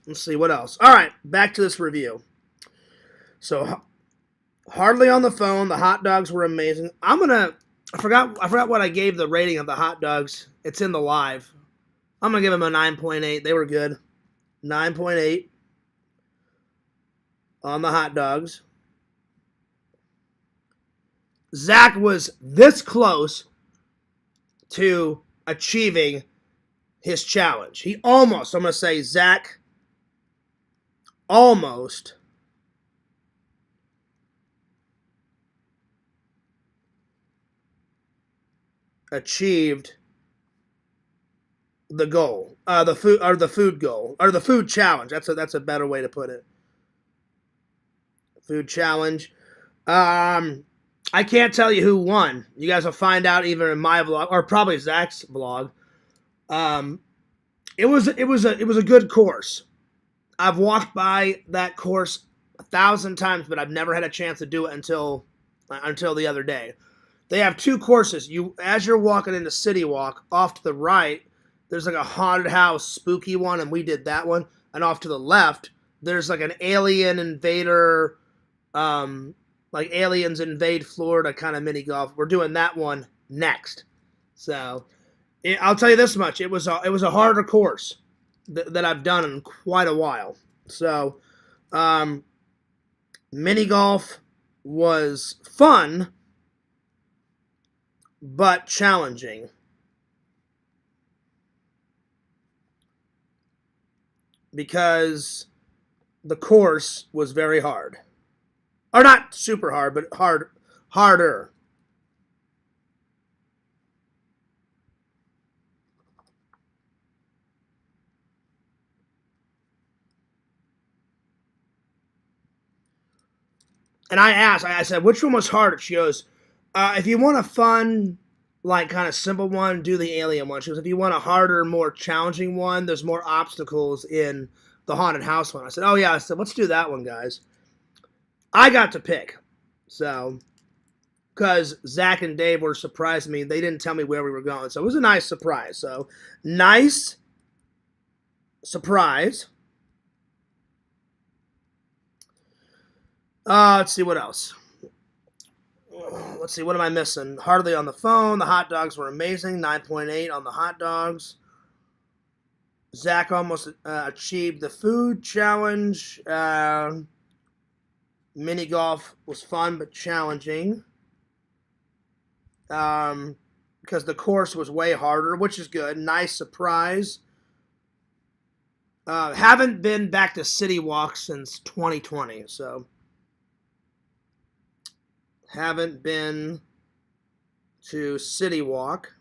let's see what else. All right, back to this review. So, hardly on the phone. The hot dogs were amazing. I forgot what I gave the rating of the hot dogs. It's in the live. I'm gonna give them a 9.8. They were good. 9.8 on the hot dogs. Zach was this close to achieving his challenge. He almost, I'm going to say, Zach almost achieved the goal, the food goal, or the food challenge. That's a better way to put it. Food challenge. I can't tell you who won. You guys will find out either in my vlog or probably Zach's vlog. It was a good course. I've walked by that course 1,000 times, but I've never had a chance to do it until the other day. They have two courses. As you're walking into City Walk, off to the right, there's like a haunted house, spooky one, and we did that one. And off to the left, there's like an alien invader, like aliens invade Florida kind of mini golf. We're doing that one next. So I'll tell you this much: it was a harder course that I've done in quite a while. So mini golf was fun, but challenging. Because the course was very hard. Or not super hard, but harder. And I said, which one was harder? She goes, if you want a fun, like kind of simple one, do the alien one. She goes, if you want a harder, more challenging one, there's more obstacles in the haunted house one. I said, oh yeah. I said, let's do that one, guys. I got to pick. So, because Zach and Dave were surprising me. They didn't tell me where we were going. So it was a nice surprise. So, nice surprise. Let's see what else. Let's see, what am I missing? Hardly on the phone. The hot dogs were amazing. 9.8 on the hot dogs. Zach almost achieved the food challenge. Mini golf was fun but challenging. Because the course was way harder, which is good. Nice surprise. Haven't been back to City Walk since 2020, so haven't been to City Walk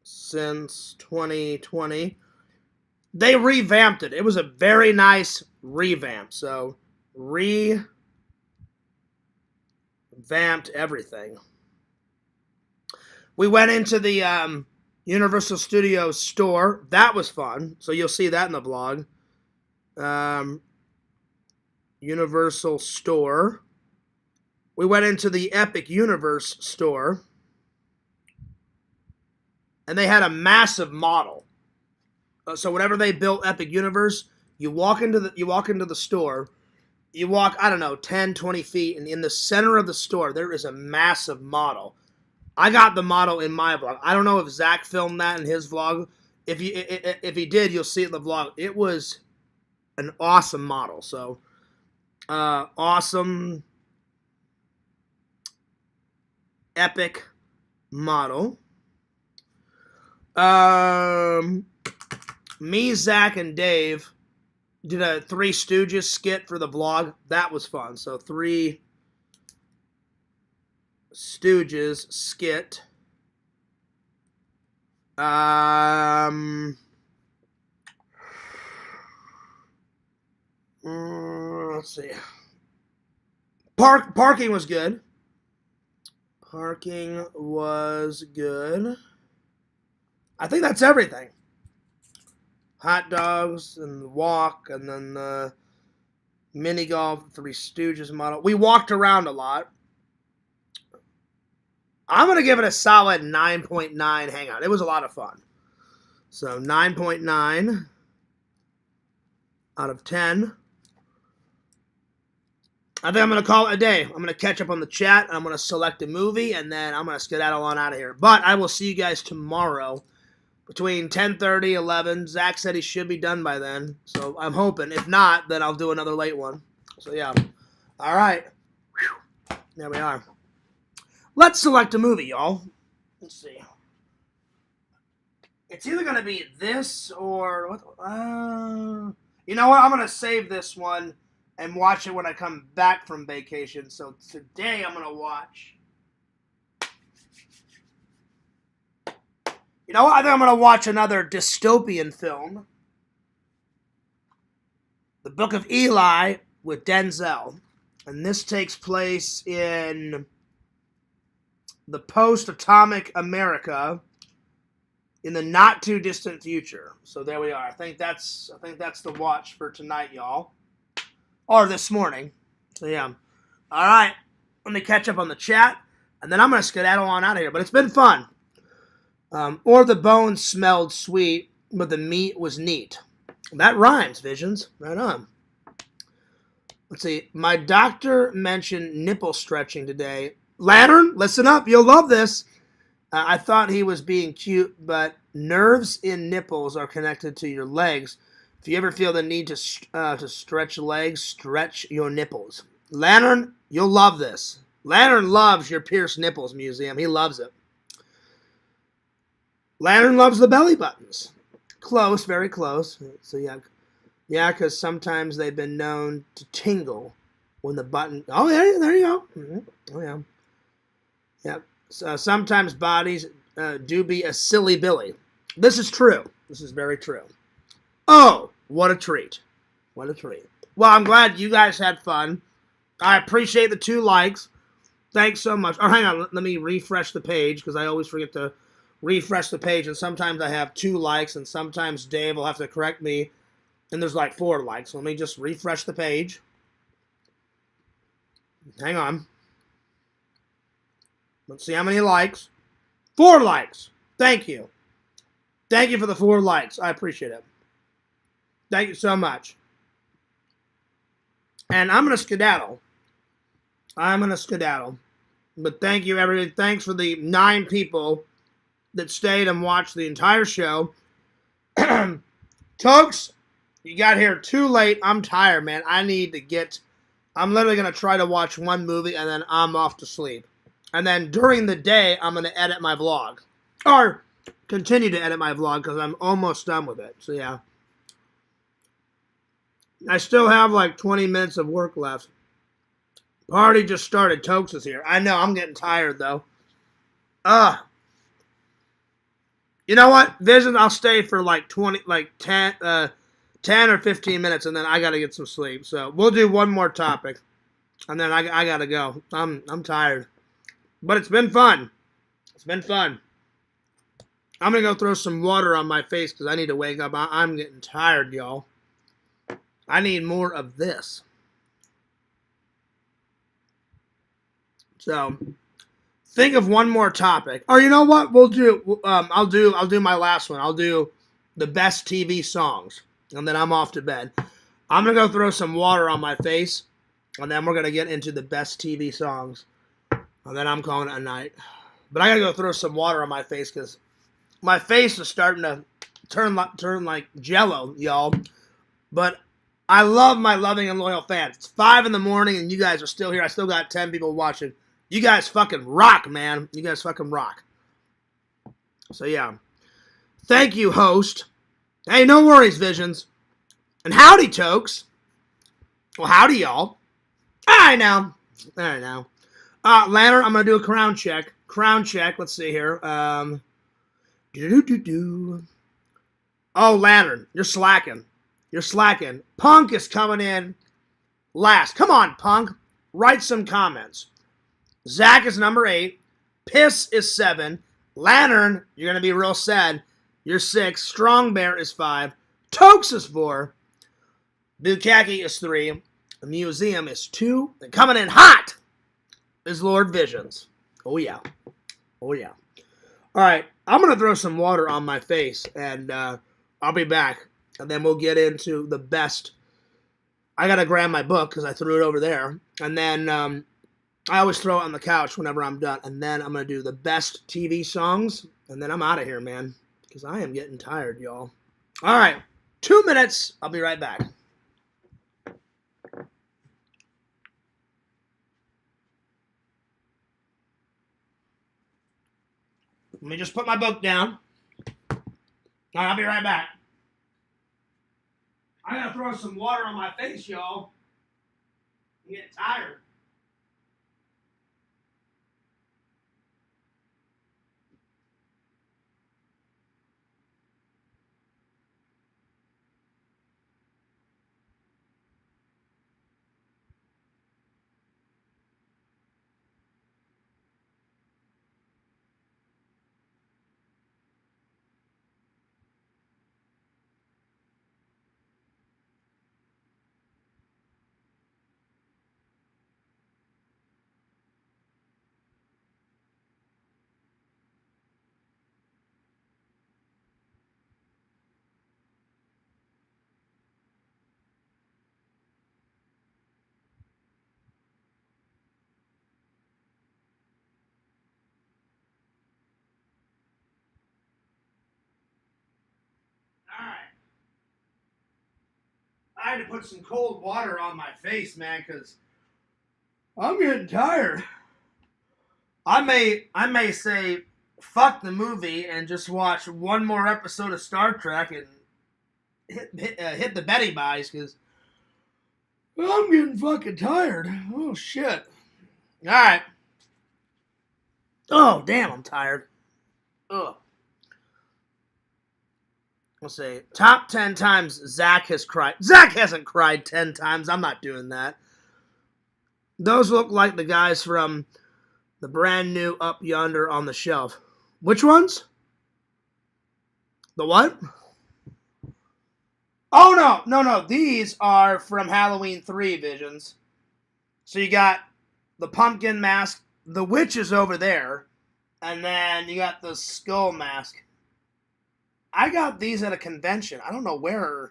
since 2020. They revamped it. It was a very nice revamp. So, revamped everything. We went into the Universal Studios store. That was fun. So, you'll see that in the vlog. Universal store. We went into the Epic Universe store. And they had a massive model. So whenever they built Epic Universe, you walk into the store, you walk, I don't know, 10, 20 feet, and in the center of the store, there is a massive model. I got the model in my vlog. I don't know if Zach filmed that in his vlog. If he did, you'll see it in the vlog. It was an awesome model. So, awesome Epic model. Me, Zach, and Dave did a Three Stooges skit for the vlog. That was fun. So, Three Stooges skit. Let's see. Parking was good. Parking was good. I think that's everything. Hot dogs and the walk, and then Mini golf, Three Stooges model. We walked around a lot. I'm going to give it a solid 9.9 hangout. It was a lot of fun. So 9.9 out of 10. I think I'm going to call it a day. I'm going to catch up on the chat. I'm going to select a movie, and then I'm going to skedaddle on out of here. But I will see you guys tomorrow between 10:30, 11. Zach said he should be done by then, so I'm hoping. If not, then I'll do another late one. So, yeah. All right. Whew. There we are. Let's select a movie, y'all. Let's see. It's either going to be this or... you know what? I'm going to save this one and watch it when I come back from vacation. So today I'm going to watch... You know what? I think I'm going to watch another dystopian film. The Book of Eli with Denzel. And this takes place in the post-atomic America in the not-too-distant future. So there we are. I think that's the watch for tonight, y'all. Or this morning. So yeah. All right. Let me catch up on the chat. And then I'm going to skedaddle on out of here. But it's been fun. Or the bones smelled sweet, but the meat was neat. That rhymes, Visions. Right on. Let's see. My doctor mentioned nipple stretching today. Lantern, listen up. You'll love this. I thought he was being cute, but nerves in nipples are connected to your legs. If you ever feel the need to stretch legs, stretch your nipples. Lantern, you'll love this. Lantern loves your pierced nipples museum. He loves it. Lantern loves the belly buttons. Close, very close. So yeah, because sometimes they've been known to tingle when the button... Oh, there you go. Mm-hmm. Oh, yeah. Yeah. So sometimes bodies do be a silly Billy. This is true. This is very true. Oh, what a treat. What a treat. Well, I'm glad you guys had fun. I appreciate the 2 likes. Thanks so much. Oh, hang on. Let me refresh the page because I always forget to refresh the page. And sometimes I have 2 likes and sometimes Dave will have to correct me. And there's like 4 likes. So let me just refresh the page. Hang on. Let's see how many likes. 4 likes. Thank you. Thank you for the 4 likes. I appreciate it. Thank you so much. And I'm going to skedaddle. But thank you, everybody. Thanks for the 9 people that stayed and watched the entire show. Tokes, you got here too late. I'm tired, man. I'm literally going to try to watch 1 movie and then I'm off to sleep. And then during the day, I'm going to edit my vlog. Or continue to edit my vlog because I'm almost done with it. So, yeah. I still have like 20 minutes of work left. Party just started. Tokes is here. I know. I'm getting tired, though. You know what? Vision, I'll stay for like 10 or 15 minutes, and then I got to get some sleep. So, we'll do one more topic. And then I got to go. I'm tired. But it's been fun. It's been fun. I'm going to go throw some water on my face because I need to wake up. I'm getting tired, y'all. I need more of this. So, think of one more topic. Or you know what? We'll do. I'll do my last one. I'll do the best TV songs, and then I'm off to bed. I'm gonna go throw some water on my face, and then we're gonna get into the best TV songs, and then I'm calling it a night. But I gotta go throw some water on my face because my face is starting to turn like Jello, y'all. But I love my loving and loyal fans. It's 5 in the morning, and you guys are still here. I still got 10 people watching. You guys fucking rock, man. You guys fucking rock. So, yeah. Thank you, host. Hey, no worries, Visions. And howdy, Tokes. Well, howdy, y'all. All right, now. Lantern, I'm going to do a crown check. Let's see here. Oh, Lantern, you're slacking. Punk is coming in last. Come on, Punk. Write some comments. Zach is number 8. Piss is 7. Lantern, you're going to be real sad. You're 6. Strong Bear is 5. Tokes is 4. Bukaki is 3. museum is two. And coming in hot is Lord Visions. Oh, yeah. Oh, yeah. All right. I'm going to throw some water on my face, and I'll be back. And then we'll get into the best. I got to grab my book because I threw it over there. And then I always throw it on the couch whenever I'm done. And then I'm going to do the best TV songs. And then I'm out of here, man. Because I am getting tired, y'all. All right. 2 minutes. I'll be right back. Let me just put my book down. All right, I'll be right back. I gotta throw some water on my face, y'all. I'm getting tired. All right. I had to put some cold water on my face, man, because I'm getting tired. I may say fuck the movie and just watch one more episode of Star Trek and hit the Betty buys because I'm getting fucking tired. Oh shit! All right. Oh damn, I'm tired. Ugh. Let's see. Top 10 times Zach has cried. Zach hasn't cried 10 times. I'm not doing that. Those look like the guys from the brand new Up Yonder on the shelf. Which ones? The what? Oh, no. These are from Halloween 3 Visions. So you got the pumpkin mask. The witch is over there. And then you got the skull mask. I got these at a convention. I don't know where.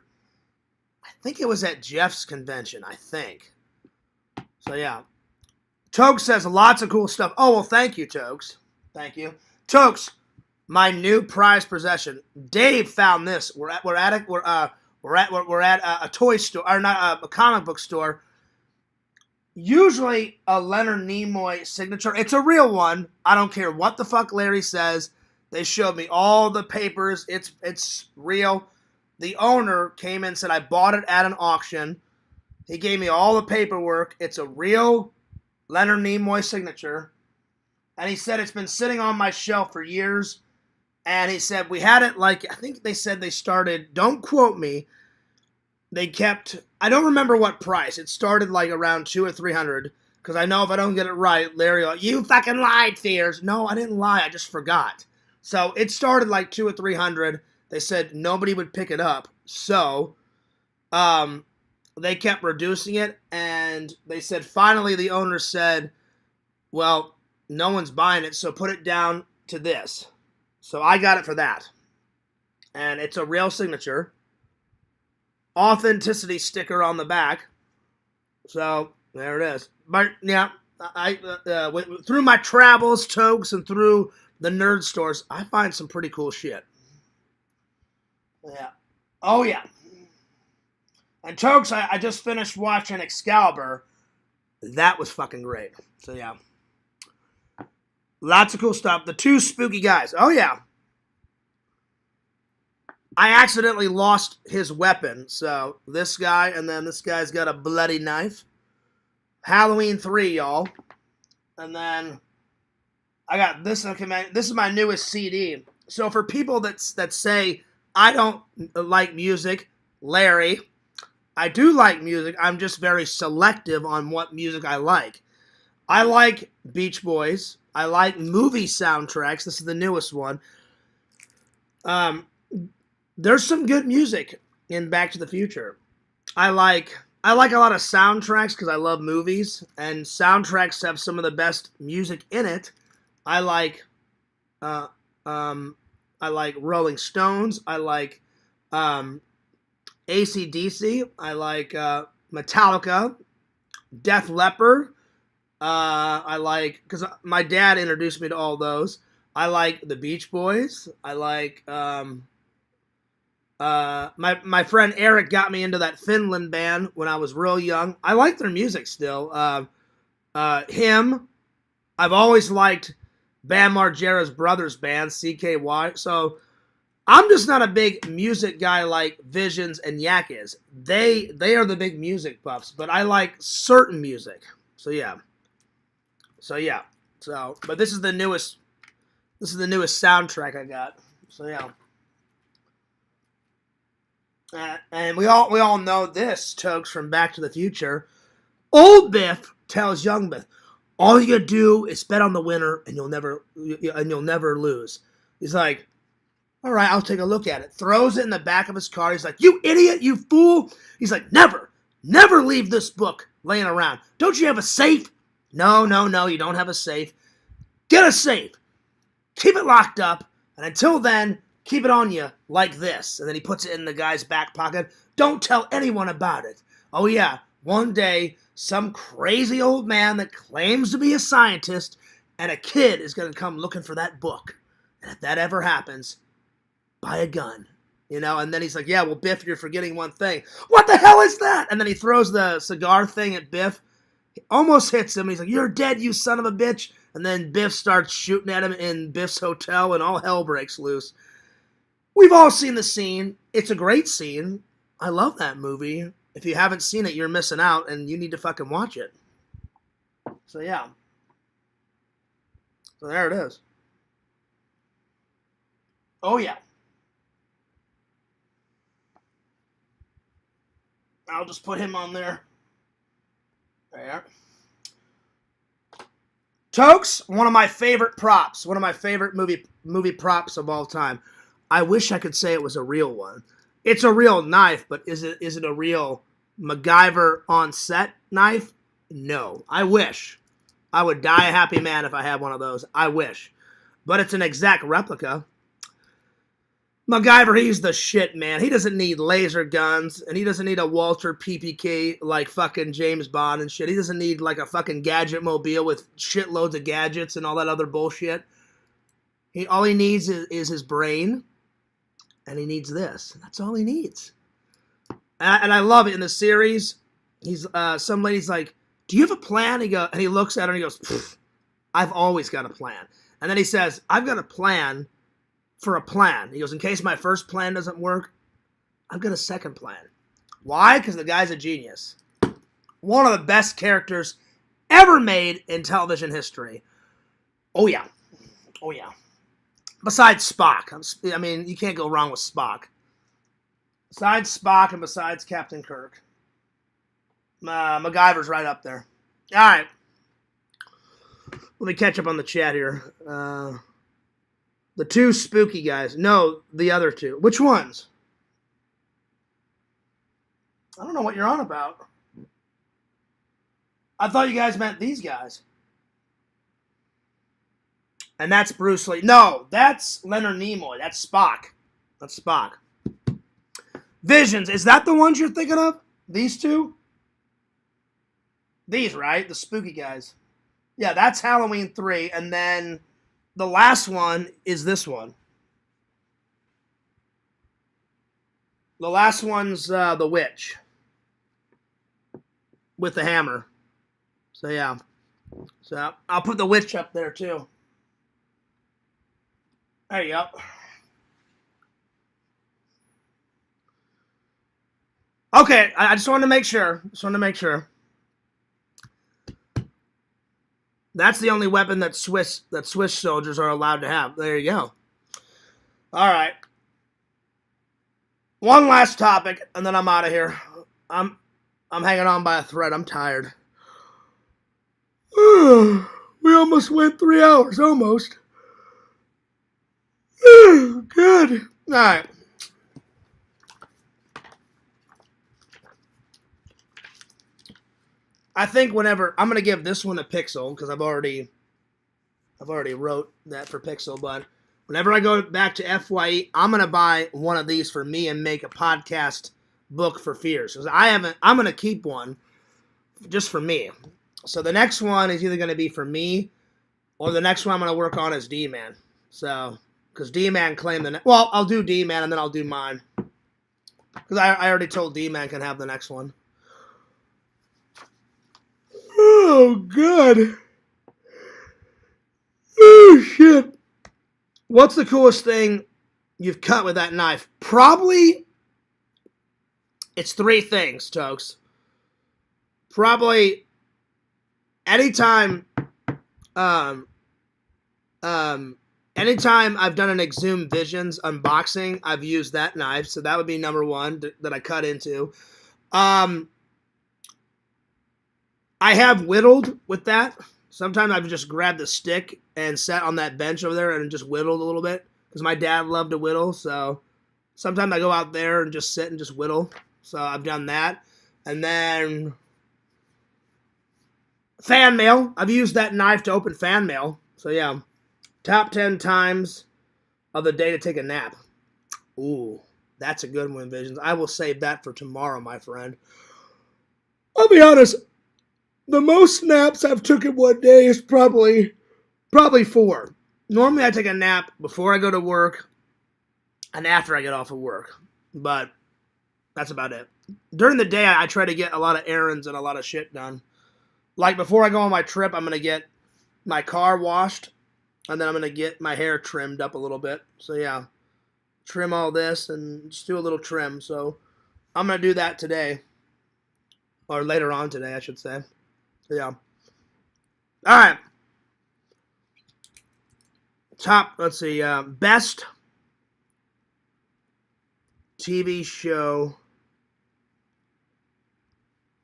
I think it was at Jeff's convention, I think. So, yeah. Tokes says lots of cool stuff. Oh, well, thank you, Tokes. Thank you. Tokes, my new prized possession. Dave found this. We're at a toy store, or not a comic book store. Usually a Leonard Nimoy signature. It's a real one. I don't care what the fuck Larry says. They showed me all the papers. It's real. The owner came in and said, I bought it at an auction. He gave me all the paperwork. It's a real Leonard Nimoy signature. And he said it's been sitting on my shelf for years. And he said we had it I think they said they started, don't quote me, they kept, I don't remember what price. It started around $200 or $300. Because I know if I don't get it right, Larry will, you fucking lied, Fears. No, I didn't lie. I just forgot. So it started $200 or $300. They said nobody would pick it up. So they kept reducing it. And they said finally the owner said, well, no one's buying it. So put it down to this. So I got it for that. And it's a real signature. Authenticity sticker on the back. So there it is. But yeah, I through my travels, Tokes, and through the nerd stores, I find some pretty cool shit. Yeah. Oh, yeah. And Tokes, I just finished watching Excalibur. That was fucking great. So, yeah. Lots of cool stuff. The two spooky guys. Oh, yeah. I accidentally lost his weapon. So, this guy, and then this guy's got a bloody knife. Halloween 3, y'all. And then I got this. This is my newest CD. So for people that say I don't like music, Larry, I do like music. I'm just very selective on what music I like. I like Beach Boys. I like movie soundtracks. This is the newest one. There's some good music in Back to the Future. I like I like a lot of soundtracks because I love movies, and soundtracks have some of the best music in it. I like, uh, I like Rolling Stones. I like AC/DC. I like Metallica, Def Leppard. I like because my dad introduced me to all those. I like the Beach Boys. I like my friend Eric got me into that Finland band when I was real young. I like their music still. Him. I've always liked Bam Margera's brothers band CKY. So I'm just not a big music guy like Visions and Yak is. They are the big music buffs, but I like certain music. So yeah. But this is the newest. This is the newest soundtrack I got. So yeah. And we all know this, Tokes, from Back to the Future. Old Biff tells young Biff, "All you gotta do is bet on the winner, and you'll never lose." He's like, "All right, I'll take a look at it." Throws it in the back of his car. He's like, "You idiot, you fool!" He's like, "Never leave this book laying around. Don't you have a safe?" No, you don't have a safe. Get a safe. Keep it locked up, and until then, keep it on you like this. And then he puts it in the guy's back pocket. Don't tell anyone about it. Oh yeah, one day, some crazy old man that claims to be a scientist and a kid is going to come looking for that book. And if that ever happens, buy a gun. And then he's like, "Yeah, well, Biff, you're forgetting one thing." "What the hell is that?" And then he throws the cigar thing at Biff. He almost hits him. He's like, "You're dead, you son of a bitch." And then Biff starts shooting at him in Biff's hotel, and all hell breaks loose. We've all seen the scene. It's a great scene. I love that movie. If you haven't seen it, you're missing out, and you need to fucking watch it. So, yeah. So, there it is. Oh, yeah. I'll just put him on there. There. Tokes, one of my favorite props. One of my favorite movie props of all time. I wish I could say it was a real one. It's a real knife, but is it a real MacGyver on set knife? No. I wish. I would die a happy man if I had one of those. I wish. But it's an exact replica. MacGyver, he's the shit, man. He doesn't need laser guns, and he doesn't need a Walter PPK like fucking James Bond and shit. He doesn't need like a fucking gadget mobile with shitloads of gadgets and all that other bullshit. All he needs is his brain, and he needs this. That's all he needs. And I love it in the series. He's some lady's like, "Do you have a plan?" And he looks at her and he goes, "I've always got a plan." And then he says, "I've got a plan for a plan." He goes, "In case my first plan doesn't work, I've got a second plan." Why? Because the guy's a genius. One of the best characters ever made in television history. Oh yeah. Oh yeah. Besides Spock. I mean, you can't go wrong with Spock. Besides Spock and besides Captain Kirk. MacGyver's right up there. All right. Let me catch up on the chat here. The two spooky guys. No, the other two. Which ones? I don't know what you're on about. I thought you guys meant these guys. And that's Bruce Lee. No, that's Leonard Nimoy. That's Spock. That's Spock. Visions. Is that the ones you're thinking of? These two? These, right? The spooky guys. Yeah, that's Halloween 3. And then the last one is this one. The last one's the witch. With the hammer. So, yeah. So, I'll put the witch up there, too. There you go. Okay, I just wanted to make sure. That's the only weapon that Swiss soldiers are allowed to have. There you go. All right. One last topic, and then I'm out of here. I'm hanging on by a thread. I'm tired. We almost went 3 hours, almost. Good. All right. I think whenever I'm gonna give this one a pixel because I've already wrote that for pixel, but whenever I go back to FYE, I'm gonna buy one of these for me and make a podcast book for fears because I'm gonna keep one just for me. So the next one is either gonna be for me or the next one I'm gonna work on is D-Man. So because D-Man claimed well, I'll do D-Man and then I'll do mine because I already told D-Man can have the next one. Oh, good. Oh, shit. What's the coolest thing you've cut with that knife? Probably, it's 3 things, Tokes. Probably, anytime I've done an Exhumed Visions unboxing, I've used that knife. So that would be number 1 that I cut into. I have whittled with that. Sometimes I've just grabbed the stick and sat on that bench over there and just whittled a little bit. Because my dad loved to whittle, so sometimes I go out there and just sit and just whittle. So I've done that. And then fan mail. I've used that knife to open fan mail. So yeah. Top 10 times of the day to take a nap. Ooh, that's a good one, Visions. I will save that for tomorrow, my friend. I'll be honest. The most naps I've took in one day is probably 4. Normally I take a nap before I go to work and after I get off of work. But that's about it. During the day, I try to get a lot of errands and a lot of shit done. Like before I go on my trip, I'm going to get my car washed. And then I'm going to get my hair trimmed up a little bit. So yeah, trim all this and just do a little trim. So I'm going to do that today. Or later on today, I should say. Yeah. All right. Let's see. Best TV show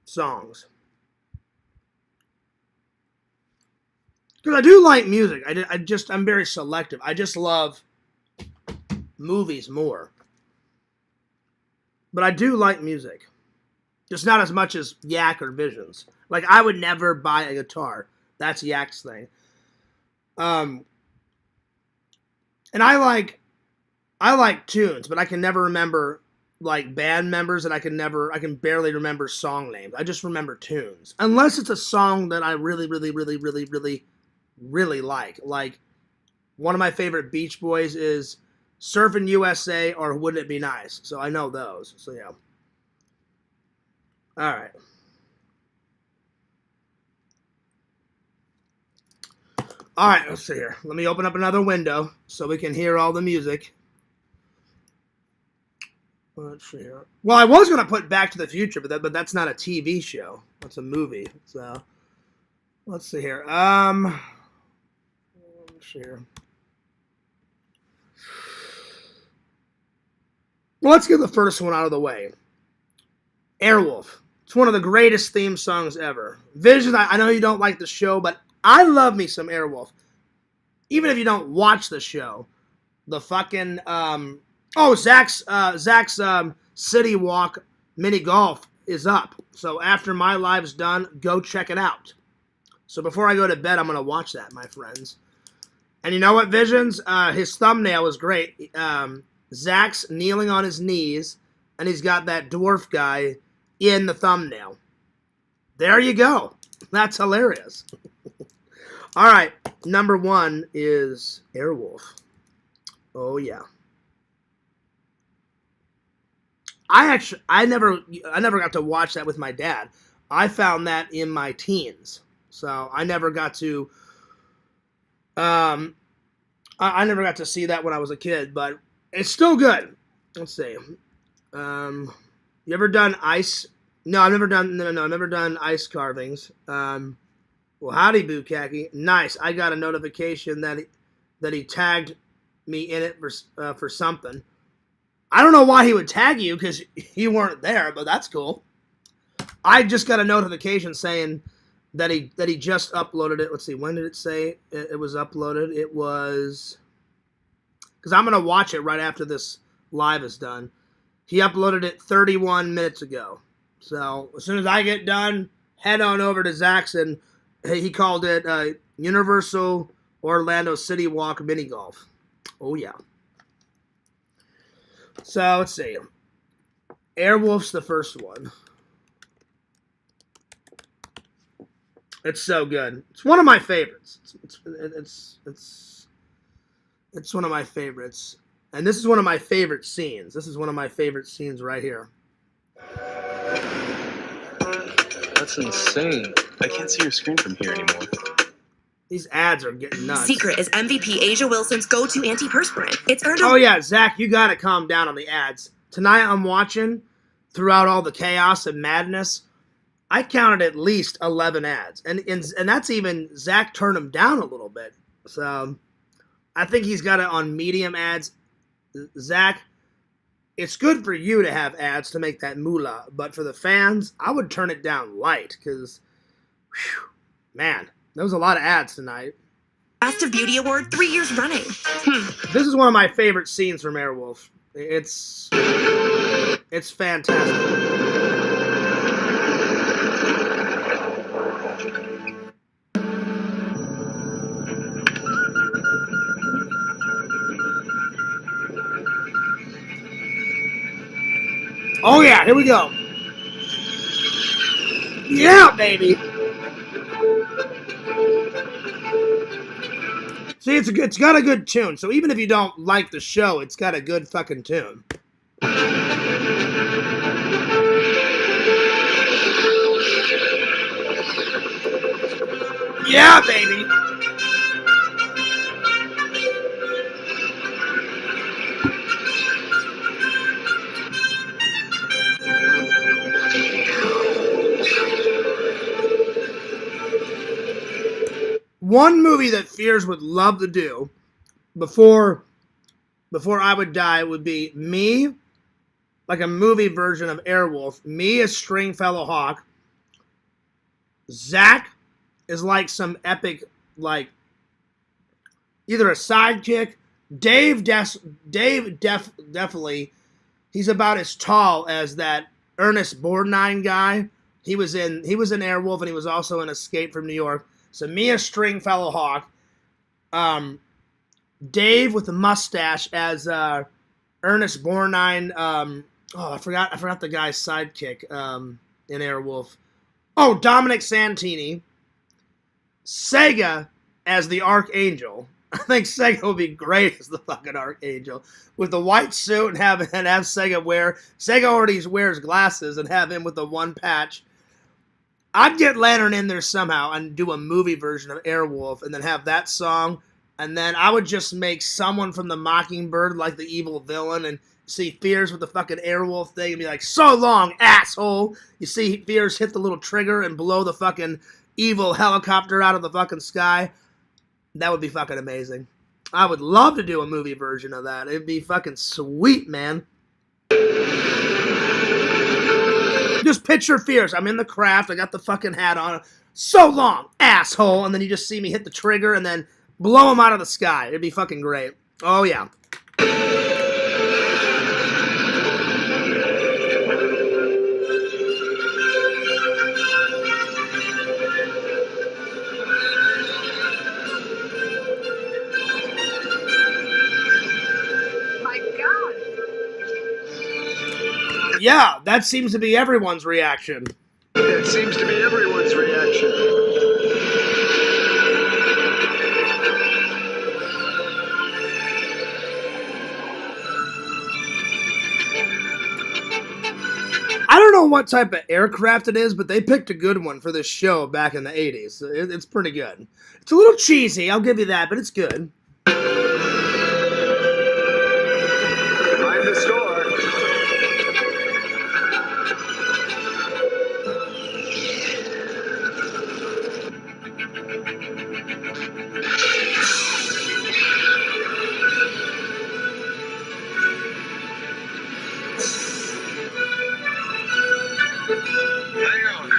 songs. Because I do like music. I'm very selective. I just love movies more. But I do like music. Just not as much as Yak or Visions. Like, I would never buy a guitar. That's Yak's thing. And I like tunes, but I can never remember, like, band members, and I can barely remember song names. I just remember tunes. Unless it's a song that I really, really, really, really, really, really like. Like, one of my favorite Beach Boys is Surfin' USA or Wouldn't It Be Nice? So I know those. So, yeah. All right. All right, let's see here. Let me open up another window so we can hear all the music. Let's see here. Well, I was going to put Back to the Future, but that's not a TV show. That's a movie. So, let's see here. Let's see here. Well, let's get the first one out of the way. Airwolf. It's one of the greatest theme songs ever. Vision, I know you don't like the show, but I love me some Airwolf. Even if you don't watch the show. The fucking, Zach's City Walk mini golf is up. So after my live's done, go check it out. So before I go to bed, I'm going to watch that, my friends. And you know what, Visions? His thumbnail was great. Zach's kneeling on his knees, and he's got that dwarf guy in the thumbnail. There you go. That's hilarious. All right, number 1 is Airwolf. Oh yeah. I never got to watch that with my dad. I found that in my teens, so I never got to. I never got to see that when I was a kid, but it's still good. Let's see. You ever done ice? No, I've never done. No, I've never done ice carvings. Well, howdy, Bukaki. Nice. I got a notification that he tagged me in it for something. I don't know why he would tag you because you weren't there, but that's cool. I just got a notification saying that he just uploaded it. Let's see, when did it say it was uploaded? It was because I'm gonna watch it right after this live is done. He uploaded it 31 minutes ago. So as soon as I get done, head on over to Zach's, and he called it Universal Orlando City Walk Mini Golf. Oh, yeah. So, let's see. Airwolf's the first one. It's so good. It's one of my favorites. It's one of my favorites. And this is one of my favorite scenes. This is one of my favorite scenes right here. That's insane. I can't see your screen from here anymore. These ads are getting nuts. Secret is MVP Asia Wilson's go-to antiperspirant. It's earned a... Oh, yeah, Zach, you got to calm down on the ads. Tonight I'm watching, throughout all the chaos and madness, I counted at least 11 ads. And that's even, Zach turned them down a little bit. So I think he's got it on medium ads. Zach, it's good for you to have ads to make that moolah. But for the fans, I would turn it down light. Because, man, there was a lot of ads tonight. Best of Beauty Award 3 years running. This is one of my favorite scenes from Airwolf. It's fantastic. Oh yeah, here we go. Yeah, baby. See, it's got a good tune. So even if you don't like the show, it's got a good fucking tune. Yeah, baby. One movie that Fears would love to do before I would die would be me, like a movie version of Airwolf, me as Stringfellow Hawk, Zach is like some epic, like, either a sidekick, Dave definitely, he's about as tall as that Ernest Borgnine guy. He was in Airwolf, and he was also in Escape from New York. So me as Stringfellow Hawk, Dave with the mustache as Ernest Borgnine. I forgot the guy's sidekick in Airwolf. Oh, Dominic Santini. Sega as the Archangel. I think Sega would be great as the fucking Archangel with the white suit and have Sega wear. Sega already wears glasses and have him with the one patch. I'd get Lantern in there somehow and do a movie version of Airwolf and then have that song. And then I would just make someone from the Mockingbird like the evil villain and see Fears with the fucking Airwolf thing and be like, so long, asshole. You see Fears hit the little trigger and blow the fucking evil helicopter out of the fucking sky. That would be fucking amazing. I would love to do a movie version of that. It'd be fucking sweet, man. Just picture Fears. I'm in the craft. I got the fucking hat on. So long, asshole. And then you just see me hit the trigger and then blow him out of the sky. It'd be fucking great. Oh, yeah. Yeah, that seems to be everyone's reaction. It seems to be everyone's reaction. I don't know what type of aircraft it is, but they picked a good one for this show back in the 80s. It's pretty good. It's a little cheesy, I'll give you that, but it's good. Mind the store. Hang on.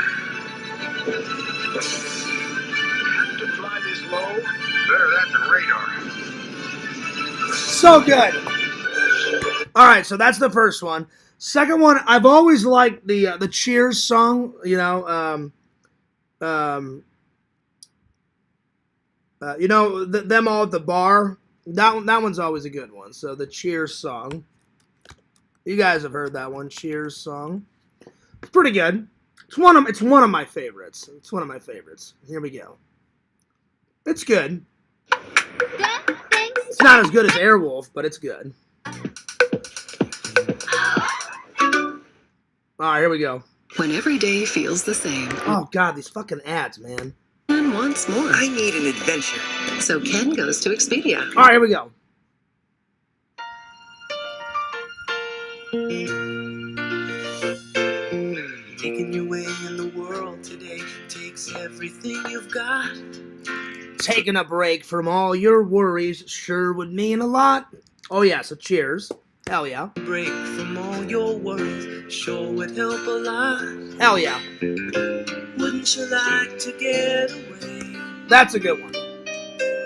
Have to fly this low? Better that than radar. So good. All right, so that's the first one. Second one, I've always liked the Cheers song. You know, You know, them all at the bar. That one's always a good one. So the Cheers song. You guys have heard that one, Cheers song. It's pretty good. It's one of my favorites. It's one of my favorites. Here we go. It's good. It's not as good as Airwolf, but it's good. All right, here we go. When every day feels the same. Oh God, these fucking ads, man. Ken wants more. I need an adventure. So Ken goes to Expedia. All right, here we go. Taking your way in the world today takes everything you've got. Taking a break from all your worries sure would mean a lot. Oh yeah, so cheers. Hell yeah. Break from all your worries sure would help a lot. Hell yeah. Wouldn't you like to get away? That's a good one.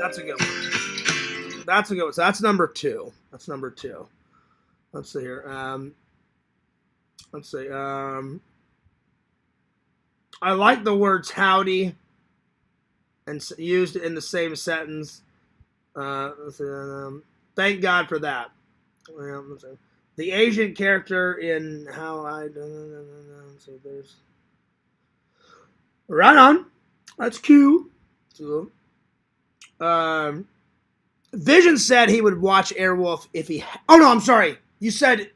That's a good one. That's a good one. So that's number 2. That's number 2. Let's see here. Let's see. I like the words howdy and used in the same sentence. Let's see, thank God for that. The Asian character in How I... Let's see, there's... Right on. That's cute. Cool. Vision said he would watch Airwolf if he... Oh, no, I'm sorry. You said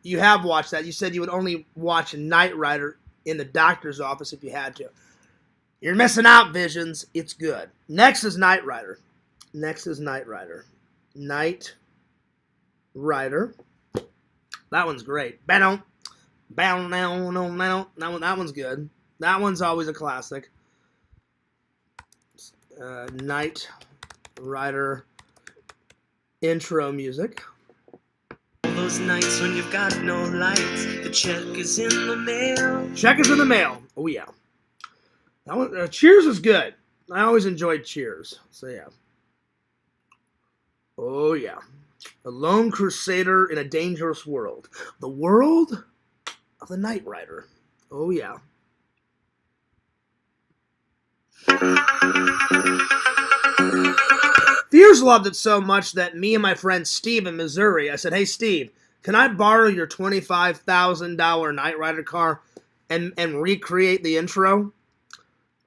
you have watched that. You said you would only watch Knight Rider in the doctor's office if you had to. You're missing out, Visions. It's good. Next is Knight Rider. Knight Rider. That one's great. That one's good. That one's always a classic. Knight Rider intro music. All those nights when you've got no lights, the check is in the mail. Check is in the mail. Oh yeah. That one. Cheers is good. I always enjoyed Cheers. So yeah. Oh yeah. A lone crusader in a dangerous world. The world of the Knight Rider. Oh yeah. Fears loved it so much that me and my friend Steve in Missouri, I said, hey Steve, can I borrow your $25,000 Knight Rider car and recreate the intro?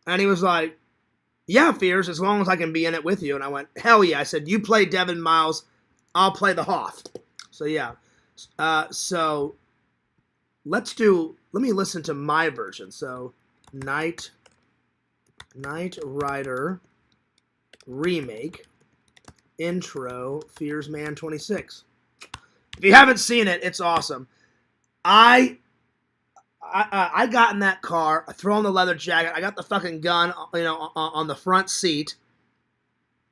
And he was like, yeah, Fears, as long as I can be in it with you. And I went, hell yeah. I said, you play Devin Miles, I'll play the Hoff. So yeah. So let me listen to my version. So Knight Rider remake intro Fears Man 26. If you haven't seen it, it's awesome. I got in that car, I throw on the leather jacket, I got the fucking gun, on the front seat.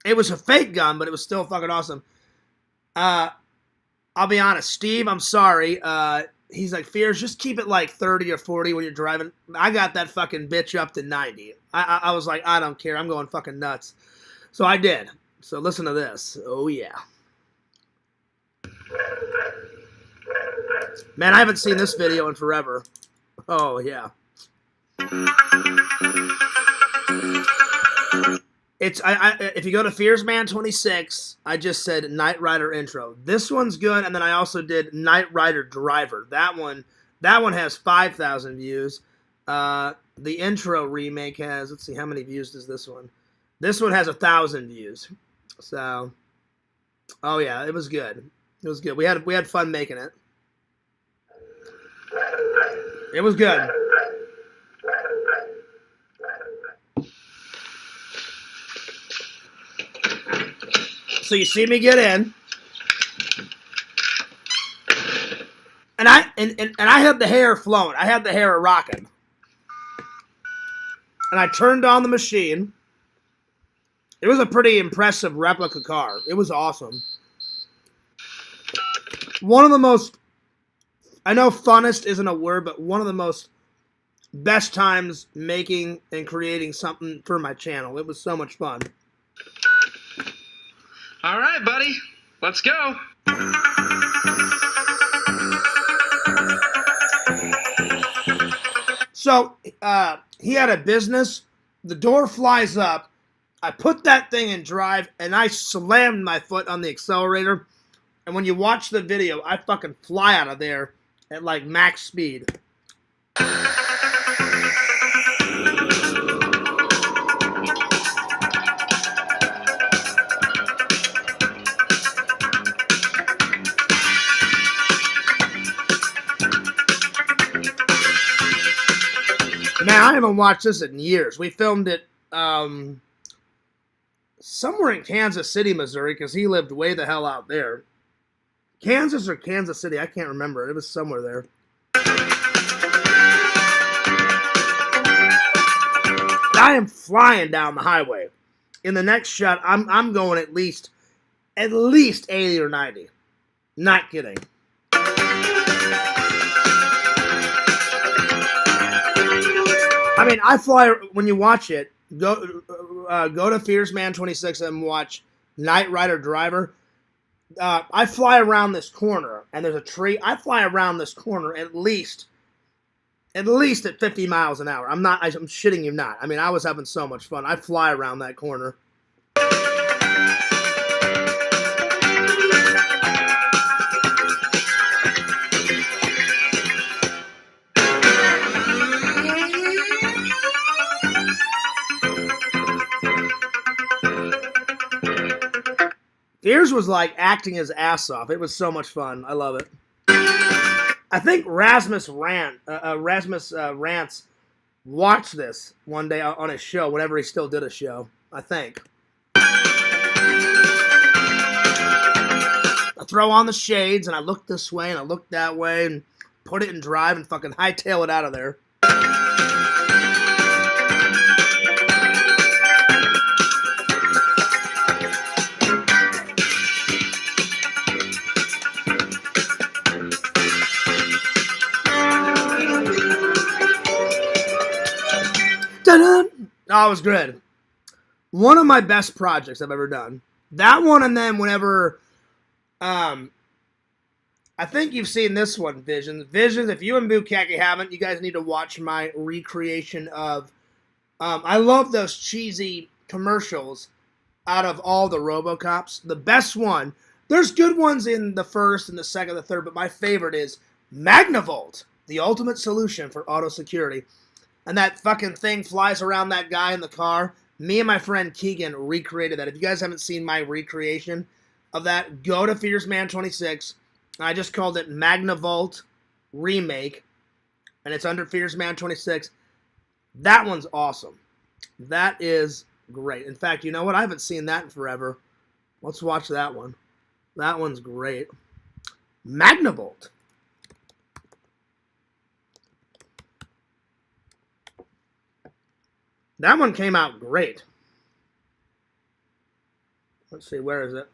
It was a fake gun, but it was still fucking awesome. I'll be honest, Steve, I'm sorry. He's like, Fears, just keep it like 30 or 40 when you're driving. I got that fucking bitch up to 90. I was like, I don't care. I'm going fucking nuts. So I did. So listen to this. Oh, yeah. Man, I haven't seen this video in forever. Oh, yeah. It's if you go to Fears Man 26, I just said Knight Rider intro. This one's good, and then I also did Knight Rider Driver. That one has 5,000 views. The intro remake has, let's see, how many views does this one? This one has 1,000 views. So, oh yeah, it was good. It was good. We had fun making it. It was good. So you see me get in, and I had the hair flowing. I had the hair rocking, and I turned on the machine. It was a pretty impressive replica car. It was awesome. One of the most, I know funnest isn't a word, but one of the most best times making and creating something for my channel. It was so much fun. All right, buddy. Let's go. So he had a business. The door flies up. I put that thing in drive, and I slammed my foot on the accelerator. And when you watch the video, I fucking fly out of there at like max speed. Man, I haven't watched this in years. We filmed it somewhere in Kansas City, Missouri, because he lived way the hell out there. Kansas or Kansas City, I can't remember. It was somewhere there. I am flying down the highway. In the next shot, I'm going at least 80 or 90. Not kidding. I mean, I fly when you watch it. Go to Fierce Man 26 and watch Knight Rider Driver. I fly around this corner and there's a tree. I fly around this corner at least at 50 miles an hour. I'm shitting you not. I mean, I was having so much fun. I fly around that corner. Fears was like acting his ass off. It was so much fun. I love it. I think Rasmus Rants watched this one day on his show, whenever he still did a show. I think. I throw on the shades and I look this way and I look that way and put it in drive and fucking hightail it out of there. Oh, it was good. One of my best projects I've ever done. That one, and then whenever, I think you've seen this one, Visions. Visions, if you and Bukaki haven't, you guys need to watch my recreation of, I love those cheesy commercials out of all the RoboCops. The best one, there's good ones in the first and the second, the third, but my favorite is Magnavolt, the ultimate solution for auto security. And that fucking thing flies around that guy in the car. Me and my friend Keegan recreated that. If you guys haven't seen my recreation of that, go to Fierce Man 26. I just called it Magnavolt Remake. And it's under Fierce Man 26. That one's awesome. That is great. In fact, you know what? I haven't seen that in forever. Let's watch that one. That one's great. Magnavolt. That one came out great. Let's see, where is it?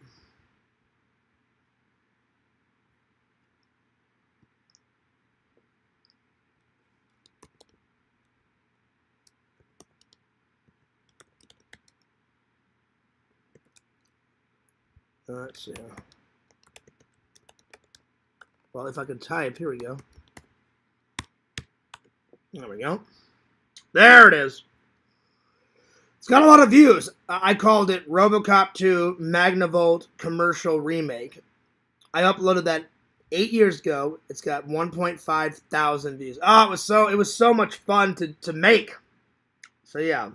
Let's see. Well, if I can type, here we go. There we go. There it is. It's got a lot of views. I called it RoboCop 2 Magnavolt Commercial Remake. I uploaded that 8 years ago. It's got 1.5 thousand views. Oh, it was so much fun to make. So yeah.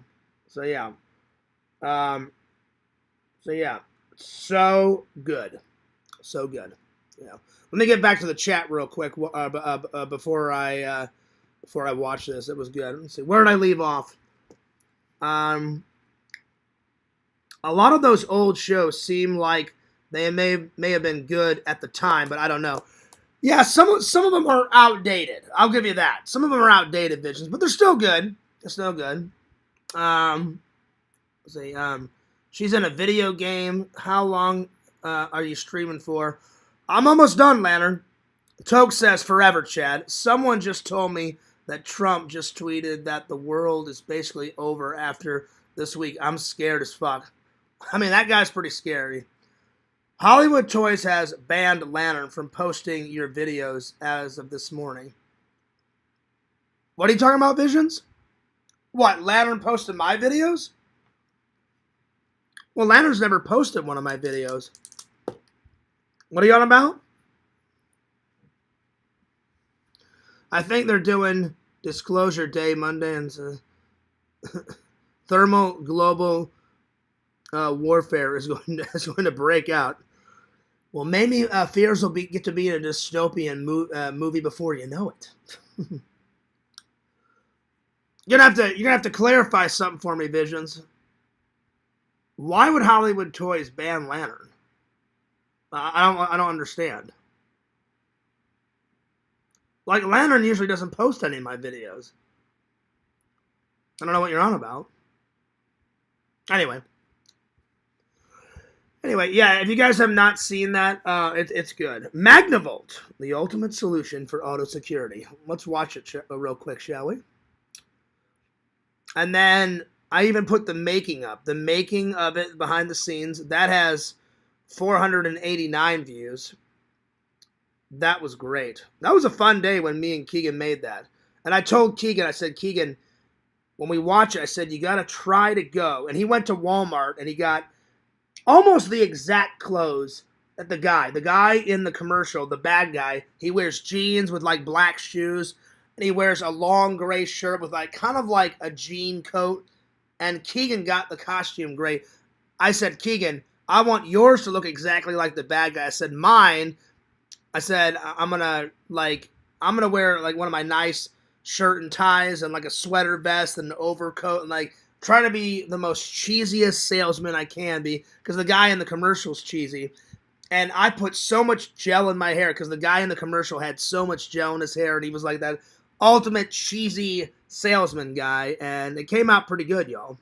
So good. So good. Yeah. Let me get back to the chat real quick before I watch this. It was good. Let's see. Where did I leave off? A lot of those old shows seem like they may have been good at the time, but I don't know. Yeah, some of them are outdated. I'll give you that. Some of them are outdated, Visions, but they're still good. They're still good. Let's see. She's in a video game. How long are you streaming for? I'm almost done, Lantern. Toke says forever, Chad. Someone just told me that Trump just tweeted that the world is basically over after this week. I'm scared as fuck. I mean, that guy's pretty scary. Hollywood Toys has banned Lantern from posting your videos as of this morning. What are you talking about, Visions? What, Lantern posted my videos? Well, Lantern's never posted one of my videos. What are you on about? I think they're doing Disclosure Day Monday and thermal global warfare is going to break out. Well, maybe fears will get to be in a dystopian movie before you know it. You're gonna have to clarify something for me, Visions. Why would Hollywood Toys ban Lantern? I don't understand. Like, Lantern usually doesn't post any of my videos. I don't know what you're on about. Anyway, yeah, if you guys have not seen that, it's good. Magnavolt, the ultimate solution for auto security. Let's watch it real quick, shall we? And then I even put the making up. The making of it behind the scenes. That has 489 views. That was great. That was a fun day when me and Keegan made that. And I told Keegan, I said, Keegan, when we watch it, I said, you got to try to go. And he went to Walmart and he got almost the exact clothes that the guy in the commercial, the bad guy, he wears jeans with like black shoes. And he wears a long gray shirt with like kind of like a jean coat. And Keegan got the costume gray. I said, Keegan, I want yours to look exactly like the bad guy. I said, mine, I said, I'm gonna wear like one of my nice shirt and ties and like a sweater vest and an overcoat and like try to be the most cheesiest salesman I can be because the guy in the commercial's cheesy. And I put so much gel in my hair because the guy in the commercial had so much gel in his hair and he was like that ultimate cheesy salesman guy, and it came out pretty good, y'all.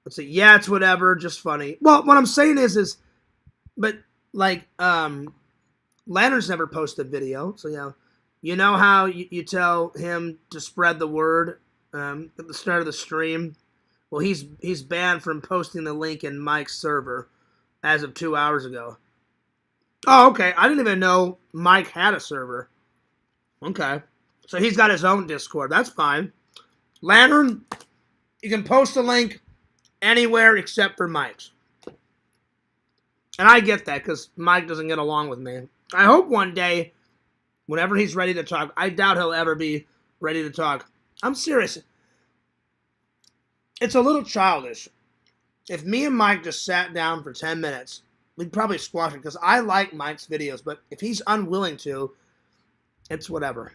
Let's see. Yeah, it's whatever, just funny. Well, what I'm saying is, but like, Lantern's never posted video, so yeah. You know how you tell him to spread the word at the start of the stream? Well, he's banned from posting the link in Mike's server as of 2 hours ago. Oh, okay. I didn't even know Mike had a server. Okay. So he's got his own Discord. That's fine. Lantern, you can post a link anywhere except for Mike's. And I get that because Mike doesn't get along with me. I hope one day, whenever he's ready to talk, I doubt he'll ever be ready to talk. I'm serious. It's a little childish. If me and Mike just sat down for 10 minutes, we'd probably squash it because I like Mike's videos, but if he's unwilling to, it's whatever.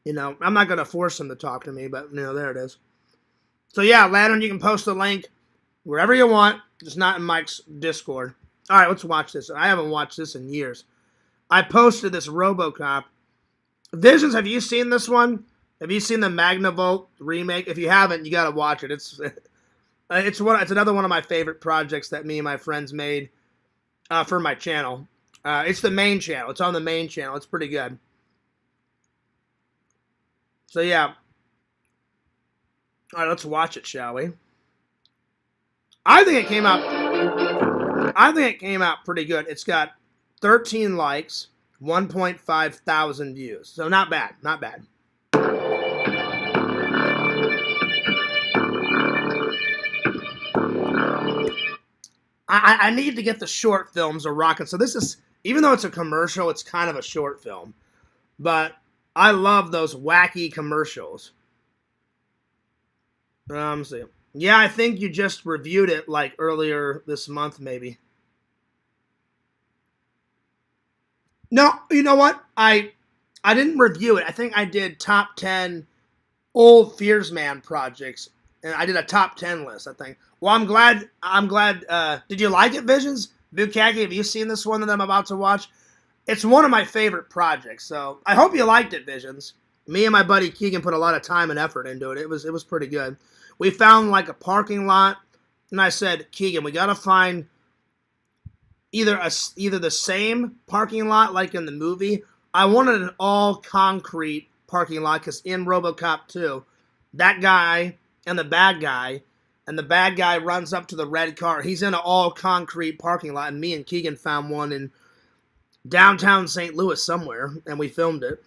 You know, I'm not going to force him to talk to me, but, you know, there it is. So, yeah, Lantern, you can post the link wherever you want, just not in Mike's Discord. All right, let's watch this. I haven't watched this in years. I posted this RoboCop. Visions, have you seen this one? Have you seen the Magnavolt remake? If you haven't, you got to watch it. It's another one of my favorite projects that me and my friends made for my channel. It's the main channel. It's on the main channel. It's pretty good. So, yeah. All right, let's watch it, shall we? I think it came out pretty good. It's got 13 likes, 1.5 thousand views. So, not bad. Not bad. I need to get the short films are rocking. So this is, even though it's a commercial, it's kind of a short film. But I love those wacky commercials. Let's see. Yeah, I think you just reviewed it like earlier this month, maybe. No, you know what? I didn't review it. I think I did top 10 old Fearsman projects. And I did a top 10 list, I think. Well, I'm glad. Did you like it, Visions? Bukaki, have you seen this one that I'm about to watch? It's one of my favorite projects, so I hope you liked it, Visions. Me and my buddy Keegan put a lot of time and effort into it. It was pretty good. We found like a parking lot, and I said, Keegan, we gotta find either the same parking lot like in the movie. I wanted an all concrete parking lot because in RoboCop 2, that guy and the bad guy runs up to the red car. He's in an all-concrete parking lot, and me and Keegan found one in downtown St. Louis somewhere, and we filmed it.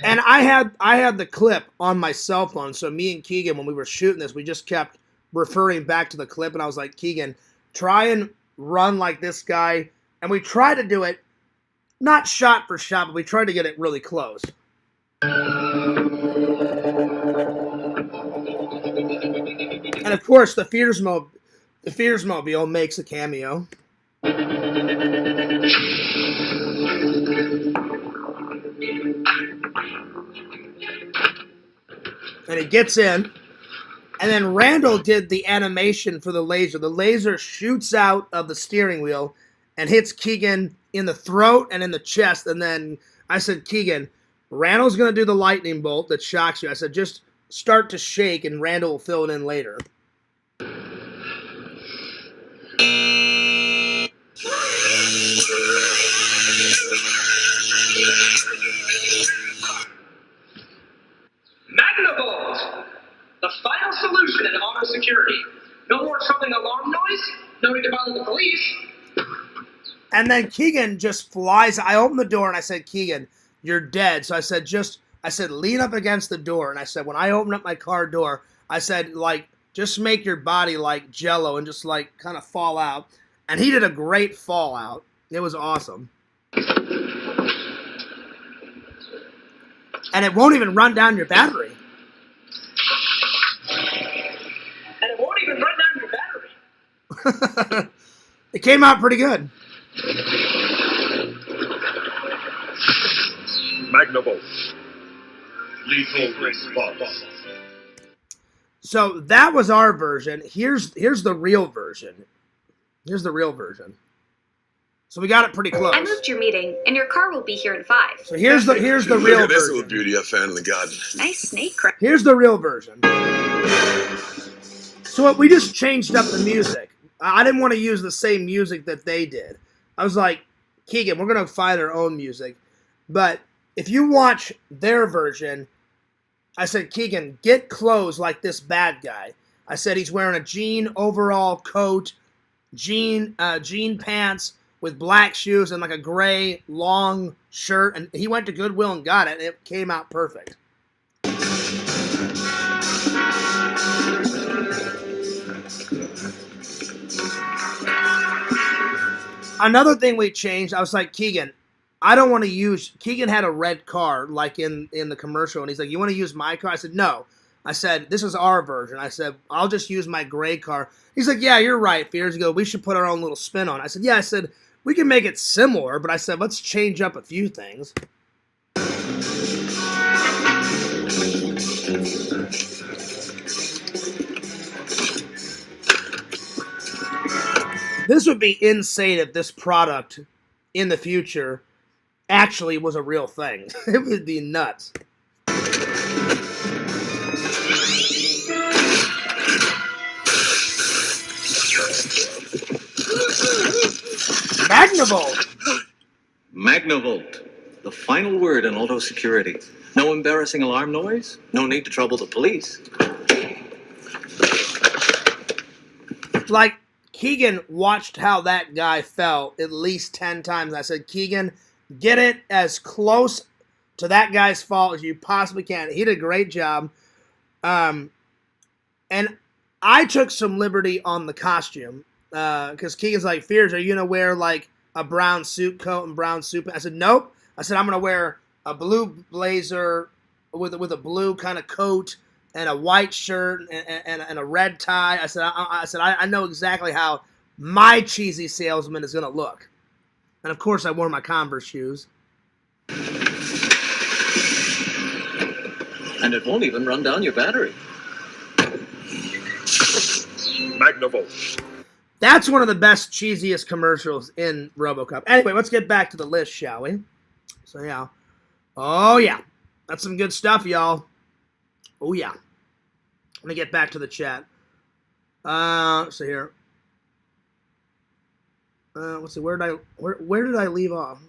And I had the clip on my cell phone, so me and Keegan, when we were shooting this, we just kept referring back to the clip, and I was like, Keegan, try and run like this guy. And we tried to do it, not shot for shot, but we tried to get it really close. And of course, the Fearsmobile makes a cameo. And it gets in. And then Randall did the animation for the laser. The laser shoots out of the steering wheel and hits Keegan in the throat and in the chest. And then I said, Keegan, Randall's going to do the lightning bolt that shocks you. I said, just start to shake and Randall will fill it in later. Magnavolt, the final solution in auto security. No more troubling alarm noise. No need to bother the police. And then Keegan just flies. I opened the door and I said, Keegan, you're dead. So I said, lean up against the door. And I said, when I open up my car door, I said, like, just make your body like Jello and just like kind of fall out. And he did a great fallout. It was awesome. And it won't even run down your battery. And it won't even run down your battery. It came out pretty good. Magnavolt. Lethal response. So that was our version. Here's the real version. Here's the real version. So we got it pretty close. I moved your meeting, and your car will be here in 5. So here's the real Look at this version. little beauty I found in the garden. Nice snake crap. Here's the real version. So we just changed up the music. I didn't want to use the same music that they did. I was like, Keegan, we're going to find our own music. But if you watch their version, I said, Keegan, get clothes like this bad guy. I said he's wearing a jean overall coat, jean pants with black shoes and like a gray long shirt. And he went to Goodwill and got it. And it came out perfect. Another thing we changed, I was like, Keegan, I don't want to use... Keegan had a red car, like in the commercial, and he's like, you want to use my car? I said, no. I said, this is our version. I said, I'll just use my gray car. He's like, yeah, you're right, Fears. He goes, we should put our own little spin on it. I said, yeah. I said, we can make it similar, but I said, let's change up a few things. This would be insane if this product in the future actually was a real thing. It would be nuts. Magnavolt. Magnavolt, the final word in auto security. No embarrassing alarm noise, no need to trouble the police. Like, Keegan watched how that guy fell at least 10 times. I said, Keegan, get it as close to that guy's fall as you possibly can. He did a great job. And I took some liberty on the costume. Because Keegan's like, Fears, are you going to wear like a brown suit coat and brown suit? I said, nope. I said, I'm going to wear a blue blazer with a blue kind of coat and a white shirt and a red tie. I said, I know exactly how my cheesy salesman is going to look. And of course, I wore my Converse shoes. And it won't even run down your battery. Magnavolt. That's one of the best, cheesiest commercials in RoboCop. Anyway, let's get back to the list, shall we? So, yeah. Oh, yeah. That's some good stuff, y'all. Oh, yeah. Let me get back to the chat. So here. Let's see. Where did I leave off?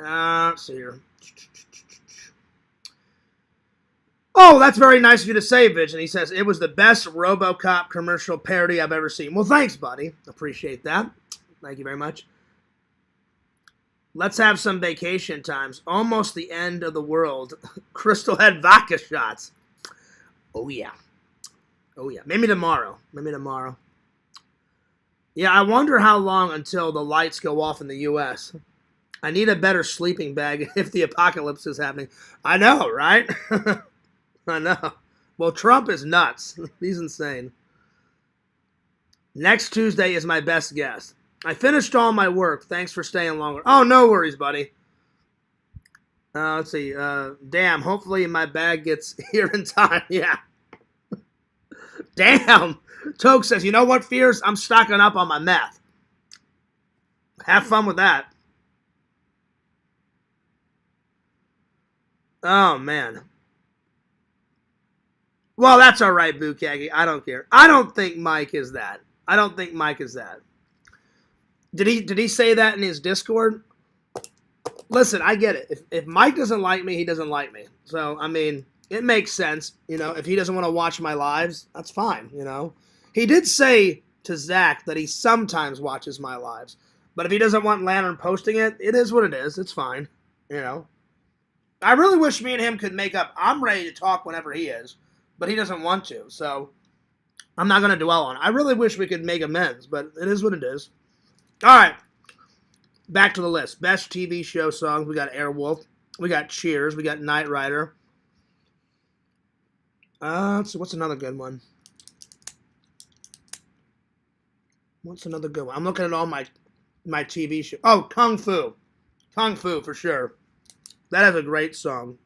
Let's see here. Oh, that's very nice of you to say, Vision. He says, it was the best RoboCop commercial parody I've ever seen. Well, thanks, buddy. Appreciate that. Thank you very much. Let's have some vacation times. Almost the end of the world. Crystal Head vodka shots. Oh, yeah. Oh, yeah. Maybe tomorrow. Maybe tomorrow. Yeah, I wonder how long until the lights go off in the U.S. I need a better sleeping bag if the apocalypse is happening. I know, right? I know. Well, Trump is nuts. He's insane. Next Tuesday is my best guess. I finished all my work. Thanks for staying longer. Oh, no worries, buddy. Let's see. Damn, hopefully my bag gets here in time. Yeah. Damn. Toke says, you know what, Fears? I'm stocking up on my meth. Have fun with that. Oh, man. Well, that's all right, Bukagi. I don't care. I don't think Mike is that. I don't think Mike is that. Did he say that in his Discord? Listen, I get it. If Mike doesn't like me, he doesn't like me. So, I mean, it makes sense. You know, if he doesn't want to watch my lives, that's fine, you know. He did say to Zach that he sometimes watches my lives. But if he doesn't want Lantern posting it, it is what it is. It's fine, you know. I really wish me and him could make up. I'm ready to talk whenever he is, but he doesn't want to. So, I'm not going to dwell on it. I really wish we could make amends, but it is what it is. All right, back to the list. Best TV show songs. We got Airwolf. We got Cheers. We got Knight Rider. So what's another good one? What's another good one? I'm looking at all my TV show. Oh, Kung Fu. Kung Fu, for sure. That is a great song.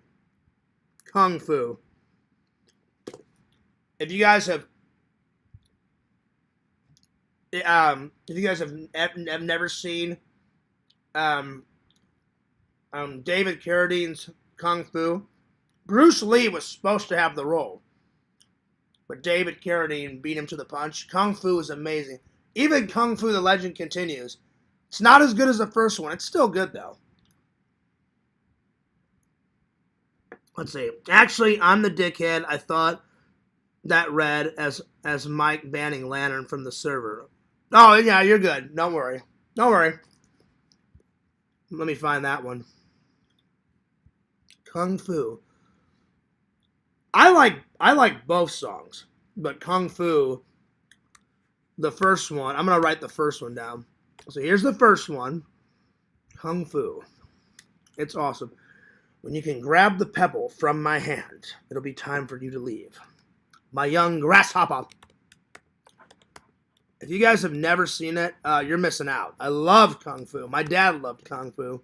Kung Fu. If you guys have never seen David Carradine's Kung Fu, Bruce Lee was supposed to have the role, but David Carradine beat him to the punch. Kung Fu is amazing. Even Kung Fu: The Legend Continues. It's not as good as the first one. It's still good, though. Let's see. Actually, I'm the dickhead. I thought that read as Mike banning Lantern from the server. Oh, yeah, you're good. Don't worry. Don't worry. Let me find that one. Kung Fu. I like both songs, but Kung Fu, the first one, I'm going to write the first one down. So here's the first one. Kung Fu. It's awesome. When you can grab the pebble from my hand, it'll be time for you to leave. My young grasshopper. If you guys have never seen it, you're missing out. I love Kung Fu. My dad loved Kung Fu.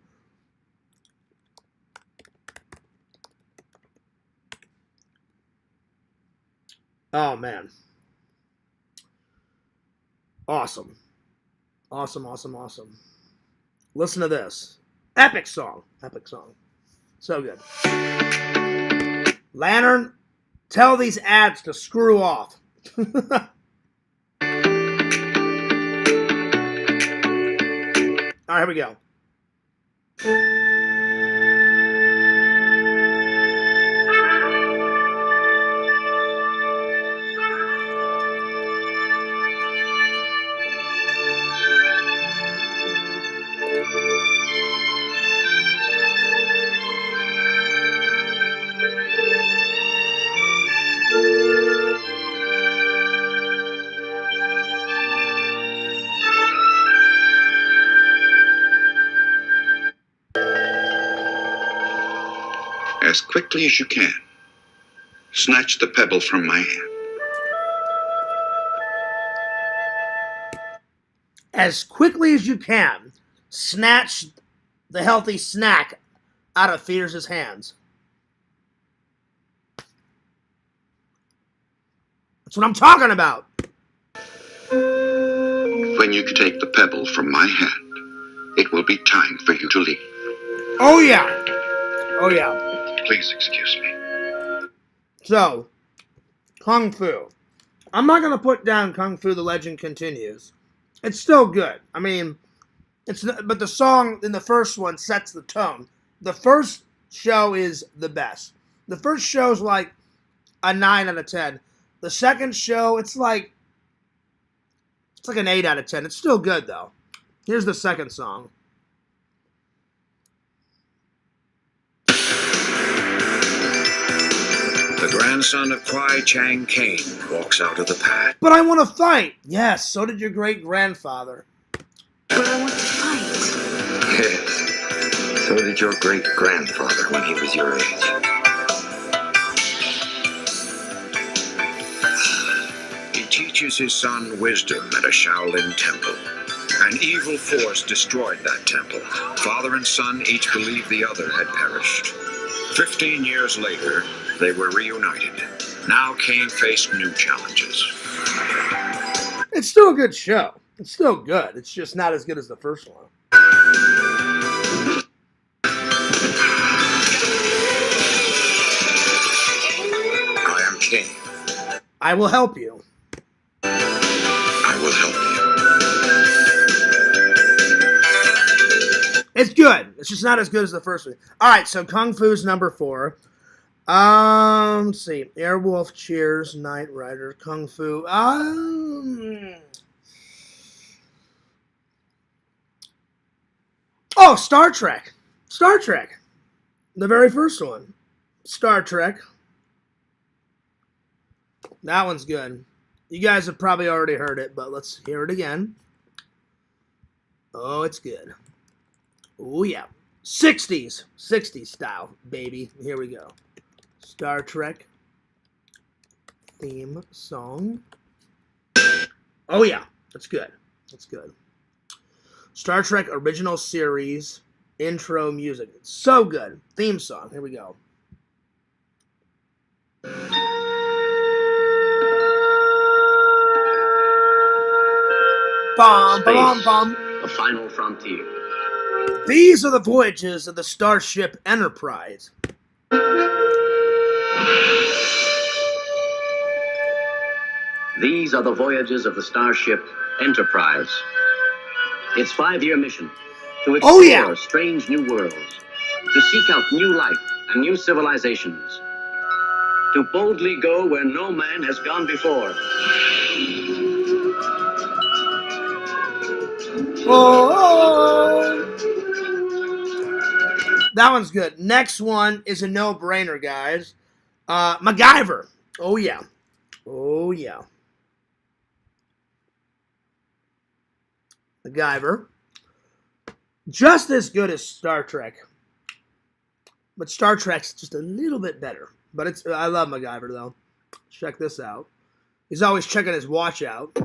Oh, man. Awesome. Awesome, awesome, awesome. Listen to this. Epic song. Epic song. So good. Lantern, tell these ads to screw off. All right, here we go. As quickly as you can, snatch the pebble from my hand. As quickly as you can, snatch the healthy snack out of Fears' hands. That's what I'm talking about. When you take the pebble from my hand, it will be time for you to leave. Oh, yeah. Oh, yeah. Please excuse me. So, Kung Fu. I'm not going to put down Kung Fu: The Legend Continues. It's still good. I mean, but the song in the first one sets the tone. The first show is the best. The first show's like a 9 out of 10. The second show, it's like an 8 out of 10. It's still good, though. Here's the second song. The grandson of Kwai Chang Caine walks out of the pad. But I want to fight. Yes, so did your great-grandfather. But I want to fight. Yes. So did your great-grandfather when he was your age. He teaches his son wisdom at a Shaolin temple. An evil force destroyed that temple. Father and son each believed the other had perished. 15 years later, they were reunited. Now Caine faced new challenges. It's still a good show. It's still good. It's just not as good as the first one. I am Caine. I will help you. I will help you. It's good. It's just not as good as the first one. All right, so Kung Fu's number 4. Let's see. Airwolf, Cheers, Knight Rider, Kung Fu. Oh, Star Trek. Star Trek. The very first one. Star Trek. That one's good. You guys have probably already heard it, but let's hear it again. Oh, it's good. Oh, yeah. 60s. 60s style, baby. Here we go. Star Trek theme song. Oh, yeah. That's good. That's good. Star Trek original series intro music. It's so good. Theme song. Here we go. Bum, bum, bum. The final frontier. These are the voyages of the Starship Enterprise. These are the voyages of the Starship Enterprise. Its 5-year mission to explore strange new worlds, to seek out new life and new civilizations, to boldly go where no man has gone before. Oh, that one's good. Next one is a no-brainer, guys. MacGyver. Oh, yeah. Oh, yeah. MacGyver. Just as good as Star Trek. But Star Trek's just a little bit better. But I love MacGyver, though. Check this out. He's always checking his watch out.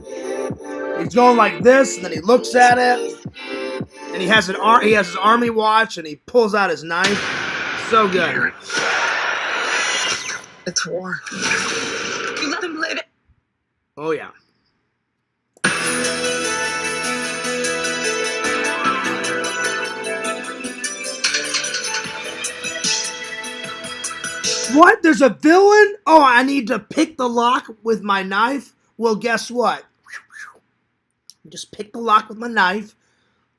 He's going like this, and then he looks at it. And he has his army watch, and he pulls out his knife. So good. It's war. You let him live it. Oh, yeah. What? There's a villain? Oh, I need to pick the lock with my knife? Well, guess what? Just pick the lock with my knife.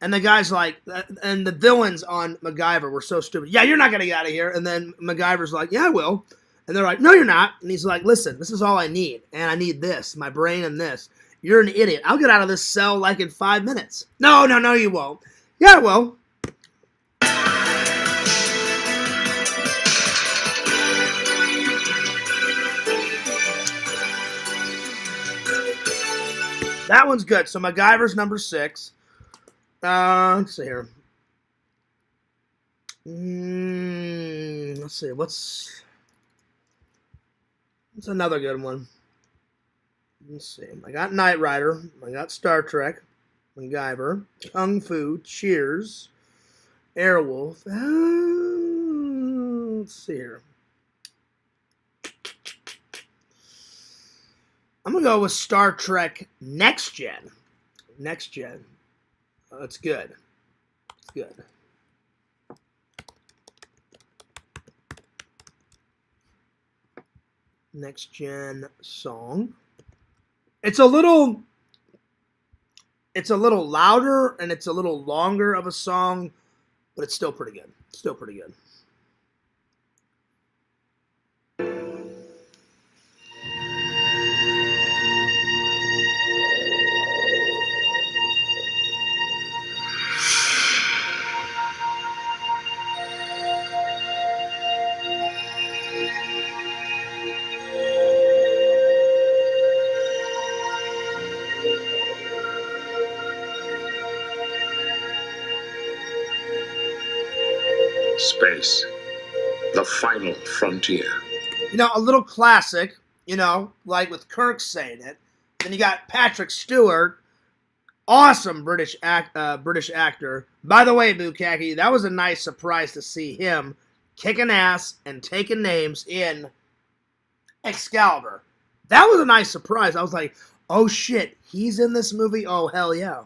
And the guy's like, and the villains on MacGyver were so stupid. Yeah, you're not going to get out of here. And then MacGyver's like, yeah, I will. And they're like, no, you're not. And he's like, listen, this is all I need. And I need this, my brain and this. You're an idiot. I'll get out of this cell like in 5 minutes. No, you won't. Yeah, I will. That one's good. So MacGyver's number 6. Let's see here. Let's see. What's another good one? Let's see. I got Knight Rider. I got Star Trek. MacGyver. Kung Fu. Cheers. Airwolf. Let's see here. I'm going to go with Star Trek Next Gen. Next Gen. That's good. It's good. Next Gen song. It's a little louder and it's a little longer of a song, but it's still pretty good. Still pretty good. Space, the final frontier. You know, a little classic, you know, like with Kirk saying it. Then you got Patrick Stewart, awesome British actor. By the way, Bukaki, that was a nice surprise to see him kicking ass and taking names in Excalibur. That was a nice surprise. I was like, oh shit, he's in this movie? Oh, hell yeah.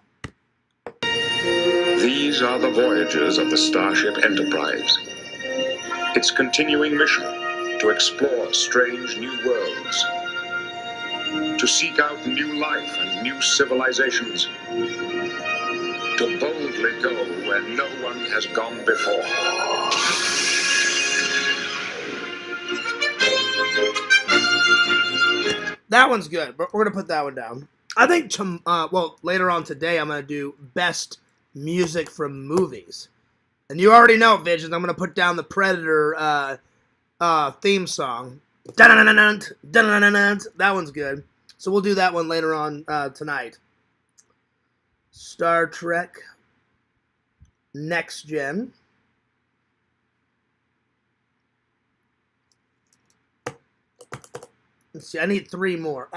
These are the voyages of the Starship Enterprise. Its continuing mission to explore strange new worlds, to seek out new life and new civilizations, to boldly go where no one has gone before. That one's good, but we're going to put that one down. I think, later on today, I'm going to do best music from movies. And you already know, Visions, I'm going to put down the Predator theme song. That one's good. So we'll do that one later on tonight. Star Trek Next Gen. Let's see, I need 3 more.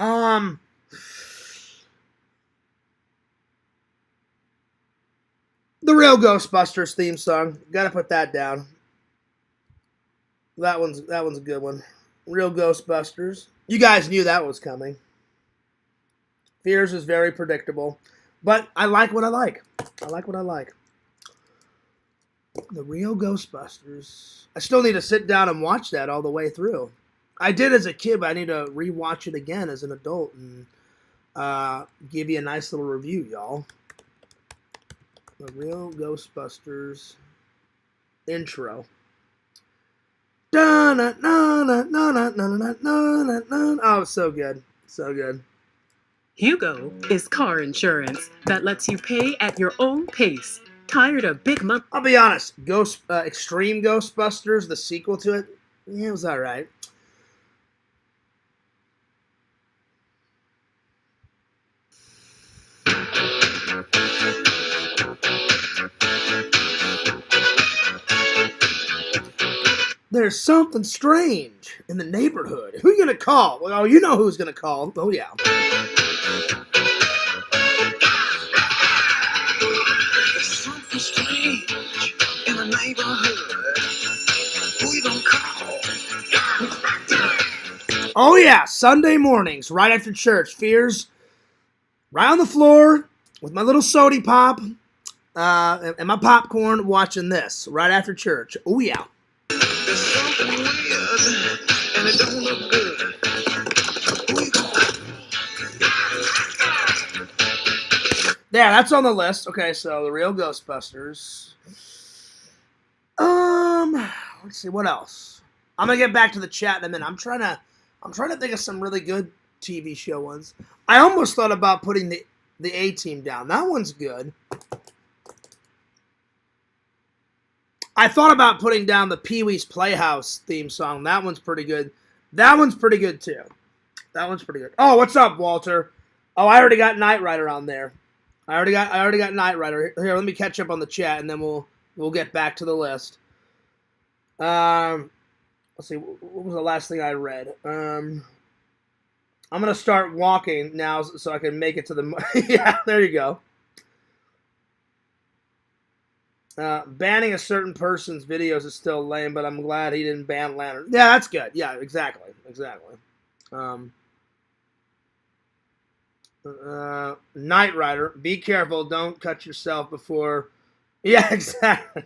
The real Ghostbusters theme song. Gotta put that down. That one's a good one. Real Ghostbusters. You guys knew that was coming. Fears is very predictable. But I like what I like. I like what I like. The real Ghostbusters. I still need to sit down and watch that all the way through. I did as a kid, but I need to rewatch it again as an adult and give you a nice little review, y'all. The real Ghostbusters intro. Oh, so good. So good. Hugo is car insurance that lets you pay at your own pace. Tired of big month? I'll be honest. Extreme Ghostbusters, the sequel to it, yeah, it was all right. There's something strange in the neighborhood. Who are you going to call? Well, you know who's going to call. Oh, yeah. There's something strange in the neighborhood. Who you gonna call? Oh, yeah. Sunday mornings, right after church. Fears right on the floor with my little sody pop and my popcorn watching this right after church. Oh, yeah. There's something weird, and it don't look good. Who you gonna call? Yeah, that's on the list. Okay, so the real Ghostbusters. Let's see what else. I'm gonna get back to the chat in a minute. I'm trying to think of some really good TV show ones. I almost thought about putting the A-Team down. That one's good. I thought about putting down the Pee-wee's Playhouse theme song. That one's pretty good. That one's pretty good too. That one's pretty good. Oh, what's up, Walter? Oh, I already got Knight Rider on there. I already got Knight Rider. Here, let me catch up on the chat, and then we'll get back to the list. Let's see. What was the last thing I read? I'm gonna start walking now so I can make it to the. Yeah, there you go. Banning a certain person's videos is still lame, but I'm glad he didn't ban Lantern. Yeah, that's good. Yeah, exactly. Knight Rider, be careful. Don't cut yourself before. Yeah, exactly.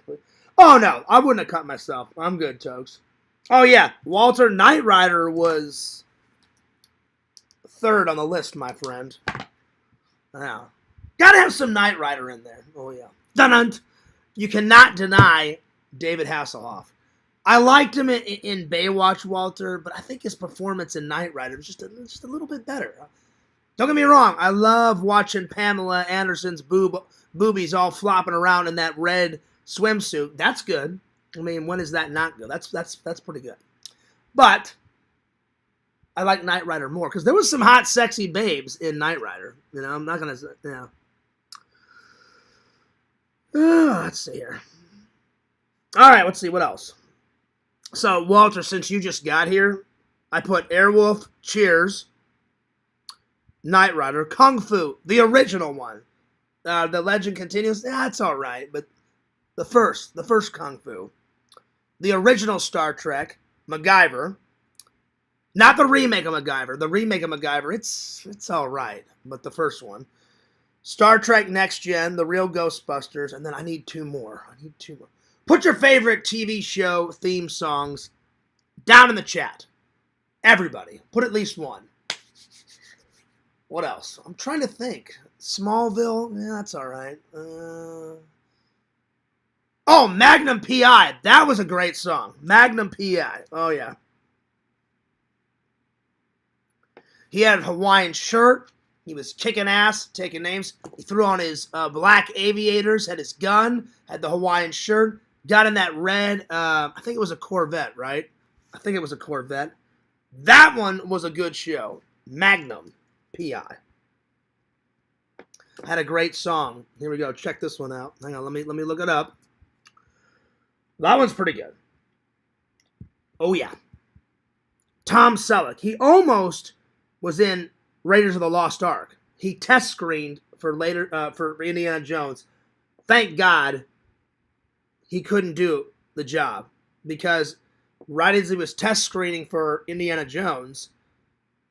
Oh, no, I wouldn't have cut myself. I'm good, Tokes. Oh, yeah, Walter, Knight Rider was 3rd on the list, my friend. Wow. Gotta have some Knight Rider in there. Oh, yeah. Dun-dun. You cannot deny David Hasselhoff. I liked him in Baywatch, Walter, but I think his performance in Knight Rider was just a little bit better. Don't get me wrong. I love watching Pamela Anderson's boobies all flopping around in that red swimsuit. That's good. I mean, when is that not good? That's pretty good. But I like Knight Rider more because there was some hot, sexy babes in Knight Rider. You know, I'm not gonna. You know. Let's see here. All right, let's see what else. So, Walter, since you just got here, I put Airwolf, Cheers, Knight Rider, Kung Fu, the original one. The legend continues. That's all right, but the first Kung Fu, the original Star Trek, MacGyver, not the remake of MacGyver. The remake of MacGyver, it's all right, but the first one, Star Trek Next Gen, the real Ghostbusters, and then I need two more. Put your favorite TV show theme songs down in the chat. Everybody, put at least one. What else? I'm trying to think. Smallville, yeah, that's all right. Oh, Magnum P.I. That was a great song. Magnum P.I. Oh, yeah. He had a Hawaiian shirt. He was kicking ass, taking names. He threw on his black aviators, had his gun, had the Hawaiian shirt, got in that red, I think it was a Corvette, right? I think it was a Corvette. That one was a good show. Magnum P.I. Had a great song. Here we go. Check this one out. Hang on, let me look it up. That one's pretty good. Oh, yeah. Tom Selleck. He almost was in Raiders of the Lost Ark. He test screened for Indiana Jones. Thank God he couldn't do the job, because right as he was test screening for Indiana Jones,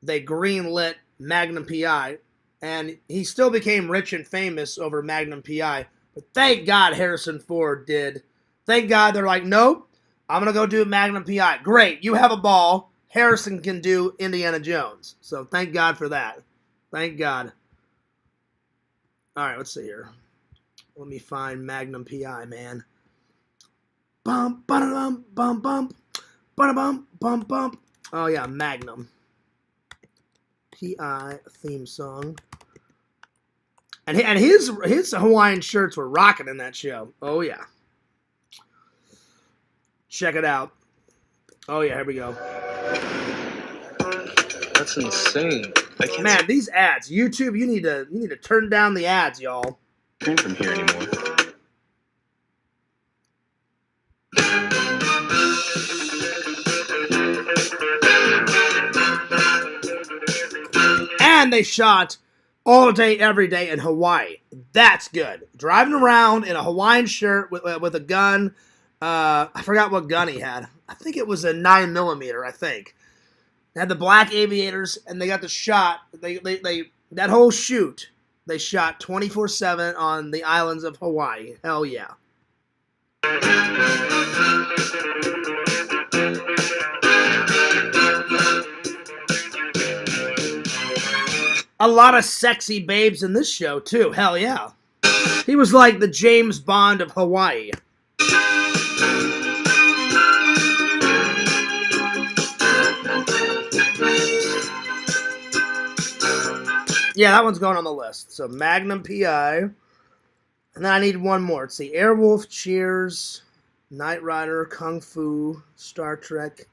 they greenlit Magnum P.I., and he still became rich and famous over Magnum P.I., but thank God Harrison Ford did. Thank God they're like, nope, I'm going to go do Magnum P.I. Great, you have a ball. Harrison can do Indiana Jones. So thank God for that. Thank God. All right, let's see here. Let me find Magnum P.I., man. Bump, ba-da-bum, bump, bump. Ba-da-bum, bump, bump. Oh, yeah, Magnum P.I. theme song. And his Hawaiian shirts were rocking in that show. Oh, yeah. Check it out. Oh, yeah, here we go. That's insane. I can't Man, these ads. YouTube, you need to turn down the ads, y'all. screen from here anymore. And they shot all day, every day in Hawaii. That's good. Driving around in a Hawaiian shirt with a gun. I forgot what gun he had. I think it was a 9mm, I think. They had the black aviators, and they got the shot. They that whole shoot, they shot 24/7 on the islands of Hawaii. Hell yeah. A lot of sexy babes in this show, too. Hell yeah. He was like the James Bond of Hawaii. Yeah, that one's going on the list. So Magnum P.I. And then I need one more. It's the Airwolf, Cheers, Knight Rider, Kung Fu, Star Trek,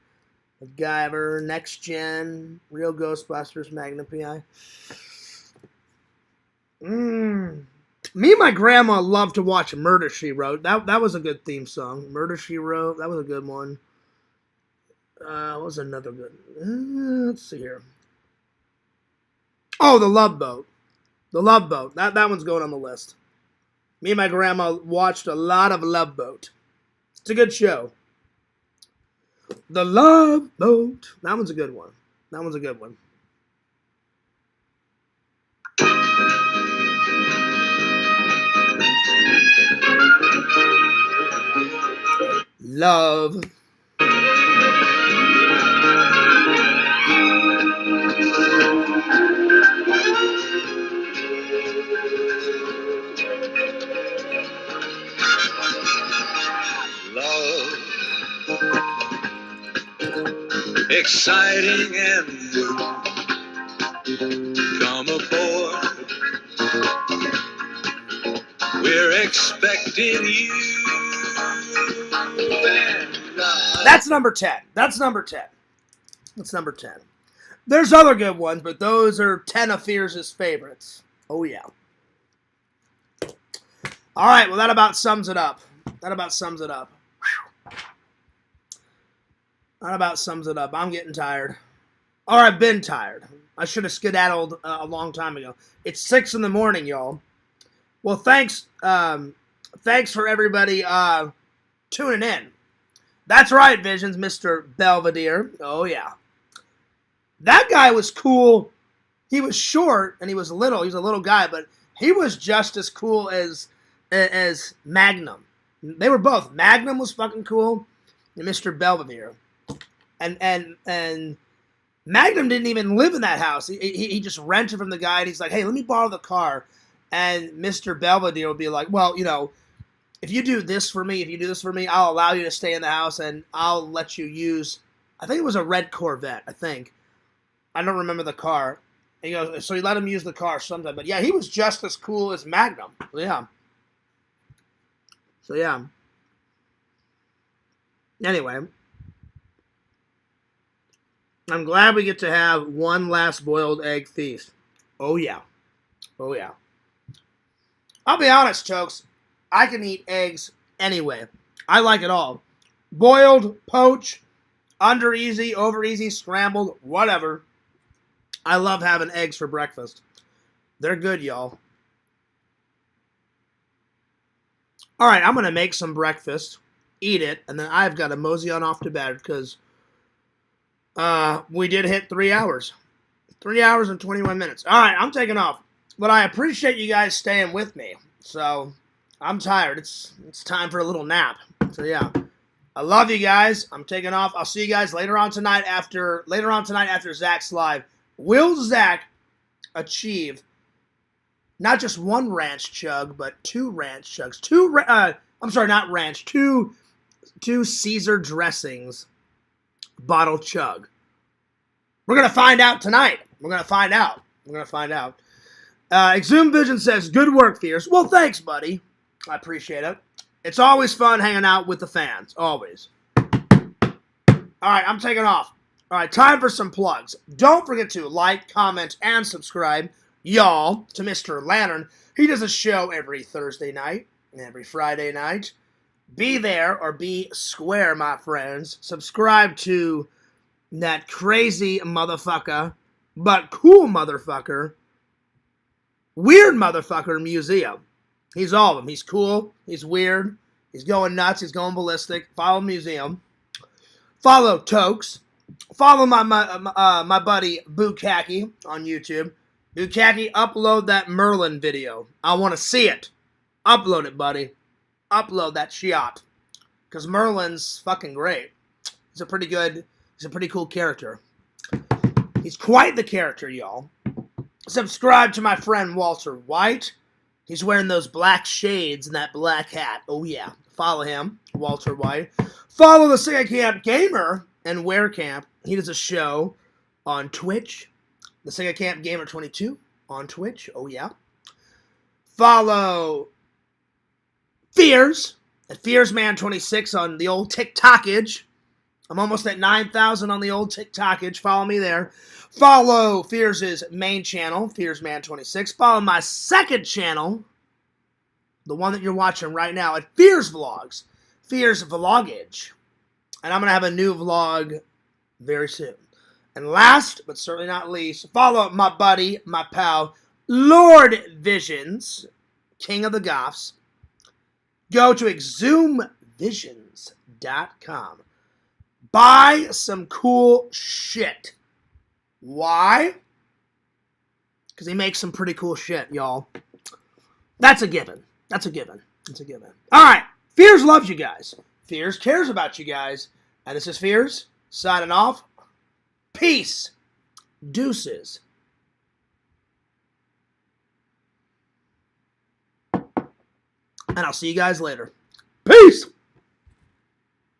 MacGyver, Next Gen, Real Ghostbusters, Magnum P.I. Me and my grandma loved to watch Murder, She Wrote. That was a good theme song. Murder, She Wrote. That was a good one. What was another good? Let's see here. Oh, The Love Boat. The Love Boat. That one's going on the list. Me and my grandma watched a lot of Love Boat. It's a good show. The Love Boat. That one's a good one. That one's a good one. Love. Exciting and new. Come aboard. We're expecting you. That's number 10. That's number 10. That's number 10. There's other good ones, but those are 10 of Fierce's favorites. Oh, yeah. All right, well, that about sums it up. That about sums it up. Whew. That about sums it up. I'm getting tired. Or I've been tired. I should have skedaddled a long time ago. It's 6 in the morning, y'all. Well, thanks for everybody tuning in. That's right, Visions, Mr. Belvedere. Oh, yeah. That guy was cool. He was short, and he was little. He was a little guy, but he was just as cool as Magnum. They were both. Magnum was fucking cool, and Mr. Belvedere. And Magnum didn't even live in that house. He just rented from the guy, and he's like, hey, let me borrow the car. And Mr. Belvedere would be like, well, you know, if you do this for me, I'll allow you to stay in the house, and I'll let you use, I think it was a red Corvette, I think. I don't remember the car. And he goes, so he let him use the car sometime. But yeah, he was just as cool as Magnum. Yeah. So yeah. Anyway. I'm glad we get to have one last boiled egg feast. Oh yeah. Oh yeah. I'll be honest, folks. I can eat eggs anyway. I like it all. Boiled, poached, under easy, over easy, scrambled, whatever. I love having eggs for breakfast. They're good, y'all. All right, I'm going to make some breakfast, eat it, and then I've got to mosey on off to bed because we did hit 3 hours. 3 hours and 21 minutes. All right, I'm taking off. But I appreciate you guys staying with me. So, I'm tired. It's time for a little nap. So, yeah. I love you guys. I'm taking off. I'll see you guys later on tonight after Zach's live. Will Zach achieve not just one ranch chug, but 2 ranch chugs? Two Caesar dressings bottle chug. We're going to find out tonight. We're going to find out. Exhumed Vision says, good work, Fierce. Well, thanks, buddy. I appreciate it. It's always fun hanging out with the fans. Always. All right, I'm taking off. All right, time for some plugs. Don't forget to like, comment, and subscribe, y'all, to Mr. Lantern. He does a show every Thursday night and every Friday night. Be there or be square, my friends. Subscribe to that crazy motherfucker, but cool motherfucker, weird motherfucker museum. He's all of them. He's cool. He's weird. He's going nuts. He's going ballistic. Follow Museum. Follow Tokes. Follow my buddy Bukaki on YouTube. Bukaki, upload that Merlin video. I want to see it. Upload it, buddy. Upload that shit. Because Merlin's fucking great. He's a pretty cool character. He's quite the character, y'all. Subscribe to my friend Walter White. He's wearing those black shades and that black hat. Oh, yeah. Follow him, Walter White. Follow the Sega Camp Gamer and Wear Camp. He does a show on Twitch. The Sega Camp Gamer 22 on Twitch. Oh, yeah. Follow Fears at FearsMan26 on the old TikTokage. I'm almost at 9,000 on the old TikTokage. Follow me there. Follow Fears' main channel, FearsMan26. Follow my second channel, the one that you're watching right now, at Fears Vlogs, Fears Vlogage. And I'm going to have a new vlog very soon. And last, but certainly not least, follow my buddy, my pal, Lord Visions, King of the Goths. Go to exhumevisions.com. Buy some cool shit. Why? Because he makes some pretty cool shit, y'all. That's a given. All right. Fears loves you guys. Fears cares about you guys. And this is Fears signing off. Peace. Deuces. And I'll see you guys later. Peace.